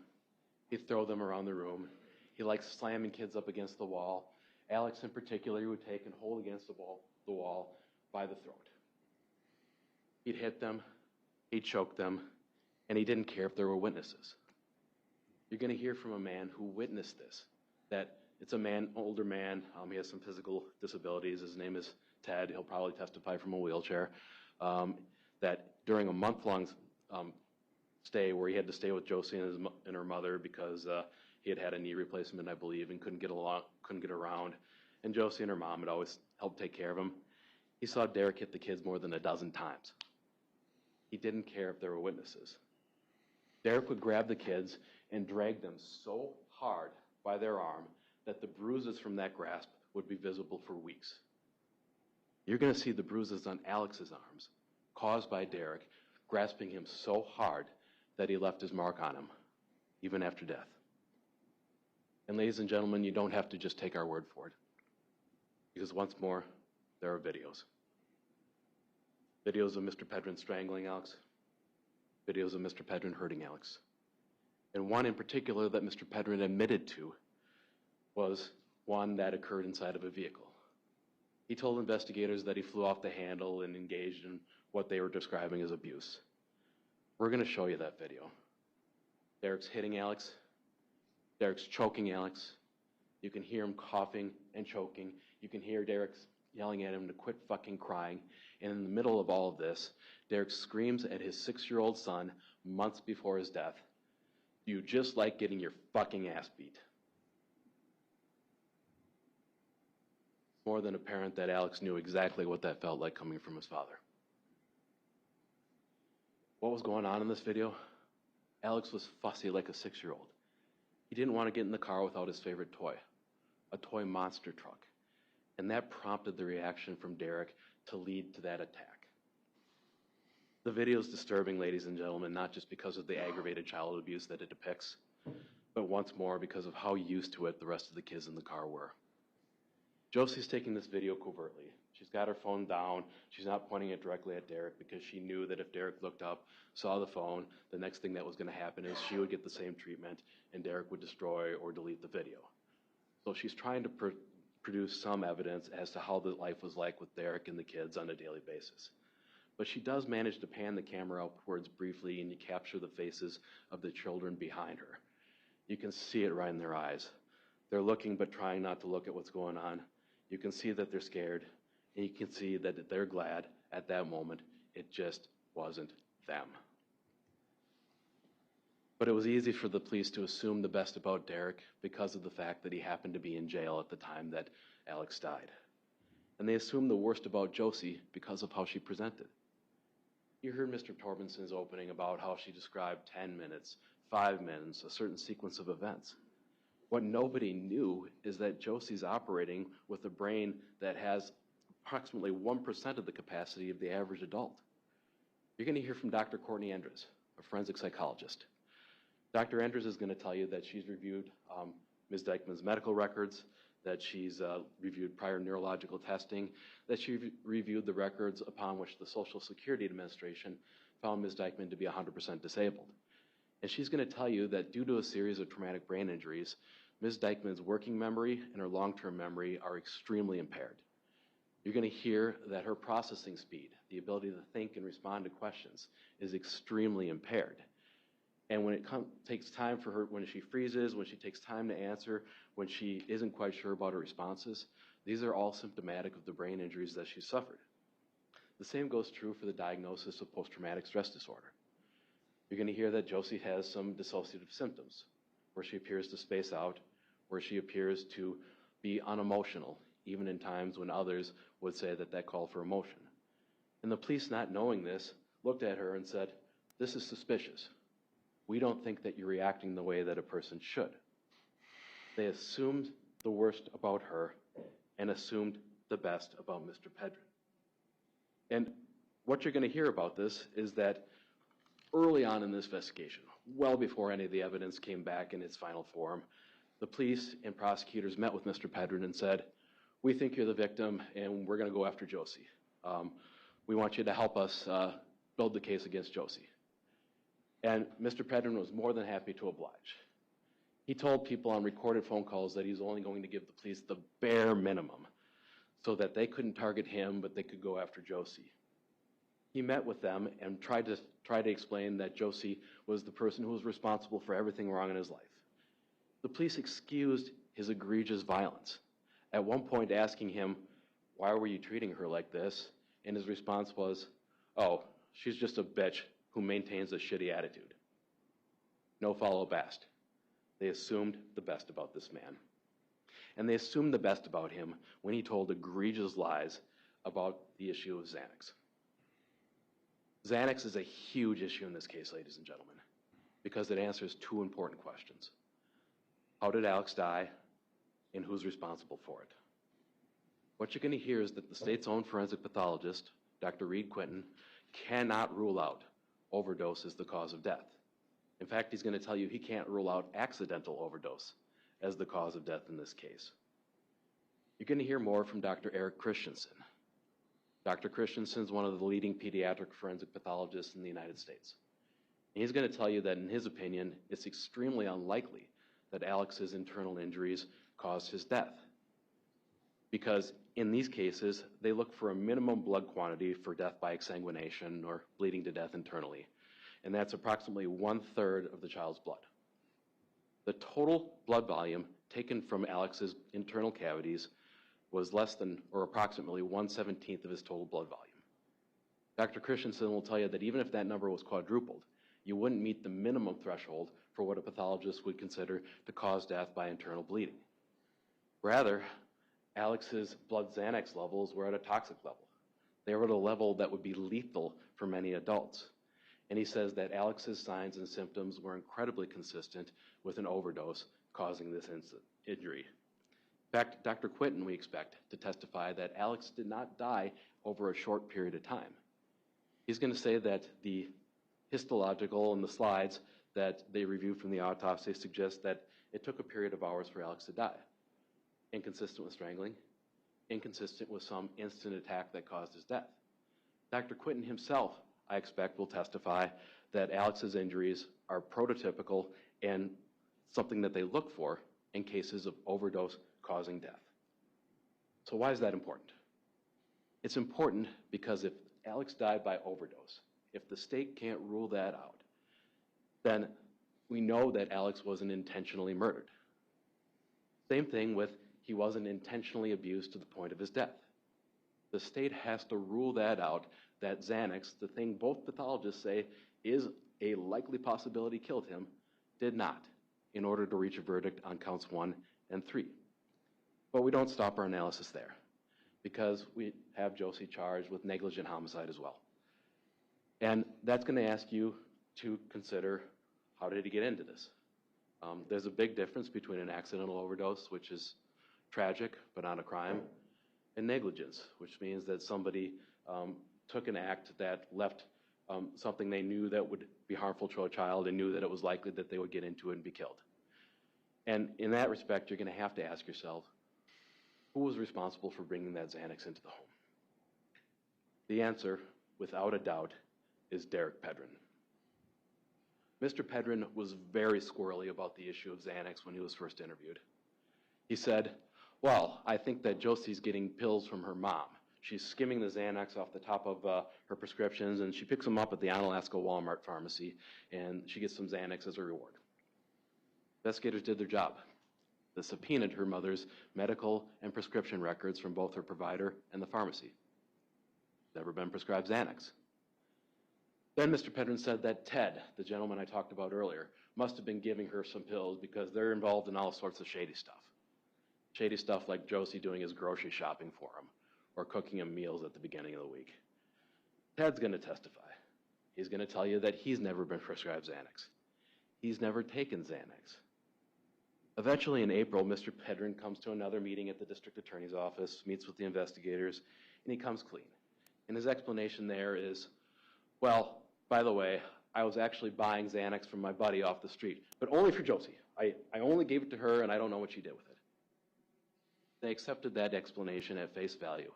He'd throw them around the room. He liked slamming kids up against the wall. Alex in particular, he would take and hold against the wall by the throat. He'd hit them, he'd choke them, and he didn't care if there were witnesses. You're going to hear from a man who witnessed this, that it's a man, older man, he has some physical disabilities, his name is Ted, he'll probably testify from a wheelchair, that during a month-long stay where he had to stay with Josie and her mother because he had had a knee replacement, I believe, and couldn't get around. And Josie and her mom had always helped take care of him. He saw Derek hit the kids more than a dozen times. He didn't care if there were witnesses. Derek would grab the kids and drag them so hard by their arm that the bruises from that grasp would be visible for weeks. You're going to see the bruises on Alex's arms caused by Derek grasping him so hard that he left his mark on him, even after death. And ladies and gentlemen, you don't have to just take our word for it, because once more, there are videos. Videos of Mr. Pedrin strangling Alex, videos of Mr. Pedrin hurting Alex. And one in particular that Mr. Pedrin admitted to was one that occurred inside of a vehicle. He told investigators that he flew off the handle and engaged in what they were describing as abuse. We're going to show you that video. Derek's hitting Alex. Derek's choking Alex. You can hear him coughing and choking. You can hear Derek yelling at him to quit fucking crying. And in the middle of all of this, Derek screams at his 6-year-old son months before his death, "You just like getting your fucking ass beat." More than apparent that Alex knew exactly what that felt like coming from his father. What was going on in this video? Alex was fussy like a 6-year-old. He didn't want to get in the car without his favorite toy, a toy monster truck. And that prompted the reaction from Derek to lead to that attack. The video is disturbing, ladies and gentlemen, not just because of the aggravated child abuse that it depicts, but once more because of how used to it the rest of the kids in the car were. Josie's taking this video covertly. She's got her phone down. She's not pointing it directly at Derek because she knew that if Derek looked up, saw the phone, the next thing that was going to happen is she would get the same treatment and Derek would destroy or delete the video. So she's trying to produce some evidence as to how the life was like with Derek and the kids on a daily basis. But she does manage to pan the camera upwards briefly and you capture the faces of the children behind her. You can see it right in their eyes. They're looking but trying not to look at what's going on. You can see that they're scared, and you can see that they're glad at that moment it just wasn't them. But it was easy for the police to assume the best about Derek because of the fact that he happened to be in jail at the time that Alex died. And they assumed the worst about Josie because of how she presented. You heard Mr. Torbensen's opening about how she described 10 minutes, 5 minutes, a certain sequence of events. What nobody knew is that Josie's operating with a brain that has approximately 1% of the capacity of the average adult. You're going to hear from Dr. Courtney Endres, a forensic psychologist. Dr. Endres is going to tell you that she's reviewed Ms. Dikeman's medical records, that she's reviewed prior neurological testing, that she reviewed the records upon which the Social Security Administration found Ms. Dikeman to be 100% disabled. And she's going to tell you that due to a series of traumatic brain injuries, Ms. Dikeman's working memory and her long-term memory are extremely impaired. You're going to hear that her processing speed, the ability to think and respond to questions, is extremely impaired. And when it takes time for her, when she freezes, when she takes time to answer, when she isn't quite sure about her responses, these are all symptomatic of the brain injuries that she suffered. The same goes true for the diagnosis of post-traumatic stress disorder. You're going to hear that Josie has some dissociative symptoms, where she appears to space out, where she appears to be unemotional, even in times when others would say that that called for emotion. And the police, not knowing this, looked at her and said, "This is suspicious. We don't think that you're reacting the way that a person should." They assumed the worst about her and assumed the best about Mr. Pedrin. And what you're going to hear about this is that early on in this investigation, well before any of the evidence came back in its final form, the police and prosecutors met with Mr. Pedrin and said, "We think you're the victim and we're going to go after Josie. We want you to help us build the case against Josie." And Mr. Pedrin was more than happy to oblige. He told people on recorded phone calls that he's only going to give the police the bare minimum so that they couldn't target him, but they could go after Josie. He met with them and tried to explain that Josie was the person who was responsible for everything wrong in his life. The police excused his egregious violence, at one point asking him, "Why were you treating her like this?" And his response was, "Oh, she's just a bitch who maintains a shitty attitude." No follow-up asked. They assumed the best about this man. And they assumed the best about him when he told egregious lies about the issue of Xanax. Xanax is a huge issue in this case, ladies and gentlemen, because it answers two important questions. How did Alex die, and who's responsible for it? What you're going to hear is that the state's own forensic pathologist, Dr. Reed Quinton, cannot rule out overdose as the cause of death. In fact, he's going to tell you he can't rule out accidental overdose as the cause of death in this case. You're going to hear more from Dr. Eric Christensen. Dr. Christensen is one of the leading pediatric forensic pathologists in the United States. And he's going to tell you that, in his opinion, it's extremely unlikely that Alex's internal injuries caused his death. Because in these cases, they look for a minimum blood quantity for death by exsanguination or bleeding to death internally. And that's approximately 1/3 of the child's blood. The total blood volume taken from Alex's internal cavities was less than, or approximately 1/17 of his total blood volume. Dr. Christensen will tell you that even if that number was quadrupled, you wouldn't meet the minimum threshold for what a pathologist would consider to cause death by internal bleeding. Rather, Alex's blood Xanax levels were at a toxic level. They were at a level that would be lethal for many adults. And he says that Alex's signs and symptoms were incredibly consistent with an overdose causing this injury. In fact, Dr. Quinton, we expect, to testify that Alex did not die over a short period of time. He's going to say that the histological and the slides that they reviewed from the autopsy suggest that it took a period of hours for Alex to die. Inconsistent with strangling, inconsistent with some instant attack that caused his death. Dr. Quinton himself, I expect, will testify that Alex's injuries are prototypical and something that they look for in cases of overdose causing death. So why is that important? It's important because if Alex died by overdose, if the state can't rule that out, then we know that Alex wasn't intentionally murdered. Same thing with he wasn't intentionally abused to the point of his death. The state has to rule that out, that Xanax, the thing both pathologists say is a likely possibility killed him, did not, in order to reach a verdict on counts 1 and 3. But we don't stop our analysis there, because we have Josie charged with negligent homicide as well. And that's going to ask you to consider, how did he get into this? There's a big difference between an accidental overdose, which is tragic but not a crime, and negligence, which means that somebody took an act that left something they knew that would be harmful to a child and knew that it was likely that they would get into it and be killed. And in that respect, you're going to have to ask yourself, who was responsible for bringing that Xanax into the home? The answer, without a doubt, is Derek Pedrin. Mr. Pedrin was very squirrely about the issue of Xanax when he was first interviewed. He said, well, I think that Josie's getting pills from her mom. She's skimming the Xanax off the top of her prescriptions, and she picks them up at the Onalaska Walmart pharmacy, and she gets some Xanax as a reward. Investigators did their job. They subpoenaed her mother's medical and prescription records from both her provider and the pharmacy. Never been prescribed Xanax. Then Mr. Pedrin said that Ted, the gentleman I talked about earlier, must have been giving her some pills because they're involved in all sorts of shady stuff. Shady stuff like Josie doing his grocery shopping for him or cooking him meals at the beginning of the week. Ted's going to testify. He's going to tell you that he's never been prescribed Xanax. He's never taken Xanax. Eventually in April, Mr. Pedrin comes to another meeting at the district attorney's office, meets with the investigators, and he comes clean. And his explanation there is, well, by the way, I was actually buying Xanax from my buddy off the street, but only for Josie. I only gave it to her, and I don't know what she did with it. They accepted that explanation at face value.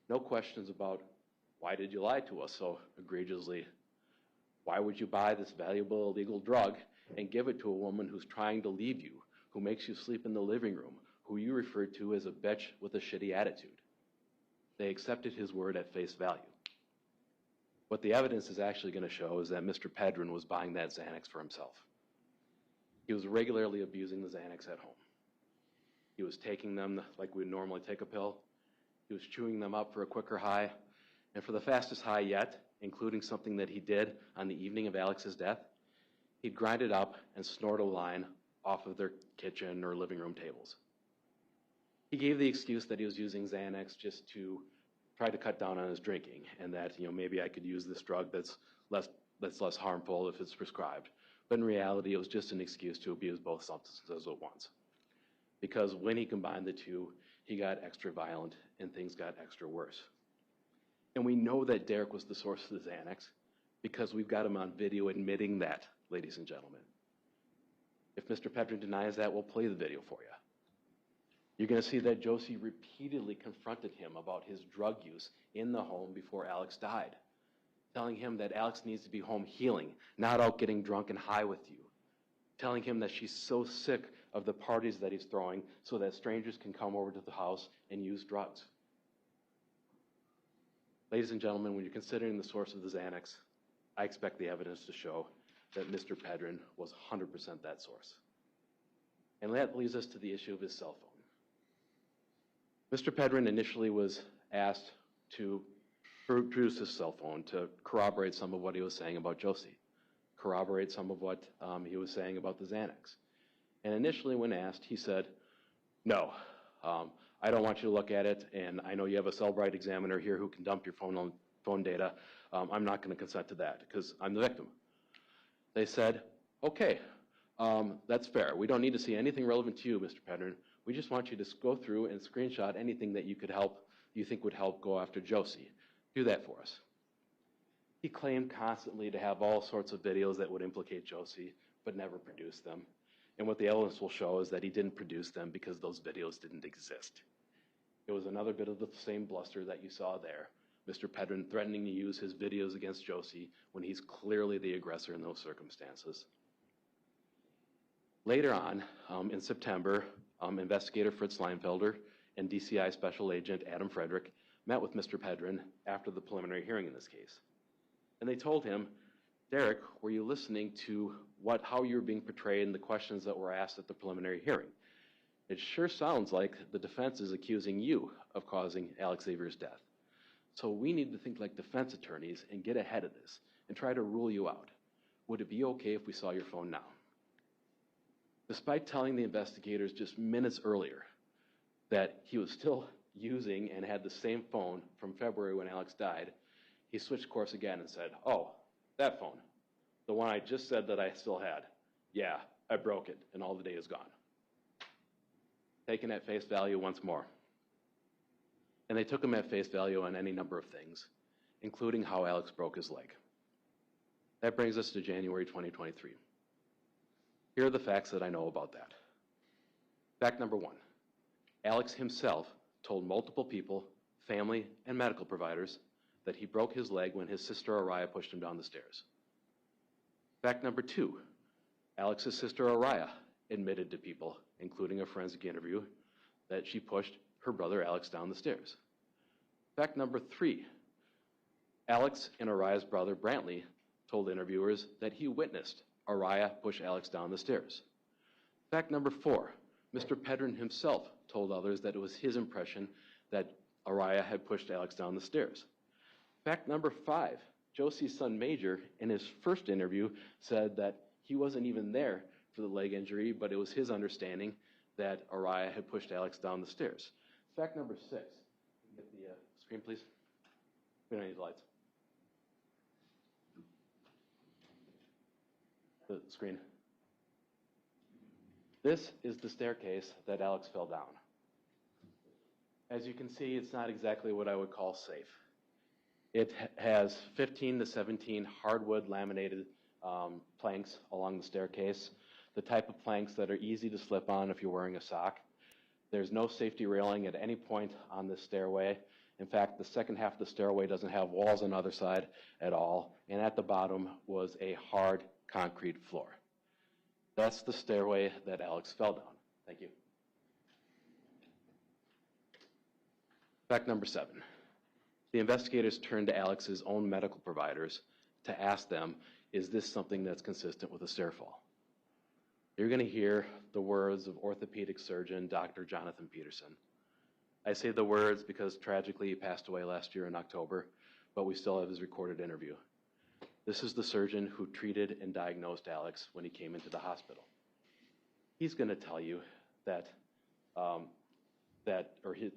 No questions about, why did you lie to us so egregiously? Why would you buy this valuable illegal drug and give it to a woman who's trying to leave you, who makes you sleep in the living room, who you referred to as a bitch with a shitty attitude? They accepted his word at face value. What the evidence is actually going to show is that Mr. Pedrin was buying that Xanax for himself. He was regularly abusing the Xanax at home. He was taking them like we would normally take a pill. He was chewing them up for a quicker high. And for the fastest high yet, including something that he did on the evening of Alex's death, he'd grind it up and snort a line off of their kitchen or living room tables. He gave the excuse that he was using Xanax just to try to cut down on his drinking, and that, maybe I could use this drug that's less harmful if it's prescribed. But in reality, it was just an excuse to abuse both substances at once. Because when he combined the two, he got extra violent and things got extra worse. And we know that Derek was the source of the Xanax because we've got him on video admitting that, ladies and gentlemen. If Mr. Pedrin denies that, we'll play the video for you. You're going to see that Josie repeatedly confronted him about his drug use in the home before Alex died, telling him that Alex needs to be home healing, not out getting drunk and high with you, telling him that she's so sick of the parties that he's throwing so that strangers can come over to the house and use drugs. Ladies and gentlemen, when you're considering the source of the Xanax, I expect the evidence to show that Mr. Pedrin was 100% that source. And that leads us to the issue of his cell phone. Mr. Pedrin initially was asked to produce his cell phone to corroborate some of what he was saying about Josie, corroborate some of what he was saying about the Xanax. And initially when asked, he said, no, I don't want you to look at it, and I know you have a Cellbrite examiner here who can dump your phone data. I'm not going to consent to that because I'm the victim. They said, okay, that's fair. We don't need to see anything relevant to you, Mr. Pedrin. We just want you to go through and screenshot anything that you think would help go after Josie. Do that for us. He claimed constantly to have all sorts of videos that would implicate Josie, but never produced them. And what the evidence will show is that he didn't produce them because those videos didn't exist. It was another bit of the same bluster that you saw there. Mr. Pedrin threatening to use his videos against Josie when he's clearly the aggressor in those circumstances. Later on, in September, investigator Fritz Leinfelder and DCI Special Agent Adam Frederick met with Mr. Pedrin after the preliminary hearing in this case. And they told him, Derek, were you listening to how you were being portrayed and the questions that were asked at the preliminary hearing? It sure sounds like the defense is accusing you of causing Alexavier's death. So we need to think like defense attorneys and get ahead of this and try to rule you out. Would it be okay if we saw your phone now? Despite telling the investigators just minutes earlier that he was still using and had the same phone from February when Alex died, he switched course again and said, "Oh, that phone, the one I just said that I still had. Yeah, I broke it, and all the data is gone." Taken at face value once more. And they took him at face value on any number of things, including how Alex broke his leg. That brings us to January 2023. Here are the facts that I know about that. Fact number one, Alex himself told multiple people, family, and medical providers that he broke his leg when his sister Araya pushed him down the stairs. Fact number two, Alex's sister Araya admitted to people, including a forensic interview, that she pushed her brother Alex down the stairs. Fact number three, Alex and Araya's brother Brantley told interviewers that he witnessed Araya push Alex down the stairs. Fact number four, Mr. Pedrin himself told others that it was his impression that Araya had pushed Alex down the stairs. Fact number five, Josie's son Major, in his first interview, said that he wasn't even there for the leg injury, but it was his understanding that Araya had pushed Alex down the stairs. Fact number six, can you get the screen, please? We don't need the lights. The screen. This is the staircase that Alex fell down. As you can see, it's not exactly what I would call safe. It has 15 to 17 hardwood laminated planks along the staircase, the type of planks that are easy to slip on if you're wearing a sock. There's no safety railing at any point on this stairway. In fact, the second half of the stairway doesn't have walls on the other side at all, and at the bottom was a hard concrete floor. That's the stairway that Alex fell down. Thank you. Fact number seven. The investigators turned to Alex's own medical providers to ask them, is this something that's consistent with a stair fall? You're going to hear the words of orthopedic surgeon Dr. Jonathan Peterson. I say the words because tragically he passed away last year in October, but we still have his recorded interview. This is the surgeon who treated and diagnosed Alex when he came into the hospital. He's going to tell you that,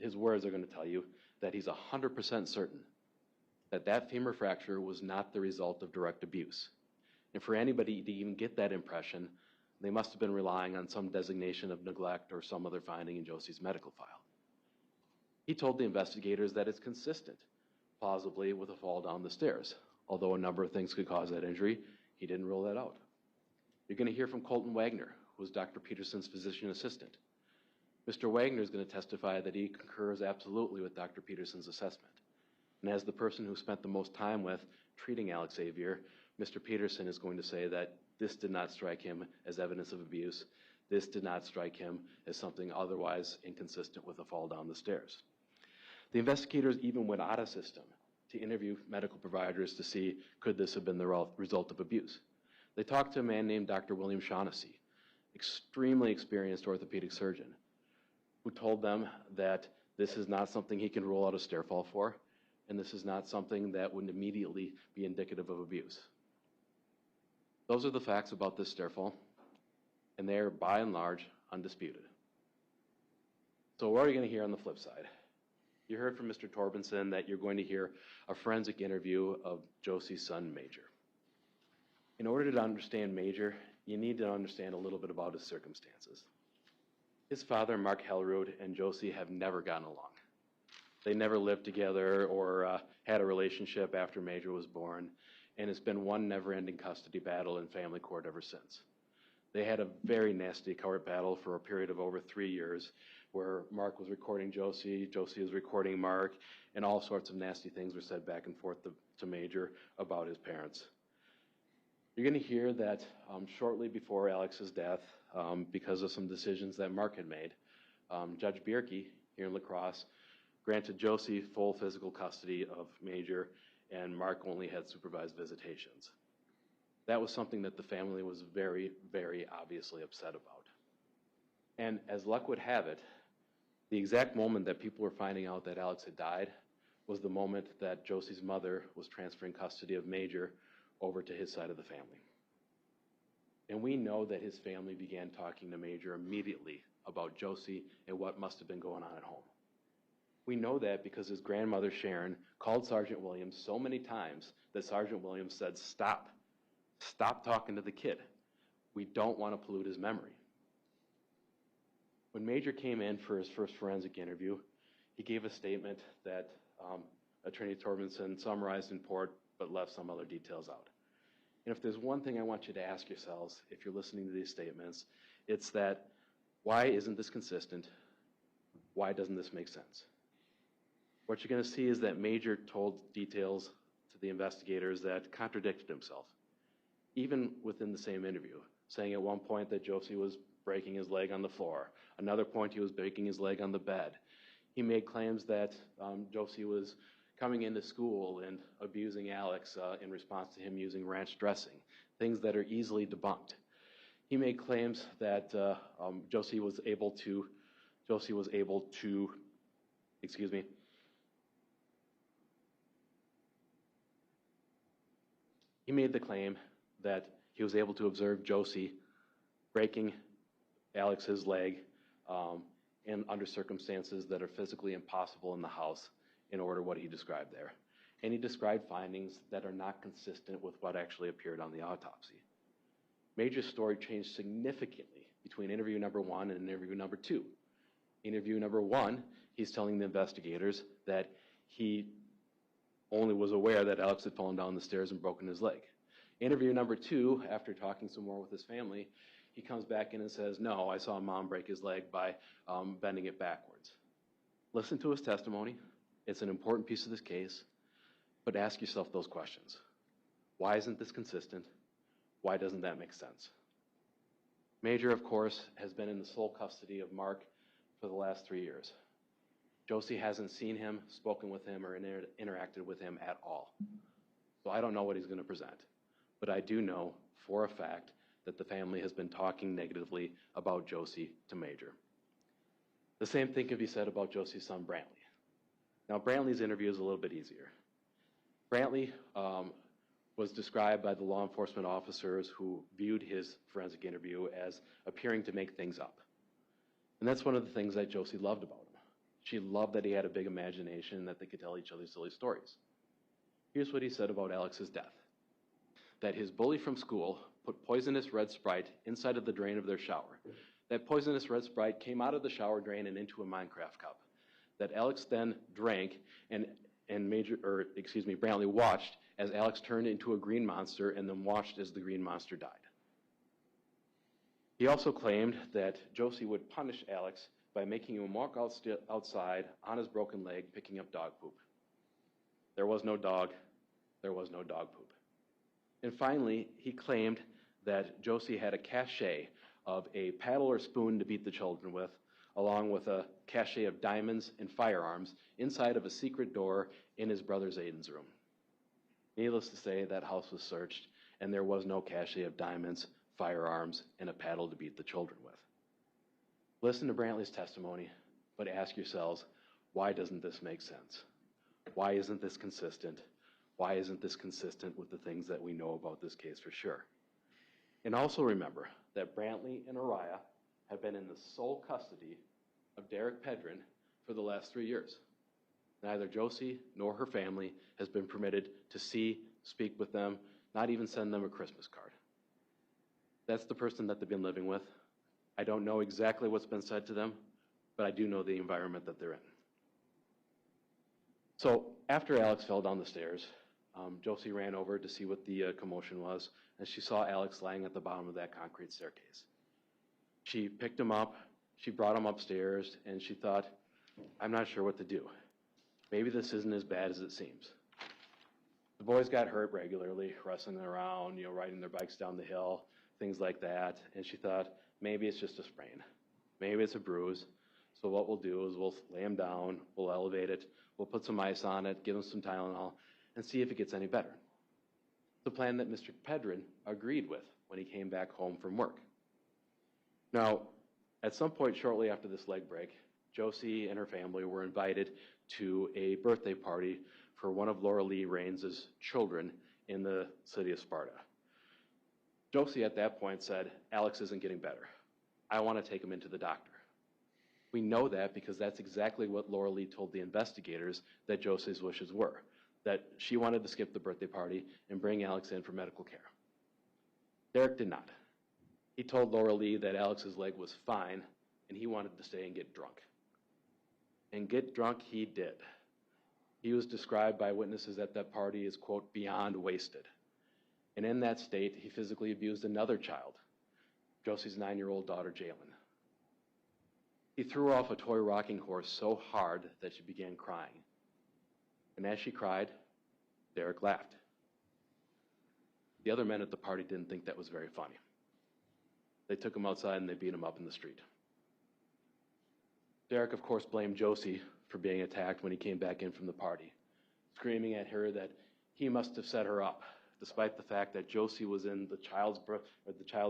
his words are going to tell you that he's 100% certain that that femur fracture was not the result of direct abuse. And for anybody to even get that impression, they must have been relying on some designation of neglect or some other finding in Josie's medical file. He told the investigators that it's consistent, plausibly, with a fall down the stairs. Although a number of things could cause that injury, he didn't rule that out. You're going to hear from Colton Wagner, who was Dr. Peterson's physician assistant. Mr. Wagner is going to testify that he concurs absolutely with Dr. Peterson's assessment. And as the person who spent the most time with treating Alexavier, Mr. Peterson is going to say that this did not strike him as evidence of abuse. This did not strike him as something otherwise inconsistent with a fall down the stairs. The investigators even went out of system to interview medical providers to see could this have been the result of abuse. They talked to a man named Dr. William Shaughnessy, extremely experienced orthopedic surgeon, who told them that this is not something he can rule out a stair fall for, and this is not something that would immediately be indicative of abuse. Those are the facts about this stair fall, and they are by and large undisputed. So what are you going to hear on the flip side? You heard from Mr. Torbenson that you're going to hear a forensic interview of Josie's son, Major. In order to understand Major, you need to understand a little bit about his circumstances. His father, Mark Hellrud, and Josie have never gotten along. They never lived together or had a relationship after Major was born, and it's been one never-ending custody battle in family court ever since. They had a very nasty court battle for a period of over 3 years, where Mark was recording Josie, Josie was recording Mark, and all sorts of nasty things were said back and forth to Major about his parents. You're going to hear that shortly before Alex's death, because of some decisions that Mark had made, Judge Bierke here in La Crosse granted Josie full physical custody of Major, and Mark only had supervised visitations. That was something that the family was very, very obviously upset about. And as luck would have it, the exact moment that people were finding out that Alex had died was the moment that Josie's mother was transferring custody of Major over to his side of the family. And we know that his family began talking to Major immediately about Josie and what must have been going on at home. We know that because his grandmother, Sharon, called Sergeant Williams so many times that Sergeant Williams said, stop. Stop talking to the kid. We don't want to pollute his memory. When Major came in for his first forensic interview, he gave a statement that Attorney Torbenson summarized in court but left some other details out. And if there's one thing I want you to ask yourselves if you're listening to these statements, it's that why isn't this consistent? Why doesn't this make sense? What you're going to see is that Major told details to the investigators that contradicted himself, even within the same interview, saying at one point that Josie was breaking his leg on the floor. Another point, he was breaking his leg on the bed. He made claims that Josie was coming into school and abusing Alex in response to him using ranch dressing, things that are easily debunked. He made claims that Josie was able to, he made the claim that he was able to observe Josie breaking Alex's leg and under circumstances that are physically impossible in the house in order what he described there. And he described findings that are not consistent with what actually appeared on the autopsy. Major's story changed significantly between interview number 1 and interview number 2. Interview number 1, he's telling the investigators that he only was aware that Alex had fallen down the stairs and broken his leg. Interview number 2, after talking some more with his family, he comes back in and says, no, I saw Mom break his leg by bending it backwards. Listen to his testimony. It's an important piece of this case, but ask yourself those questions. Why isn't this consistent? Why doesn't that make sense? Major, of course, has been in the sole custody of Mark for the last 3 years. Josie hasn't seen him, spoken with him, or interacted with him at all. So I don't know what he's going to present. But I do know for a fact that the family has been talking negatively about Josie to Major. The same thing can be said about Josie's son, Brantley. Now, Brantley's interview is a little bit easier. Brantley was described by the law enforcement officers who viewed his forensic interview as appearing to make things up. And that's one of the things that Josie loved about him. She loved that he had a big imagination and that they could tell each other silly stories. Here's what he said about Alex's death. That his bully from school put poisonous red Sprite inside of the drain of their shower. That poisonous red Sprite came out of the shower drain and into a Minecraft cup. That Alex then drank and Brantley watched as Alex turned into a green monster and then watched as the green monster died. He also claimed that Josie would punish Alex by making him walk outside on his broken leg picking up dog poop. There was no dog. There was no dog poop. And finally, he claimed that Josie had a cache of a paddle or spoon to beat the children with, along with a cache of diamonds and firearms inside of a secret door in his brother Zayden's room. Needless to say, that house was searched, and there was no cache of diamonds, firearms, and a paddle to beat the children with. Listen to Brantley's testimony, but ask yourselves, why doesn't this make sense? Why isn't this consistent? Why isn't this consistent with the things that we know about this case for sure? And also remember that Brantley and Araya have been in the sole custody of Derek Pedrin for the last 3 years. Neither Josie nor her family has been permitted to see, speak with them, not even send them a Christmas card. That's the person that they've been living with. I don't know exactly what's been said to them, but I do know the environment that they're in. So after Alex fell down the stairs, Josie ran over to see what the commotion was, and she saw Alex lying at the bottom of that concrete staircase. She picked him up, she brought him upstairs, and she thought, I'm not sure what to do. Maybe this isn't as bad as it seems. The boys got hurt regularly, wrestling around, riding their bikes down the hill, things like that, and she thought, maybe it's just a sprain. Maybe it's a bruise. So what we'll do is we'll lay him down, we'll elevate it, we'll put some ice on it, give him some Tylenol, and see if it gets any better. The plan that Mr. Pedrin agreed with when he came back home from work. Now, at some point shortly after this leg break, Josie and her family were invited to a birthday party for one of Laura Lee Raines' children in the city of Sparta. Josie at that point said, Alex isn't getting better. I want to take him into the doctor. We know that because that's exactly what Laura Lee told the investigators that Josie's wishes were, that she wanted to skip the birthday party and bring Alex in for medical care. Derek did not. He told Laura Lee that Alex's leg was fine and he wanted to stay and get drunk. And get drunk he did. He was described by witnesses at that party as, quote, beyond wasted. And in that state, he physically abused another child, Josie's 9-year-old daughter, Jalen. He threw her off a toy rocking horse so hard that she began crying. And as she cried, Derek laughed. The other men at the party didn't think that was very funny. They took him outside and they beat him up in the street. Derek, of course, blamed Josie for being attacked when he came back in from the party, screaming at her that he must have set her up, despite the fact that Josie was in the child's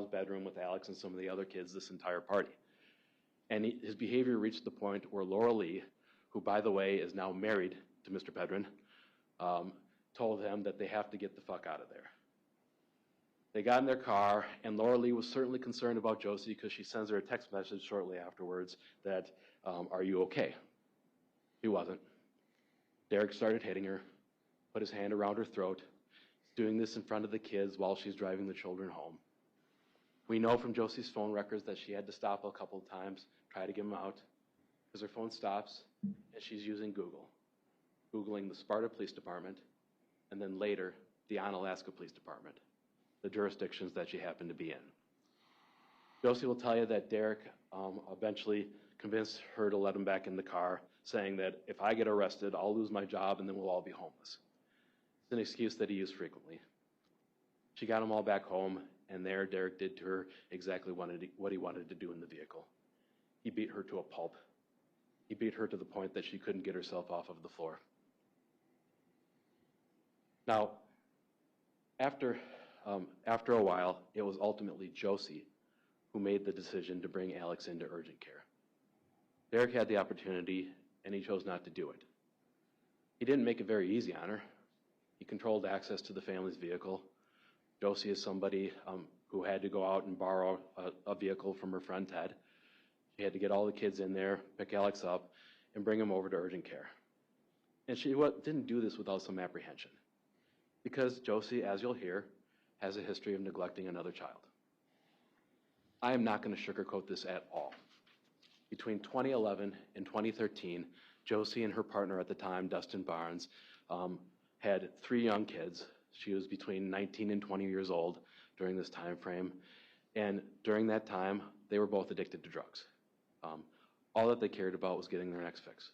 bedroom with Alex and some of the other kids this entire party. And his behavior reached the point where Laura Lee, who, by the way, is now married to Mr. Pedrin, told him that they have to get the fuck out of there. They got in their car, and Laura Lee was certainly concerned about Josie because she sends her a text message shortly afterwards that, are you okay? He wasn't. Derek started hitting her, put his hand around her throat, doing this in front of the kids while she's driving the children home. We know from Josie's phone records that she had to stop a couple of times, try to get him out, because her phone stops, and she's using Google. Googling the Sparta Police Department, and then later, the Onalaska Police Department, the jurisdictions that she happened to be in. Josie will tell you that Derek eventually convinced her to let him back in the car, saying that if I get arrested, I'll lose my job and then we'll all be homeless. It's an excuse that he used frequently. She got them all back home, and there Derek did to her exactly what he wanted to do in the vehicle. He beat her to a pulp. He beat her to the point that she couldn't get herself off of the floor. Now, after a while, it was ultimately Josie who made the decision to bring Alex into urgent care. Derek had the opportunity, and he chose not to do it. He didn't make it very easy on her. He controlled access to the family's vehicle. Josie is somebody who had to go out and borrow a vehicle from her friend Ted. She had to get all the kids in there, pick Alex up, and bring him over to urgent care. And she didn't do this without some apprehension, because Josie, as you'll hear, has a history of neglecting another child. I am not going to sugarcoat this at all. Between 2011 and 2013, Josie and her partner at the time, Dustin Barnes, had 3 young kids. She was between 19 and 20 years old during this time frame. And during that time, they were both addicted to drugs. All that they cared about was getting their next fix.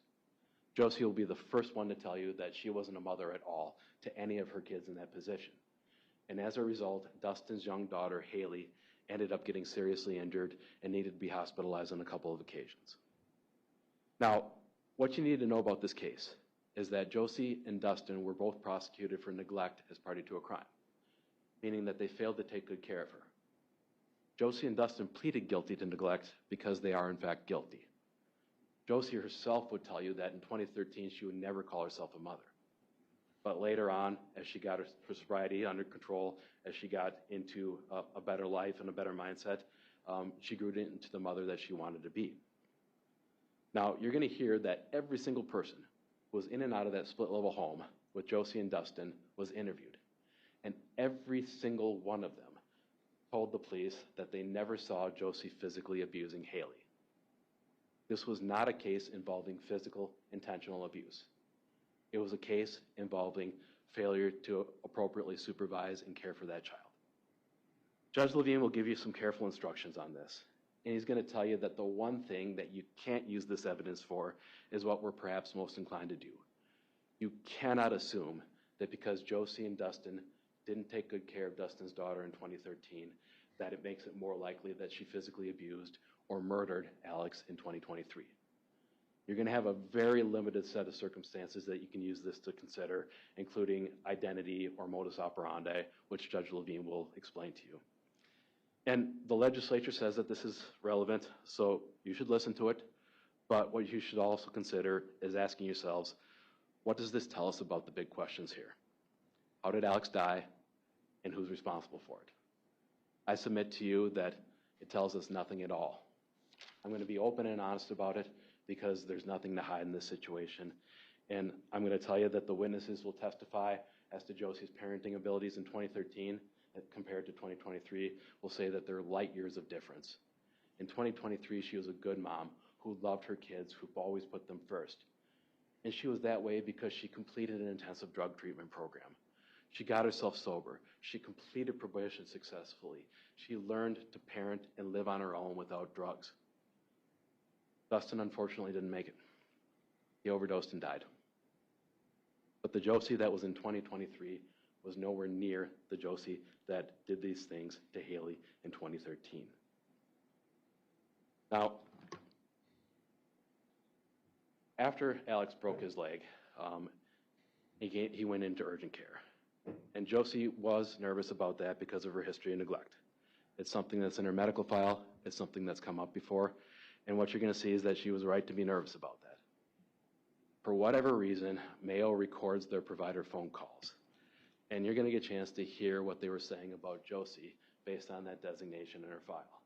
Josie will be the first one to tell you that she wasn't a mother at all to any of her kids in that position. And as a result, Dustin's young daughter, Haley, ended up getting seriously injured and needed to be hospitalized on a couple of occasions. Now, what you need to know about this case is that Josie and Dustin were both prosecuted for neglect as party to a crime, meaning that they failed to take good care of her. Josie and Dustin pleaded guilty to neglect because they are in fact guilty. Josie herself would tell you that in 2013 she would never call herself a mother. But later on, as she got her sobriety under control, as she got into a better life and a better mindset, she grew into the mother that she wanted to be. Now, you're going to hear that every single person who was in and out of that split-level home with Josie and Dustin was interviewed. And every single one of them told the police that they never saw Josie physically abusing Haley. This was not a case involving physical, intentional abuse. It was a case involving failure to appropriately supervise and care for that child. Judge Levine will give you some careful instructions on this. And he's going to tell you that the one thing that you can't use this evidence for is what we're perhaps most inclined to do. You cannot assume that because Josie and Dustin didn't take good care of Dustin's daughter in 2013, that it makes it more likely that she physically abused or murdered Alex in 2023. You're going to have a very limited set of circumstances that you can use this to consider, including identity or modus operandi, which Judge Levine will explain to you. And the legislature says that this is relevant, so you should listen to it. But what you should also consider is asking yourselves, what does this tell us about the big questions here? How did Alex die, and who's responsible for it? I submit to you that it tells us nothing at all. I'm going to be open and honest about it because there's nothing to hide in this situation. And I'm going to tell you that the witnesses will testify as to Josie's parenting abilities in 2013 compared to 2023 will say that there are light years of difference. In 2023, she was a good mom who loved her kids, who always put them first. And she was that way because she completed an intensive drug treatment program. She got herself sober. She completed probation successfully. She learned to parent and live on her own without drugs. Dustin unfortunately didn't make it. He overdosed and died. But the Josie that was in 2023 was nowhere near the Josie that did these things to Haley in 2013. Now, after Alex broke his leg, he went into urgent care. And Josie was nervous about that because of her history of neglect. It's something that's in her medical file. It's something that's come up before. And what you're going to see is that she was right to be nervous about that. For whatever reason, Mayo records their provider phone calls. And you're going to get a chance to hear what they were saying about Josie based on that designation in her file.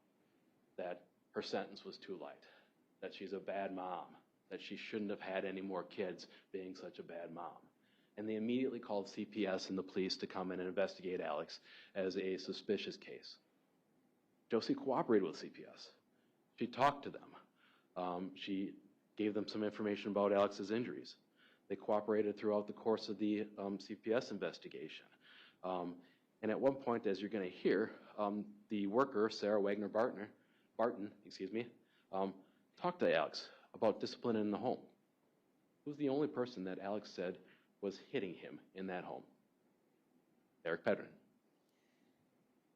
That her sentence was too light. That she's a bad mom. That she shouldn't have had any more kids being such a bad mom. And they immediately called CPS and the police to come in and investigate Alex as a suspicious case. Josie cooperated with CPS. She talked to them. She gave them some information about Alex's injuries. They cooperated throughout the course of the CPS investigation. And at one point, as you're going to hear, the worker, Sarah Wagner-Barton, talked to Alex about discipline in the home. Who's the only person that Alex said was hitting him in that home? Alexavier Pedrin.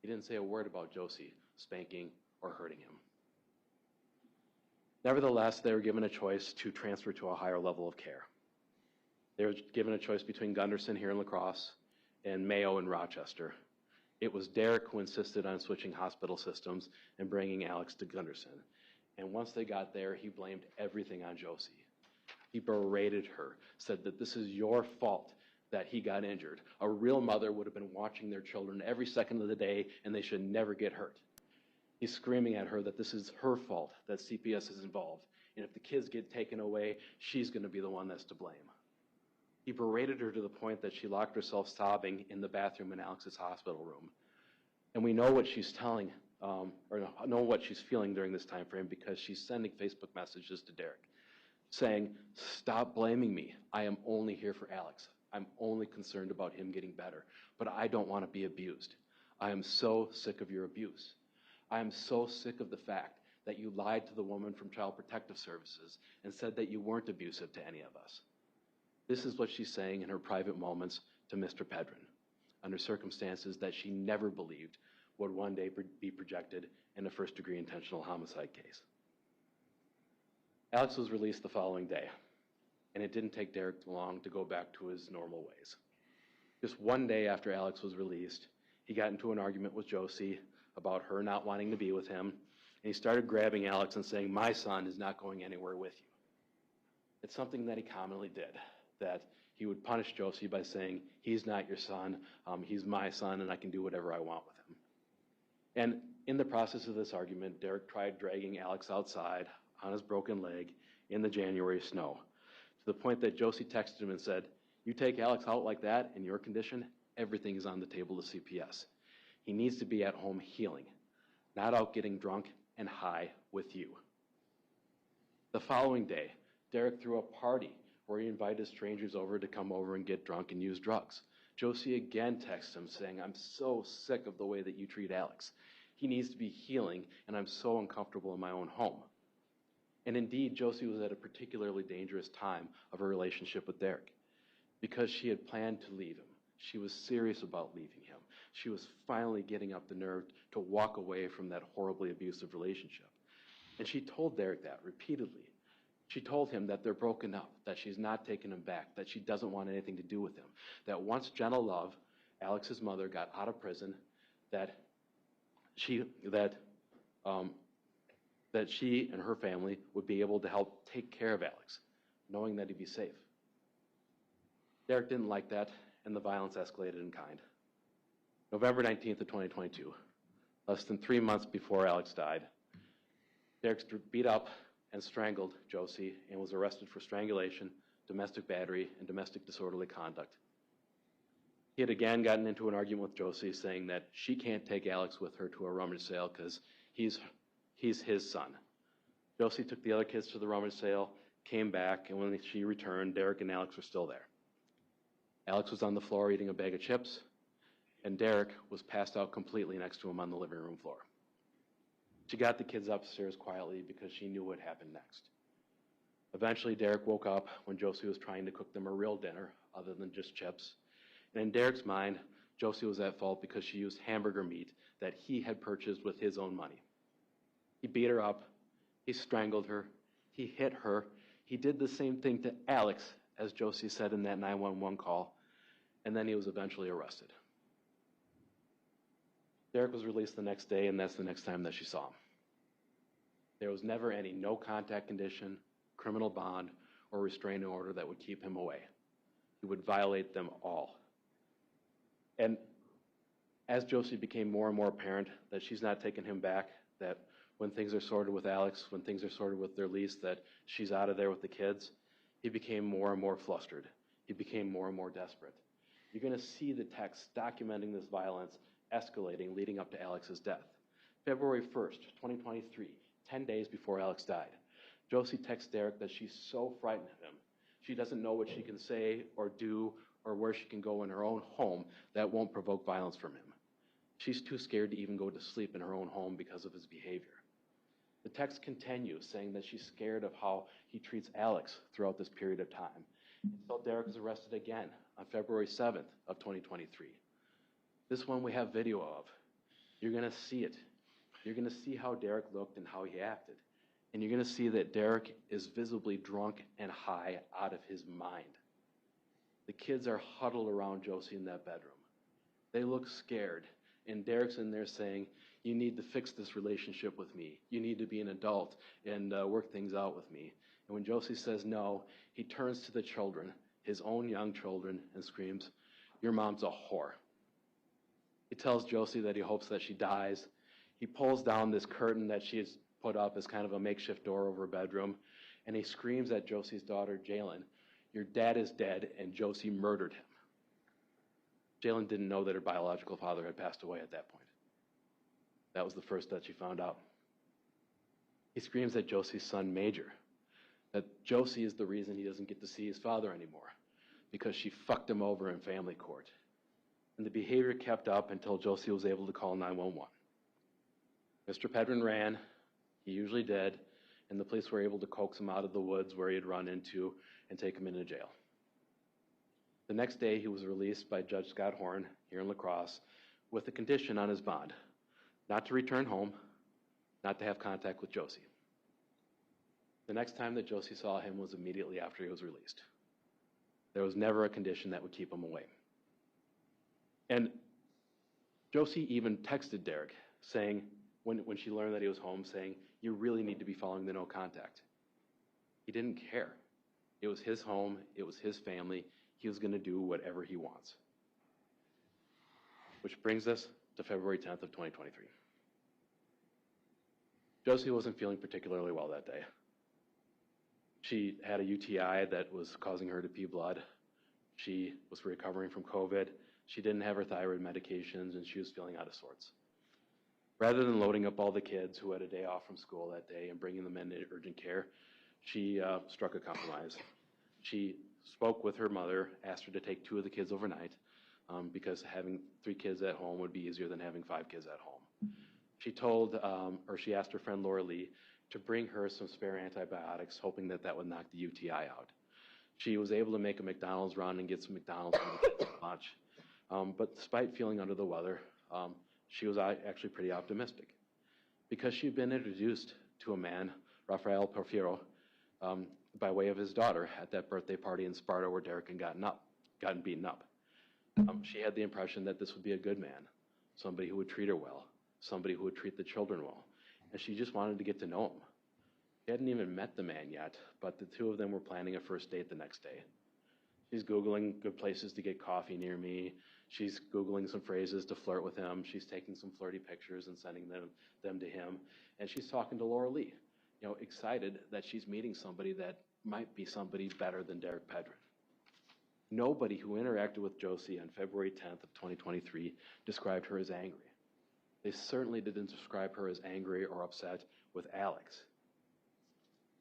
He didn't say a word about Josie spanking or hurting him. Nevertheless, they were given a choice to transfer to a higher level of care. They were given a choice between Gunderson here in La Crosse and Mayo in Rochester. It was Derek who insisted on switching hospital systems and bringing Alex to Gunderson. And once they got there, he blamed everything on Josie. He berated her, said that this is your fault that he got injured. A real mother would have been watching their children every second of the day, and they should never get hurt. He's screaming at her that this is her fault, that CPS is involved. And if the kids get taken away, she's going to be the one that's to blame. He berated her to the point that she locked herself sobbing in the bathroom in Alex's hospital room. And we know what she's telling, know what she's feeling during this time frame because she's sending Facebook messages to Derek saying, "Stop blaming me. I am only here for Alex. I'm only concerned about him getting better, but I don't want to be abused. I am so sick of your abuse. I am so sick of the fact that you lied to the woman from Child Protective Services and said that you weren't abusive to any of us." This is what she's saying in her private moments to Mr. Pedrin, under circumstances that she never believed would one day be projected in a first-degree intentional homicide case. Alex was released the following day, and it didn't take Derek long to go back to his normal ways. Just one day after Alex was released, he got into an argument with Josie about her not wanting to be with him, and he started grabbing Alex and saying, "My son is not going anywhere with you." It's something that he commonly did, that he would punish Josie by saying, "He's not your son, he's my son, and I can do whatever I want with him." And in the process of this argument, Derek tried dragging Alex outside on his broken leg in the January snow, to the point that Josie texted him and said, "You take Alex out like that in your condition, everything is on the table to CPS. He needs to be at home healing, not out getting drunk and high with you." The following day, Derek threw a party where he invited strangers over to come over and get drunk and use drugs. Josie again texts him saying, "I'm so sick of the way that you treat Alex. He needs to be healing, and I'm so uncomfortable in my own home." And indeed, Josie was at a particularly dangerous time of her relationship with Derek because she had planned to leave him. She was serious about leaving him. She was finally getting up the nerve to walk away from that horribly abusive relationship. And she told Derek that repeatedly. She told him that they're broken up, that she's not taking him back, that she doesn't want anything to do with him, that once Jenna Love, Alex's mother, got out of prison, that she and her family would be able to help take care of Alex, knowing that he'd be safe. Derek didn't like that, and the violence escalated in kind. November 19th of 2022, less than 3 months before Alex died, Derek beat up and strangled Josie and was arrested for strangulation, domestic battery, and domestic disorderly conduct. He had again gotten into an argument with Josie, saying that she can't take Alex with her to a rummage sale because he's his son. Josie took the other kids to the rummage sale, came back, and when she returned, Derek and Alex were still there. Alex was on the floor eating a bag of chips, and Derek was passed out completely next to him on the living room floor. She got the kids upstairs quietly because she knew what happened next. Eventually, Derek woke up when Josie was trying to cook them a real dinner other than just chips. And in Derek's mind, Josie was at fault because she used hamburger meat that he had purchased with his own money. He beat her up. He strangled her. He hit her. He did the same thing to Alex, as Josie said in that 911 call. And then he was eventually arrested. Derek was released the next day, and that's the next time that she saw him. There was never any no contact condition, criminal bond, or restraining order that would keep him away. He would violate them all. And as Josie became more and more apparent that she's not taking him back, that when things are sorted with Alex, when things are sorted with their lease, that she's out of there with the kids, he became more and more flustered. He became more and more desperate. You're going to see the text documenting this violence escalating leading up to Alex's death. February 1st, 2023, 10 days before Alex died, Josie texts Derek that she's so frightened of him. She doesn't know what she can say or do or where she can go in her own home that won't provoke violence from him. She's too scared to even go to sleep in her own home because of his behavior. The text continues, saying that she's scared of how he treats Alex throughout this period of time. Until Derek is arrested again on February 7th of 2023. This one we have video of. You're going to see it. You're going to see how Derek looked and how he acted. And you're going to see that Derek is visibly drunk and high out of his mind. The kids are huddled around Josie in that bedroom. They look scared. And Derek's in there saying, you need to fix this relationship with me. You need to be an adult and work things out with me. And when Josie says no, he turns to the children, his own young children, and screams, your mom's a whore. He tells Josie that he hopes that she dies. He pulls down this curtain that she has put up as kind of a makeshift door over her bedroom, and he screams at Josie's daughter, Jalen, your dad is dead, and Josie murdered him. Jalen didn't know that her biological father had passed away at that point. That was the first that she found out. He screams at Josie's son, Major, that Josie is the reason he doesn't get to see his father anymore, because she fucked him over in family court. And the behavior kept up until Josie was able to call 911. Mr. Pedrin ran, he usually did, and the police were able to coax him out of the woods where he had run into and take him into jail. The next day, he was released by Judge Scott Horn here in La Crosse with a condition on his bond, not to return home, not to have contact with Josie. The next time that Josie saw him was immediately after he was released. There was never a condition that would keep him away. And Josie even texted Derek saying, when she learned that he was home, saying, you really need to be following the no contact. He didn't care. It was his home. It was his family. He was going to do whatever he wants. Which brings us to February 10th of 2023. Josie wasn't feeling particularly well that day. She had a UTI that was causing her to pee blood. She was recovering from COVID. She didn't have her thyroid medications, and she was feeling out of sorts. Rather than loading up all the kids who had a day off from school that day and bringing them into urgent care, she struck a compromise. She spoke with her mother, asked her to take 2 of the kids overnight because having 3 kids at home would be easier than having 5 kids at home. She asked her friend Laura Lee to bring her some spare antibiotics, hoping that that would knock the UTI out. She was able to make a McDonald's run and get some McDonald's for the kids for lunch. But despite feeling under the weather, she was actually pretty optimistic because she'd been introduced to a man, Rafael Porfirio, by way of his daughter at that birthday party in Sparta where Derek had gotten beaten up. She had the impression that this would be a good man, somebody who would treat her well, somebody who would treat the children well, and she just wanted to get to know him. She hadn't even met the man yet, but the 2 of them were planning a first date the next day. She's Googling good places to get coffee near me. She's Googling some phrases to flirt with him. She's taking some flirty pictures and sending them to him. And she's talking to Laura Lee, excited that she's meeting somebody that might be somebody better than Derek Pedrin. Nobody who interacted with Josie on February 10th of 2023 described her as angry. They certainly didn't describe her as angry or upset with Alex.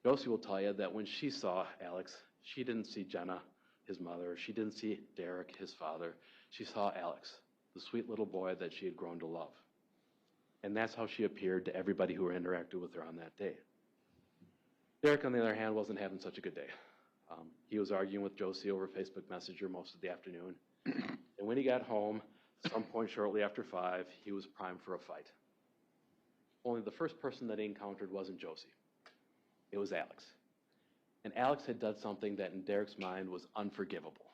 Josie will tell you that when she saw Alex, she didn't see Jenna, his mother. She didn't see Derek, his father. She saw Alex, the sweet little boy that she had grown to love. And that's how she appeared to everybody who interacted with her on that day. Derek, on the other hand, wasn't having such a good day. He was arguing with Josie over Facebook Messenger most of the afternoon. And when he got home, some point shortly after 5, he was primed for a fight. Only the first person that he encountered wasn't Josie. It was Alex. And Alex had done something that in Derek's mind was unforgivable.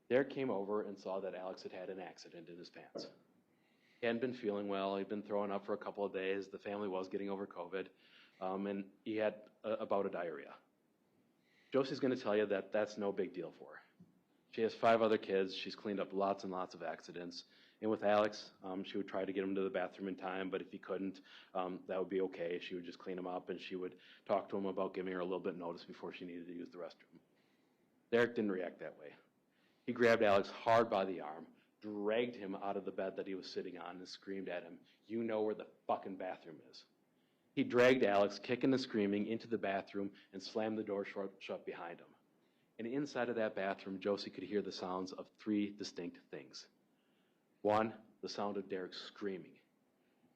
Derek came over and saw that Alex had had an accident in his pants. He hadn't been feeling well. He'd been throwing up for a couple of days. The family was getting over COVID. And he had a bout of diarrhea. Josie's going to tell you that that's no big deal for her. She has 5 other kids. She's cleaned up lots and lots of accidents. And with Alex, she would try to get him to the bathroom in time, but if he couldn't, that would be okay. She would just clean him up, and she would talk to him about giving her a little bit of notice before she needed to use the restroom. Derek didn't react that way. He grabbed Alex hard by the arm, dragged him out of the bed that he was sitting on, and screamed at him, "You know where the fucking bathroom is." He dragged Alex, kicking and screaming, into the bathroom and slammed the door shut behind him. And inside of that bathroom, Josie could hear the sounds of 3 distinct things. 1, the sound of Derek screaming.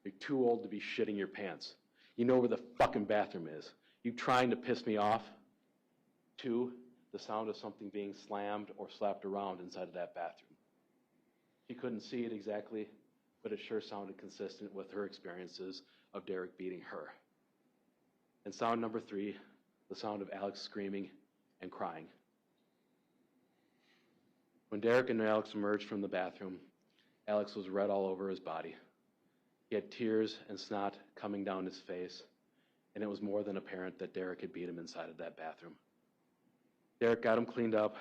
"You're too old to be shitting your pants. You know where the fucking bathroom is. You trying to piss me off?" 2, the sound of something being slammed or slapped around inside of that bathroom. She couldn't see it exactly, but it sure sounded consistent with her experiences of Derek beating her. And sound number 3, the sound of Alex screaming and crying. When Derek and Alex emerged from the bathroom, Alex was red all over his body. He had tears and snot coming down his face, and it was more than apparent that Derek had beat him inside of that bathroom. Derek got him cleaned up,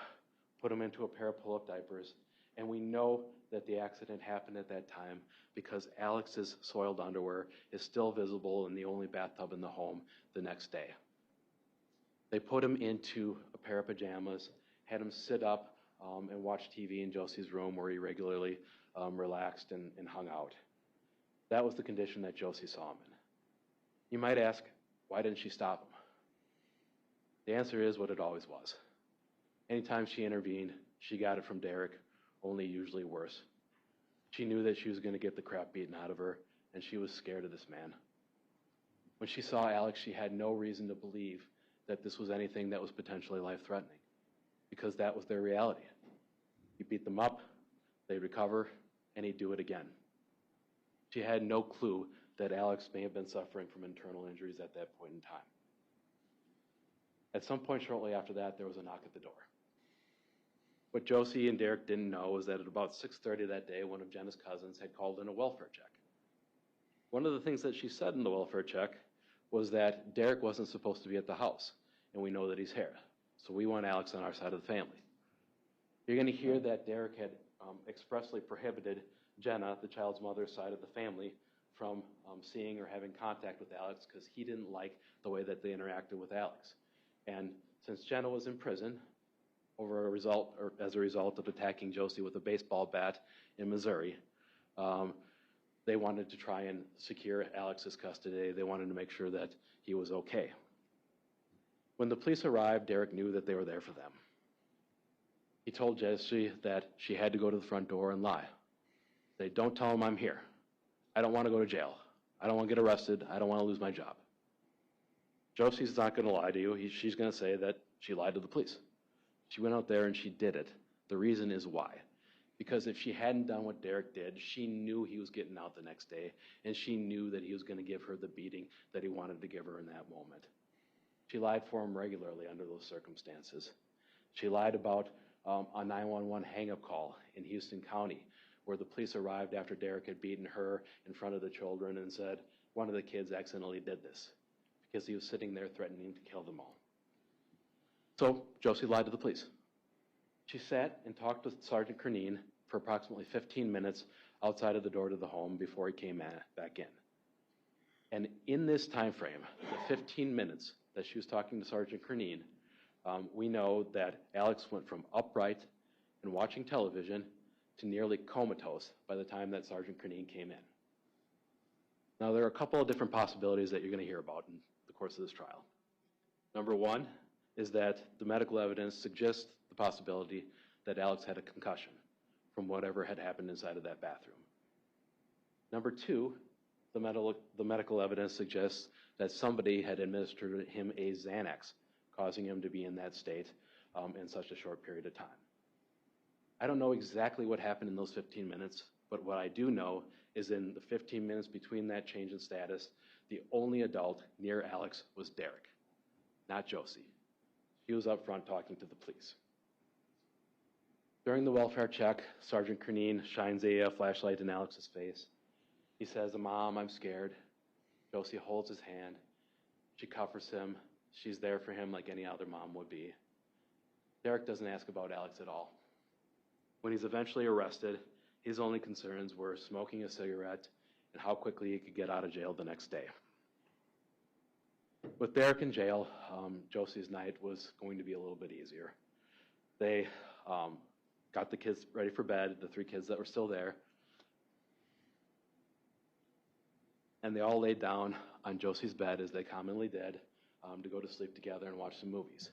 put him into a pair of pull-up diapers, and we know that the accident happened at that time because Alex's soiled underwear is still visible in the only bathtub in the home the next day. They put him into a pair of pajamas, had him sit up and watch TV in Josie's room where he regularly relaxed and hung out. That was the condition that Josie saw him in. You might ask, why didn't she stop him? The answer is what it always was. Anytime she intervened, she got it from Derek, only usually worse. She knew that she was going to get the crap beaten out of her, and she was scared of this man. When she saw Alex, she had no reason to believe that this was anything that was potentially life-threatening, because that was their reality. You beat them up, they'd recover, and he'd do it again. She had no clue that Alex may have been suffering from internal injuries at that point in time. At some point shortly after that, there was a knock at the door. What Josie and Derek didn't know was that at about 6:30 that day, one of Jenna's cousins had called in a welfare check. One of the things that she said in the welfare check was that Derek wasn't supposed to be at the house, and we know that he's here. So we want Alex on our side of the family. You're going to hear that Derek had expressly prohibited Jenna, the child's mother's side of the family, from seeing or having contact with Alex because he didn't like the way that they interacted with Alex. And since Jenna was in prison as a result of attacking Josie with a baseball bat in Missouri, they wanted to try and secure Alex's custody. They wanted to make sure that he was okay. When the police arrived, Derek knew that they were there for them. He told Josie that she had to go to the front door and lie. Say, "Don't tell him I'm here. I don't want to go to jail. I don't want to get arrested. I don't want to lose my job." Josie's not going to lie to you. She's going to say that she lied to the police. She went out there and she did it. The reason is why. Because if she hadn't done what Derek did, she knew he was getting out the next day, and she knew that he was going to give her the beating that he wanted to give her in that moment. She lied for him regularly under those circumstances. She lied about a 911 hang-up call in Houston County, where the police arrived after Derek had beaten her in front of the children and said, "One of the kids accidentally did this," because he was sitting there threatening to kill them all. So Josie lied to the police. She sat and talked with Sergeant Cernine for approximately 15 minutes outside of the door to the home before he came back in. And in this time frame, the 15 minutes that she was talking to Sergeant Cernine, we know that Alex went from upright and watching television to nearly comatose by the time that Sergeant Cernine came in. Now, there are a couple of different possibilities that you're going to hear about in the course of this trial. Number one is that the medical evidence suggests the possibility that Alex had a concussion from whatever had happened inside of that bathroom. Number two, the medical evidence suggests that somebody had administered him a Xanax, causing him to be in that state in such a short period of time. I don't know exactly what happened in those 15 minutes, but what I do know is in the 15 minutes between that change in status, the only adult near Alex was Derek, not Josie. She was up front talking to the police. During the welfare check, Sergeant Cernine shines a flashlight in Alex's face. He says, "Mom, I'm scared." Josie holds his hand. She comforts him. She's there for him like any other mom would be. Derek doesn't ask about Alex at all. When he's eventually arrested, his only concerns were smoking a cigarette and how quickly he could get out of jail the next day. With Derek in jail, Josie's night was going to be a little bit easier. They got the kids ready for bed, the 3 kids that were still there, and they all laid down on Josie's bed, as they commonly did, to go to sleep together and watch some movies.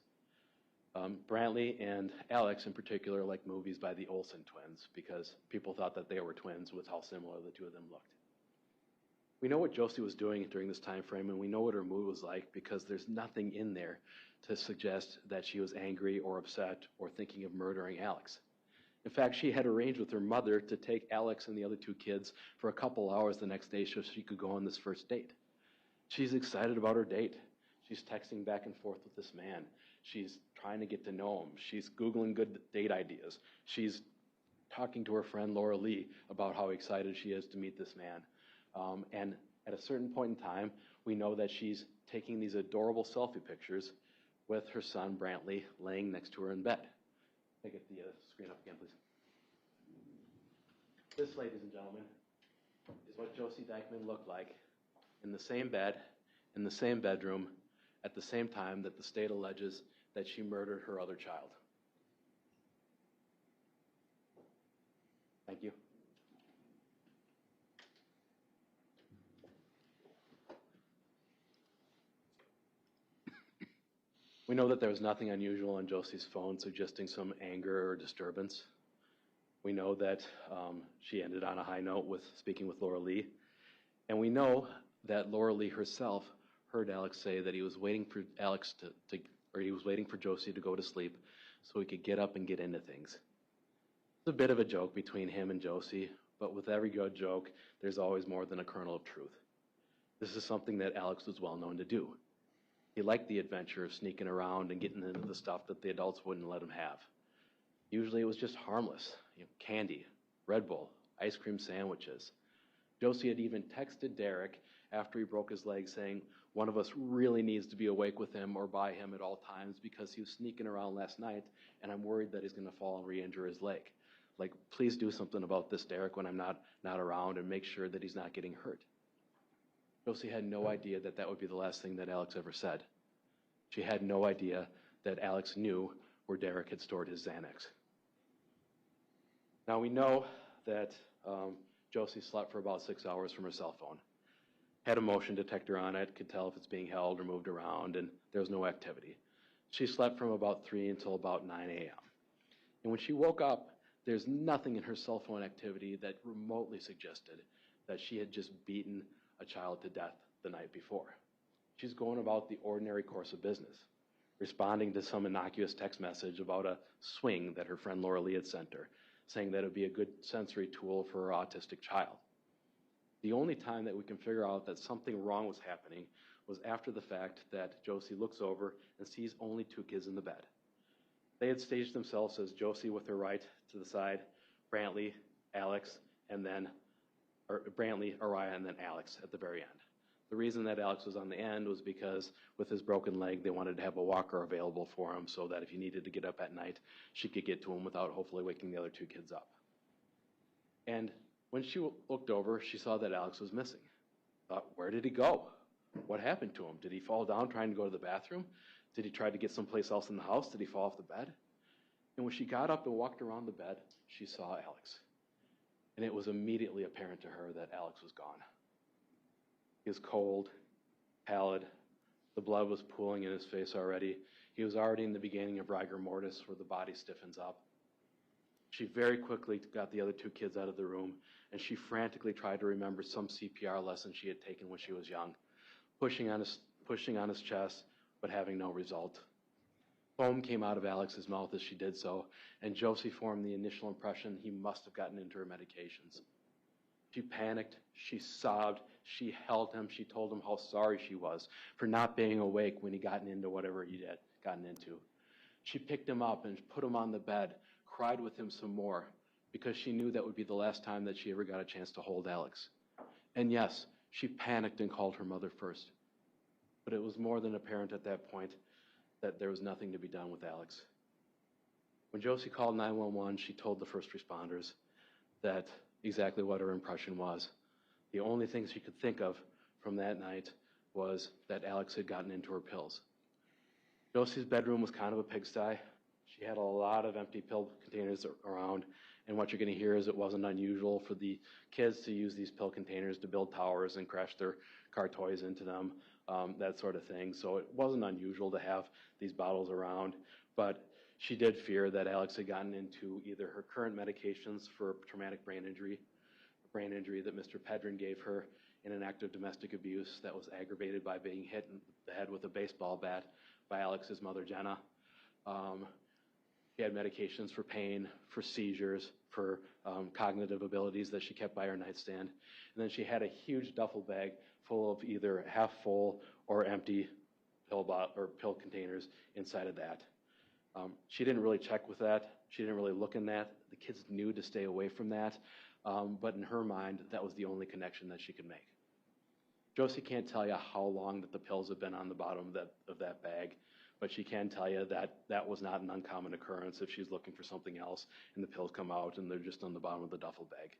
Brantley and Alex in particular liked movies by the Olsen twins because people thought that they were twins with how similar the two of them looked. We know what Josie was doing during this time frame, and we know what her mood was like because there's nothing in there to suggest that she was angry or upset or thinking of murdering Alex. In fact, she had arranged with her mother to take Alex and the other 2 kids for a couple hours the next day so she could go on this first date. She's excited about her date. She's texting back and forth with this man. She's trying to get to know him. She's Googling good date ideas. She's talking to her friend Laura Lee about how excited she is to meet this man. And at a certain point in time, we know that she's taking these adorable selfie pictures with her son Brantley laying next to her in bed. Can I get the screen up again, please? This, ladies and gentlemen, is what Josie Dikeman looked like in the same bed, in the same bedroom, at the same time that the state alleges that she murdered her other child. Thank you. We know that there was nothing unusual on Josie's phone suggesting some anger or disturbance. We know that she ended on a high note with speaking with Laura Lee. And we know that Laura Lee herself heard Alex say that he was waiting for Alex he was waiting for Josie to go to sleep so he could get up and get into things. It's a bit of a joke between him and Josie, but with every good joke, there's always more than a kernel of truth. This is something that Alex was well known to do. He liked the adventure of sneaking around and getting into the stuff that the adults wouldn't let him have. Usually it was just harmless, candy, Red Bull, ice cream sandwiches. Josie had even texted Derek after he broke his leg saying, "One of us really needs to be awake with him or by him at all times because he was sneaking around last night and I'm worried that he's going to fall and re-injure his leg. Like, please do something about this, Derek, when I'm not around and make sure that he's not getting hurt." Josie had no idea that that would be the last thing that Alex ever said. She had no idea that Alex knew where Derek had stored his Xanax. Now we know that Josie slept for about 6 hours from her cell phone. Had a motion detector on it, could tell if it's being held or moved around, and there was no activity. She slept from about 3 until about 9 a.m. And when she woke up, there's nothing in her cell phone activity that remotely suggested that she had just beaten a child to death the night before. She's going about the ordinary course of business, responding to some innocuous text message about a swing that her friend Laura Lee had sent her, saying that it would be a good sensory tool for her autistic child. The only time that we can figure out that something wrong was happening was after the fact that Josie looks over and sees only 2 kids in the bed. They had staged themselves as Josie with her right to the side, Brantley, Alex, and then Brantley, Araya, and then Alex at the very end. The reason that Alex was on the end was because with his broken leg, they wanted to have a walker available for him so that if he needed to get up at night, she could get to him without hopefully waking the other 2 kids up. And when she looked over, she saw that Alex was missing. thought, where did he go? What happened to him? Did he fall down trying to go to the bathroom? Did he try to get someplace else in the house? Did he fall off the bed? And when she got up and walked around the bed, she saw Alex. And it was immediately apparent to her that Alex was gone. He was cold, pallid. The blood was pooling in his face already. He was already in the beginning of rigor mortis, where the body stiffens up. She very quickly got the other two kids out of the room, and she frantically tried to remember some CPR lesson she had taken when she was young, pushing on his chest, but having no result. Foam came out of Alex's mouth as she did so, and Josie formed the initial impression he must have gotten into her medications. She panicked, she sobbed, she held him, she told him how sorry she was for not being awake when he gotten into whatever he had gotten into. She picked him up and put him on the bed, cried with him some more, because she knew that would be the last time that she ever got a chance to hold Alex. And yes, she panicked and called her mother first. But it was more than apparent at that point that there was nothing to be done with Alex. When Josie called 911, she told the first responders that exactly what her impression was. The only thing she could think of from that night was that Alex had gotten into her pills. Josie's bedroom was kind of a pigsty. She had a lot of empty pill containers around, and what you're going to hear is it wasn't unusual for the kids to use these pill containers to build towers and crash their car toys into them, that sort of thing. So it wasn't unusual to have these bottles around, but she did fear that Alex had gotten into either her current medications for traumatic brain injury, a brain injury that Mr. Pedrin gave her in an act of domestic abuse that was aggravated by being hit in the head with a baseball bat by Alex's mother, Jenna. She had medications for pain, for seizures, for cognitive abilities that she kept by her nightstand. And then she had a huge duffel bag full of either half full or empty pill containers inside of that. She didn't really check with that. She didn't really look in that. The kids knew to stay away from that. But in her mind, that was the only connection that she could make. Josie can't tell you how long that the pills have been on the bottom of that bag, but she can tell you that that was not an uncommon occurrence if she's looking for something else and the pills come out and they're just on the bottom of the duffel bag.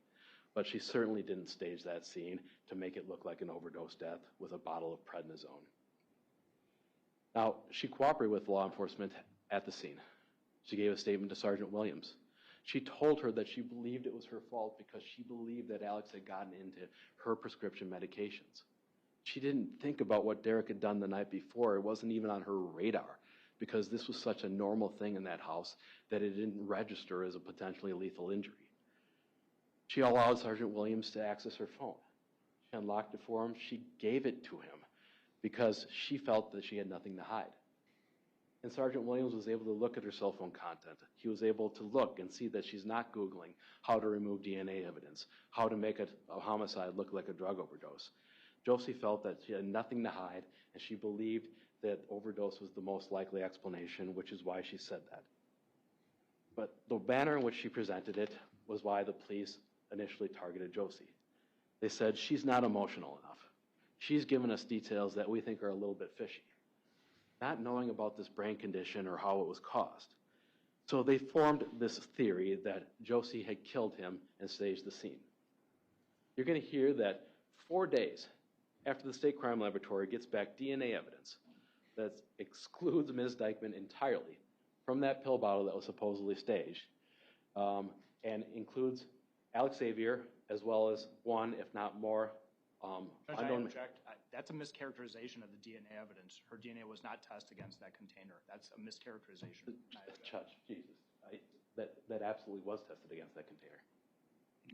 But she certainly didn't stage that scene to make it look like an overdose death with a bottle of prednisone. Now, she cooperated with law enforcement at the scene. She gave a statement to Sergeant Williams. She told her that she believed it was her fault because she believed that Alex had gotten into her prescription medications. She didn't think about what Derek had done the night before. It wasn't even on her radar because this was such a normal thing in that house that it didn't register as a potentially lethal injury. She allowed Sergeant Williams to access her phone. She unlocked it for him. She gave it to him because she felt that she had nothing to hide. And Sergeant Williams was able to look at her cell phone content. He was able to look and see that she's not Googling how to remove DNA evidence, how to make a homicide look like a drug overdose. Josie felt that she had nothing to hide, and she believed that overdose was the most likely explanation, which is why she said that. But the manner in which she presented it was why the police initially targeted Josie. They said, she's not emotional enough. She's given us details that we think are a little bit fishy, not knowing about this brain condition or how it was caused. So they formed this theory that Josie had killed him and staged the scene. You're going to hear that 4 days after the State Crime Laboratory gets back DNA evidence that excludes Ms. Dikeman entirely from that pill bottle that was supposedly staged, and includes Alexavier as well as one, if not more, Judge, I object. That's a mischaracterization of the DNA evidence. Her DNA was not tested against that container. That's a mischaracterization. Judge, Jesus, that absolutely was tested against that container.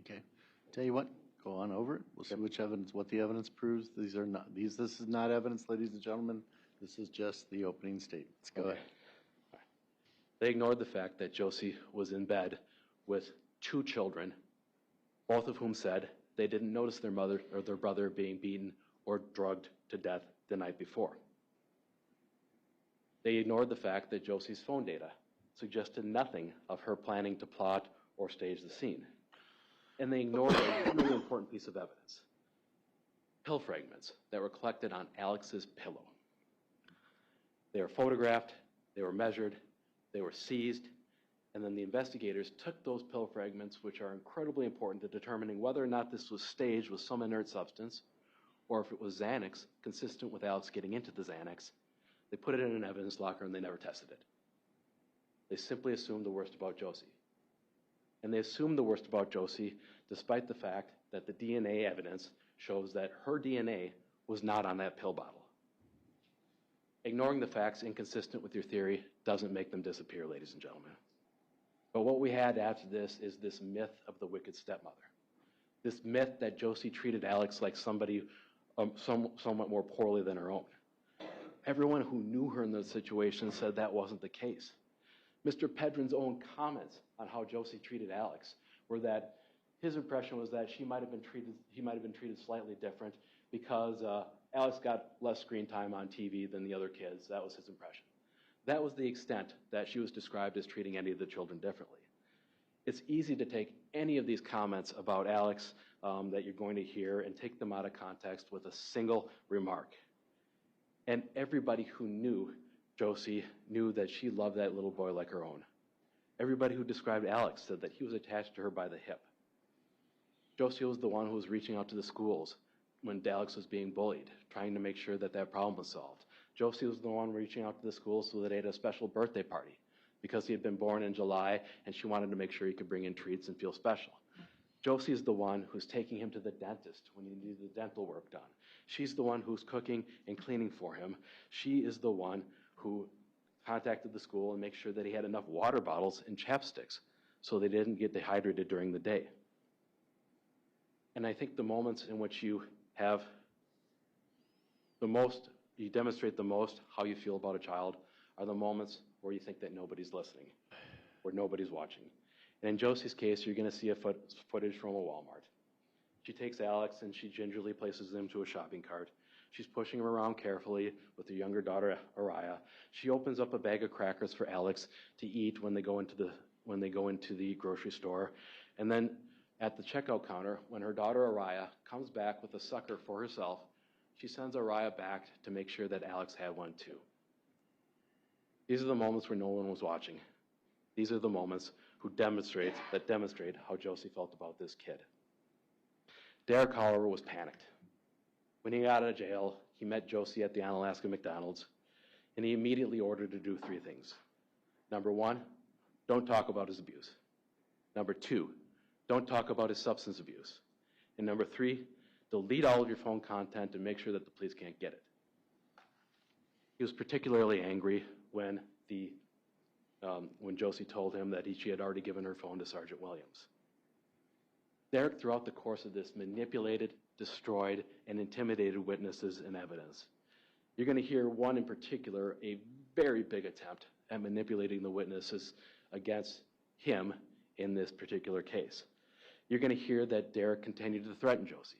Okay. Tell you what, go on over it. We'll see which evidence, what the evidence proves. This is not evidence, ladies and gentlemen. This is just the opening statements. Go ahead. Right. They ignored the fact that Josie was in bed with 2 children, both of whom said they didn't notice their mother or their brother being beaten or drugged to death the night before. They ignored the fact that Josie's phone data suggested nothing of her planning to plot or stage the scene. And they ignored a really important piece of evidence: pill fragments that were collected on Alex's pillow. They were photographed, they were measured, they were seized, and then the investigators took those pill fragments, which are incredibly important to determining whether or not this was staged with some inert substance, or if it was Xanax, consistent with Alex getting into the Xanax, they put it in an evidence locker and they never tested it. They simply assumed the worst about Josie. And they assumed the worst about Josie despite the fact that the DNA evidence shows that her DNA was not on that pill bottle. Ignoring the facts inconsistent with your theory doesn't make them disappear, ladies and gentlemen. But what we had after this is this myth of the wicked stepmother. This myth that Josie treated Alex like somebody somewhat more poorly than her own. Everyone who knew her in the situation said that wasn't the case. Mr. Pedrin's own comments on how Josie treated Alex were that his impression was that he might have been treated slightly different because Alex got less screen time on TV than the other kids. That was his impression. That was the extent that she was described as treating any of the children differently. It's easy to take any of these comments about Alex that you're going to hear and take them out of context with a single remark. And everybody who knew Josie knew that she loved that little boy like her own. Everybody who described Alex said that he was attached to her by the hip. Josie was the one who was reaching out to the schools when Alex was being bullied, trying to make sure that that problem was solved. Josie was the one reaching out to the schools so that they had a special birthday party because he had been born in July and she wanted to make sure he could bring in treats and feel special. Josie is the one who's taking him to the dentist when he needs the dental work done. She's the one who's cooking and cleaning for him. She is the one who contacted the school and made sure that he had enough water bottles and chapsticks so they didn't get dehydrated during the day. And I think the moments in which you have the most, you demonstrate the most how you feel about a child are the moments where you think that nobody's listening, where nobody's watching. And in Josie's case, you're going to see a footage from a Walmart. She takes Alex and she gingerly places him to a shopping cart. She's pushing him around carefully with her younger daughter, Araya. She opens up a bag of crackers for Alex to eat when they go into the grocery store. And then at the checkout counter, when her daughter, Araya, comes back with a sucker for herself, she sends Araya back to make sure that Alex had one too. These are the moments where no one was watching. These are the moments that demonstrate how Josie felt about this kid. Derek, however, was panicked. When he got out of jail, he met Josie at the Onalaska McDonald's, and he immediately ordered her to do 3 things. Number 1, don't talk about his abuse. Number 2, don't talk about his substance abuse. And number 3, delete all of your phone content and make sure that the police can't get it. He was particularly angry when Josie told him that she had already given her phone to Sergeant Williams. Derek, throughout the course of this, manipulated, destroyed, and intimidated witnesses and evidence. You're going to hear one in particular, a very big attempt at manipulating the witnesses against him in this particular case. You're going to hear that Derek continued to threaten Josie.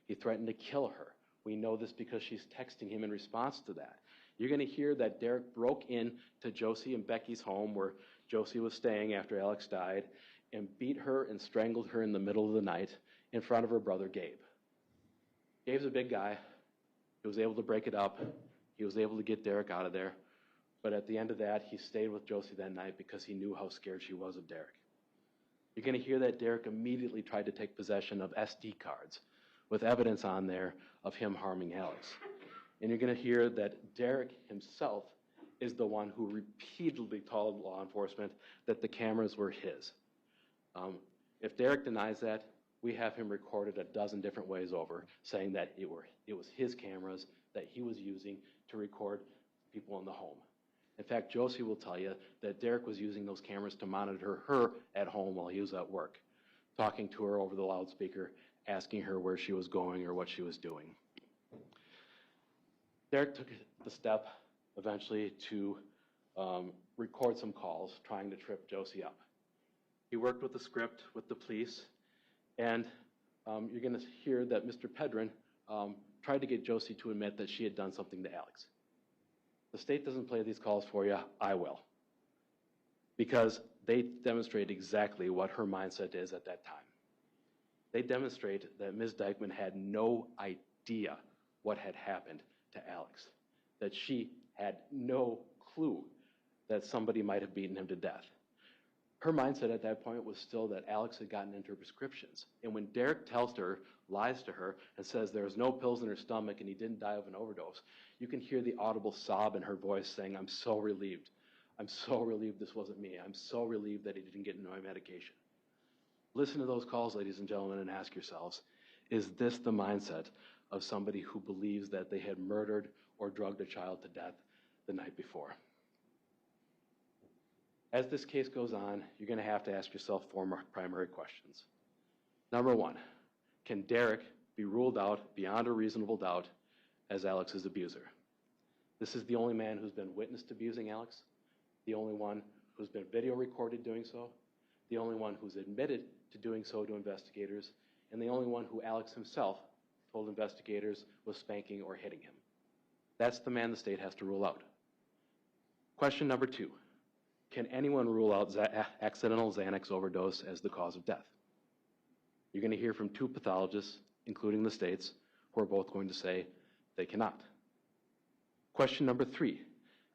He threatened to kill her. We know this because she's texting him in response to that. You're going to hear that Derek broke into Josie and Becky's home where Josie was staying after Alex died and beat her and strangled her in the middle of the night in front of her brother Gabe. Gabe's a big guy. He was able to break it up. He was able to get Derek out of there. But at the end of that, he stayed with Josie that night because he knew how scared she was of Derek. You're going to hear that Derek immediately tried to take possession of SD cards with evidence on there of him harming Alex. And you're going to hear that Derek himself is the one who repeatedly told law enforcement that the cameras were his. If Derek denies that, we have him recorded a dozen different ways over, saying that it was his cameras that he was using to record people in the home. In fact, Josie will tell you that Derek was using those cameras to monitor her at home while he was at work, talking to her over the loudspeaker, asking her where she was going or what she was doing. Derek took the step eventually to record some calls trying to trip Josie up. He worked with the script with the police, and you're going to hear that Mr. Pedrin tried to get Josie to admit that she had done something to Alex. The state doesn't play these calls for you, I will, because they demonstrate exactly what her mindset is at that time. They demonstrate that Ms. Dikeman had no idea what had happened to Alex, that she had no clue that somebody might have beaten him to death. Her mindset at that point was still that Alex had gotten into her prescriptions. And when Derek tells her, lies to her, and says there's no pills in her stomach and he didn't die of an overdose, you can hear the audible sob in her voice saying, I'm so relieved. I'm so relieved this wasn't me. I'm so relieved that he didn't get into my medication. Listen to those calls, ladies and gentlemen, and ask yourselves, is this the mindset of somebody who believes that they had murdered or drugged a child to death the night before? As this case goes on, you're going to have to ask yourself four primary questions. Number one, can Derek be ruled out beyond a reasonable doubt as Alex's abuser? This is the only man who's been witnessed abusing Alex, the only one who's been video recorded doing so, the only one who's admitted to doing so to investigators, and the only one who Alex himself told investigators was spanking or hitting him. That's the man the state has to rule out. Question number two, can anyone rule out accidental Xanax overdose as the cause of death? You're going to hear from two pathologists, including the state's, who are both going to say they cannot. Question number three,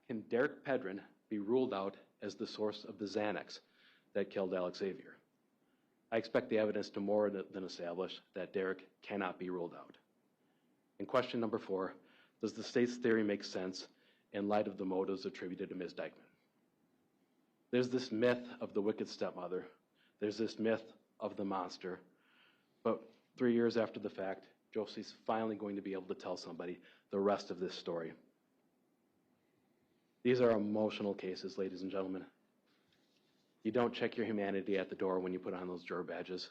can Derek Pedrin be ruled out as the source of the Xanax that killed Alexavier? I expect the evidence to more than establish that Derek cannot be ruled out. And question number four, does the state's theory make sense in light of the motives attributed to Ms. Dikeman? There's this myth of the wicked stepmother. There's this myth of the monster. But 3 years after the fact, Josie's finally going to be able to tell somebody the rest of this story. These are emotional cases, ladies and gentlemen. You don't check your humanity at the door when you put on those juror badges.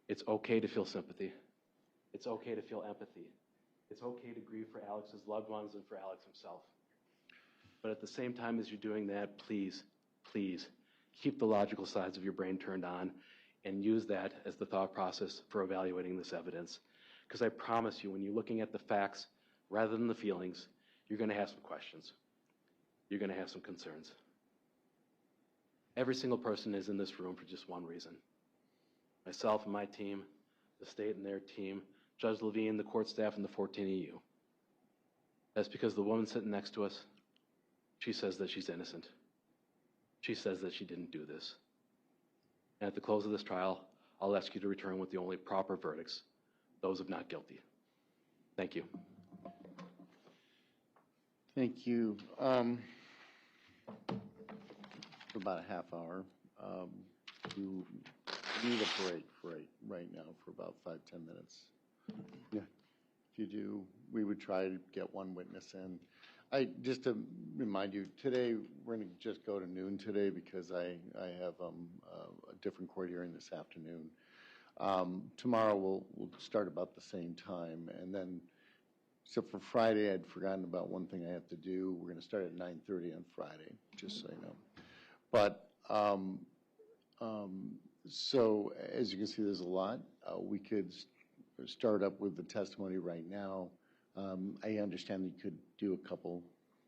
It's okay to feel sympathy. It's okay to feel empathy. It's okay to grieve for Alex's loved ones and for Alex himself. But at the same time as you're doing that, please, please, keep the logical sides of your brain turned on and use that as the thought process for evaluating this evidence. Because I promise you, when you're looking at the facts rather than the feelings, you're going to have some questions. You're going to have some concerns. Every single person is in this room for just one reason. Myself and my team, the state and their team, Judge Levine, the court staff, and the 14 EU. That's because the woman sitting next to us, she says that she's innocent. She says that she didn't do this. And at the close of this trial, I'll ask you to return with the only proper verdicts, those of not guilty. Thank you. Thank you. For about a half hour. You need a break right now for about 5-10 minutes. Yeah. If you do, we would try to get one witness in. Just to remind you, today we're going to just go to noon today because I have a different court hearing this afternoon. Tomorrow we'll start about the same time, and then except for Friday, I'd forgotten about one thing I have to do. We're going to start at 9:30 on Friday, just so you know. But so as you can see, there's a lot. We could start up with the testimony right now. I understand that you could do a couple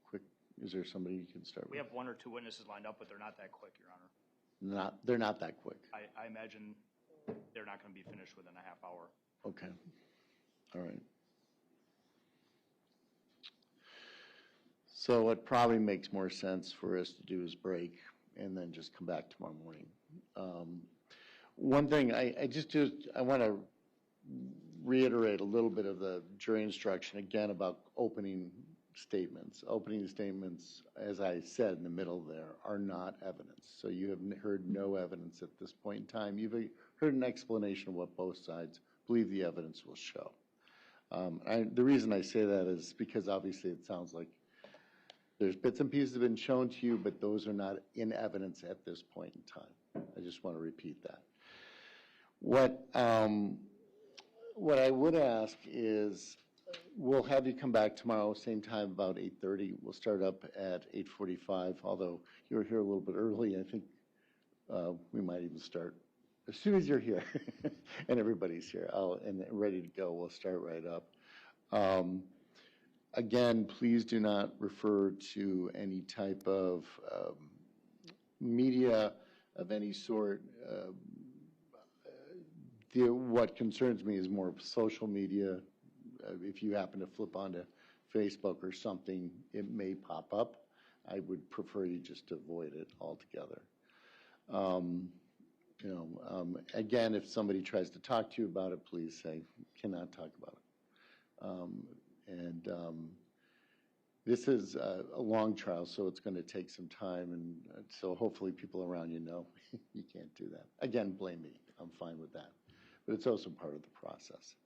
quick. Is there somebody you can start with? We have one or two witnesses lined up, but they're not that quick, Your Honor. They're not that quick. I imagine they're not going to be finished within a half hour. Okay. All right. So what probably makes more sense for us to do is break and then just come back tomorrow morning. One thing I want to reiterate a little bit of the jury instruction again about opening statements. Opening statements, as I said in the middle there, are not evidence. So you have heard no evidence at this point in time. You've heard an explanation of what both sides believe the evidence will show. The reason I say that is because obviously it sounds like there's bits and pieces that have been shown to you, but those are not in evidence at this point in time. I just want to repeat that. What I would ask is, we'll have you come back tomorrow, same time, about 8:30. We'll start up at 8:45, although you're here a little bit early. I think we might even start as soon as you're here and everybody's here and ready to go. We'll start right up. Again, please do not refer to any type of media of any sort. What concerns me is more of social media. If you happen to flip onto Facebook or something, it may pop up. I would prefer you just avoid it altogether. Again, if somebody tries to talk to you about it, please say, cannot talk about it. This is a long trial, so it's going to take some time, and so hopefully people around you know you can't do that. Again, blame me. I'm fine with that. But it's also part of the process.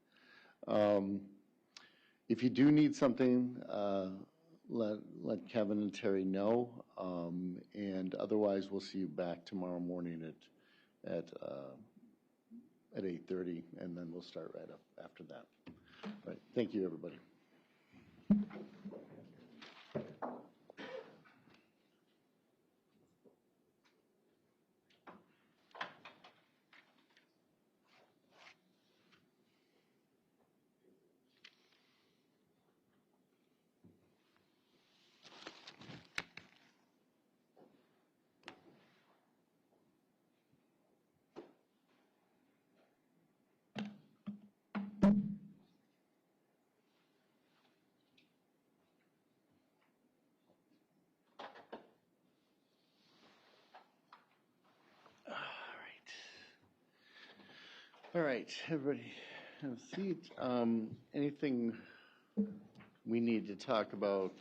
If you do need something, let Kevin and Terry know, and otherwise we'll see you back tomorrow morning at 8:30, and then we'll start right up after that. All right. Thank you, everybody. All right, everybody have a seat. Anything we need to talk about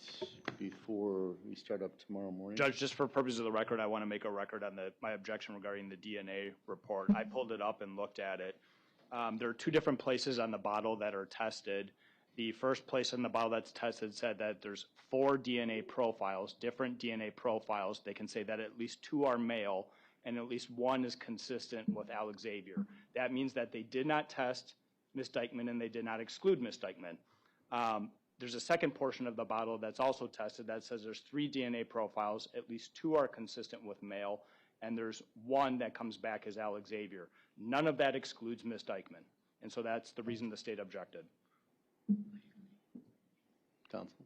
before we start up tomorrow morning? Judge, just for purposes of the record, I want to make a record on my objection regarding the DNA report. I pulled it up and looked at it. There are two different places on the bottle that are tested. The first place in the bottle that's tested said that there's 4 DNA profiles, different DNA profiles. They can say that at least 2 are male and at least 1 is consistent with Alexavier. That means that they did not test Ms. Dikeman and they did not exclude Ms. Dikeman. There's a second portion of the bottle that's also tested that says there's 3 DNA profiles, at least 2 are consistent with male, and there's 1 that comes back as Alexavier. None of that excludes Ms. Dikeman, and so that's the reason the state objected. Counsel?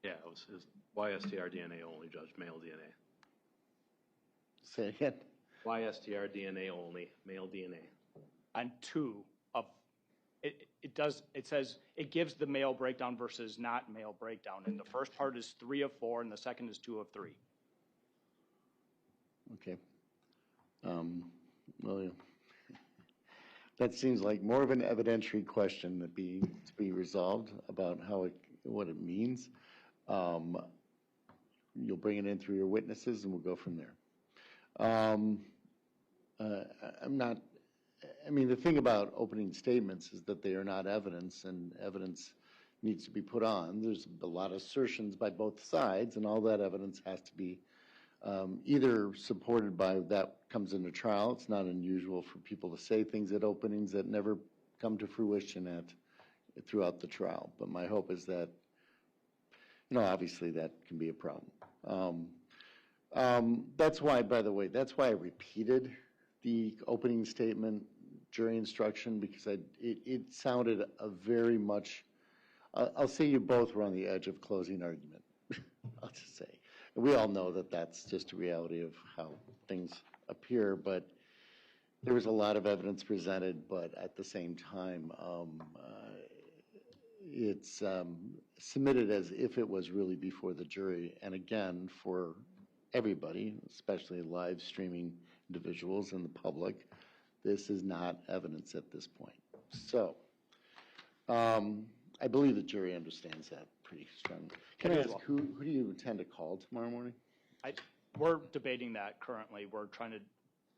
Yeah, it was YSTR DNA only, Judge, male DNA. Say it again. YSTR DNA only, male DNA. On 2 of it says it gives the male breakdown versus not male breakdown, and the first part is 3 of 4 and the second is 2 of 3. Okay. Well, yeah. That seems like more of an evidentiary question to be resolved about what it means. You'll bring it in through your witnesses, and we'll go from there. The thing about opening statements is that they are not evidence, and evidence needs to be put on. There's a lot of assertions by both sides, and all that evidence has to be either supported by that comes into trial. It's not unusual for people to say things at openings that never come to fruition throughout the trial. But my hope is that, obviously that can be a problem. That's why, by the way, I repeated the opening statement jury instruction, because it sounded a very much, I'll say you both were on the edge of closing argument, I'll just say. We all know that that's just a reality of how things appear, but there was a lot of evidence presented, but at the same time, it's submitted as if it was really before the jury. And again, for everybody, especially live streaming individuals and the public, this is not evidence at this point. So, I believe the jury understands that pretty strongly. Can I ask, who do you intend to call tomorrow morning? We're debating that currently. We're trying to,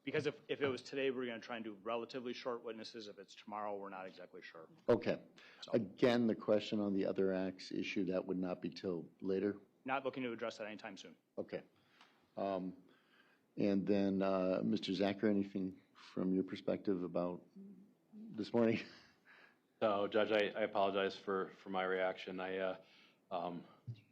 because if it was today, we're going to try and do relatively short witnesses. If it's tomorrow, we're not exactly sure. Okay. So, again, the question on the other acts issue, that would not be till later? Not looking to address that anytime soon. Okay. And then, Mr. Zacher, anything from your perspective about this morning? No, Judge, I apologize for my reaction. I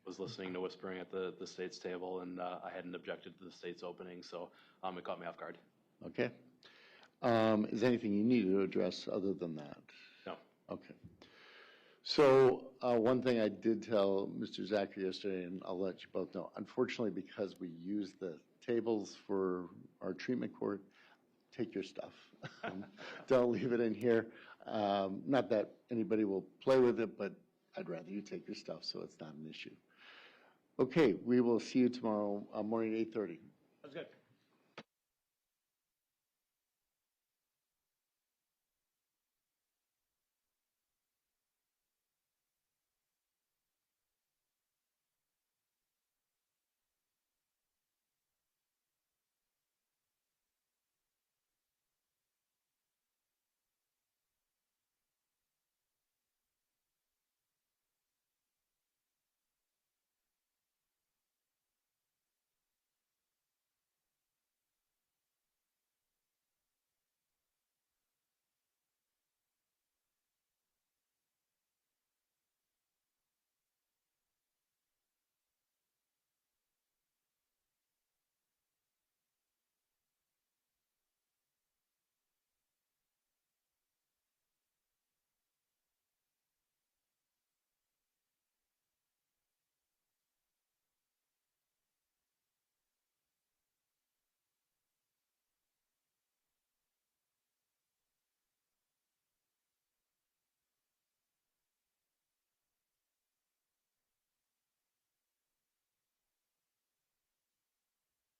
was listening to whispering at the state's table, and I hadn't objected to the state's opening, so it caught me off guard. Okay. Is there anything you need to address other than that? No. Okay. So one thing I did tell Mr. Zacher yesterday, and I'll let you both know, unfortunately, because we use the tables for our treatment court, take your stuff. Don't leave it in here. Not that anybody will play with it, but I'd rather you take your stuff so it's not an issue. Okay, we will see you tomorrow morning at 8:30. That's good.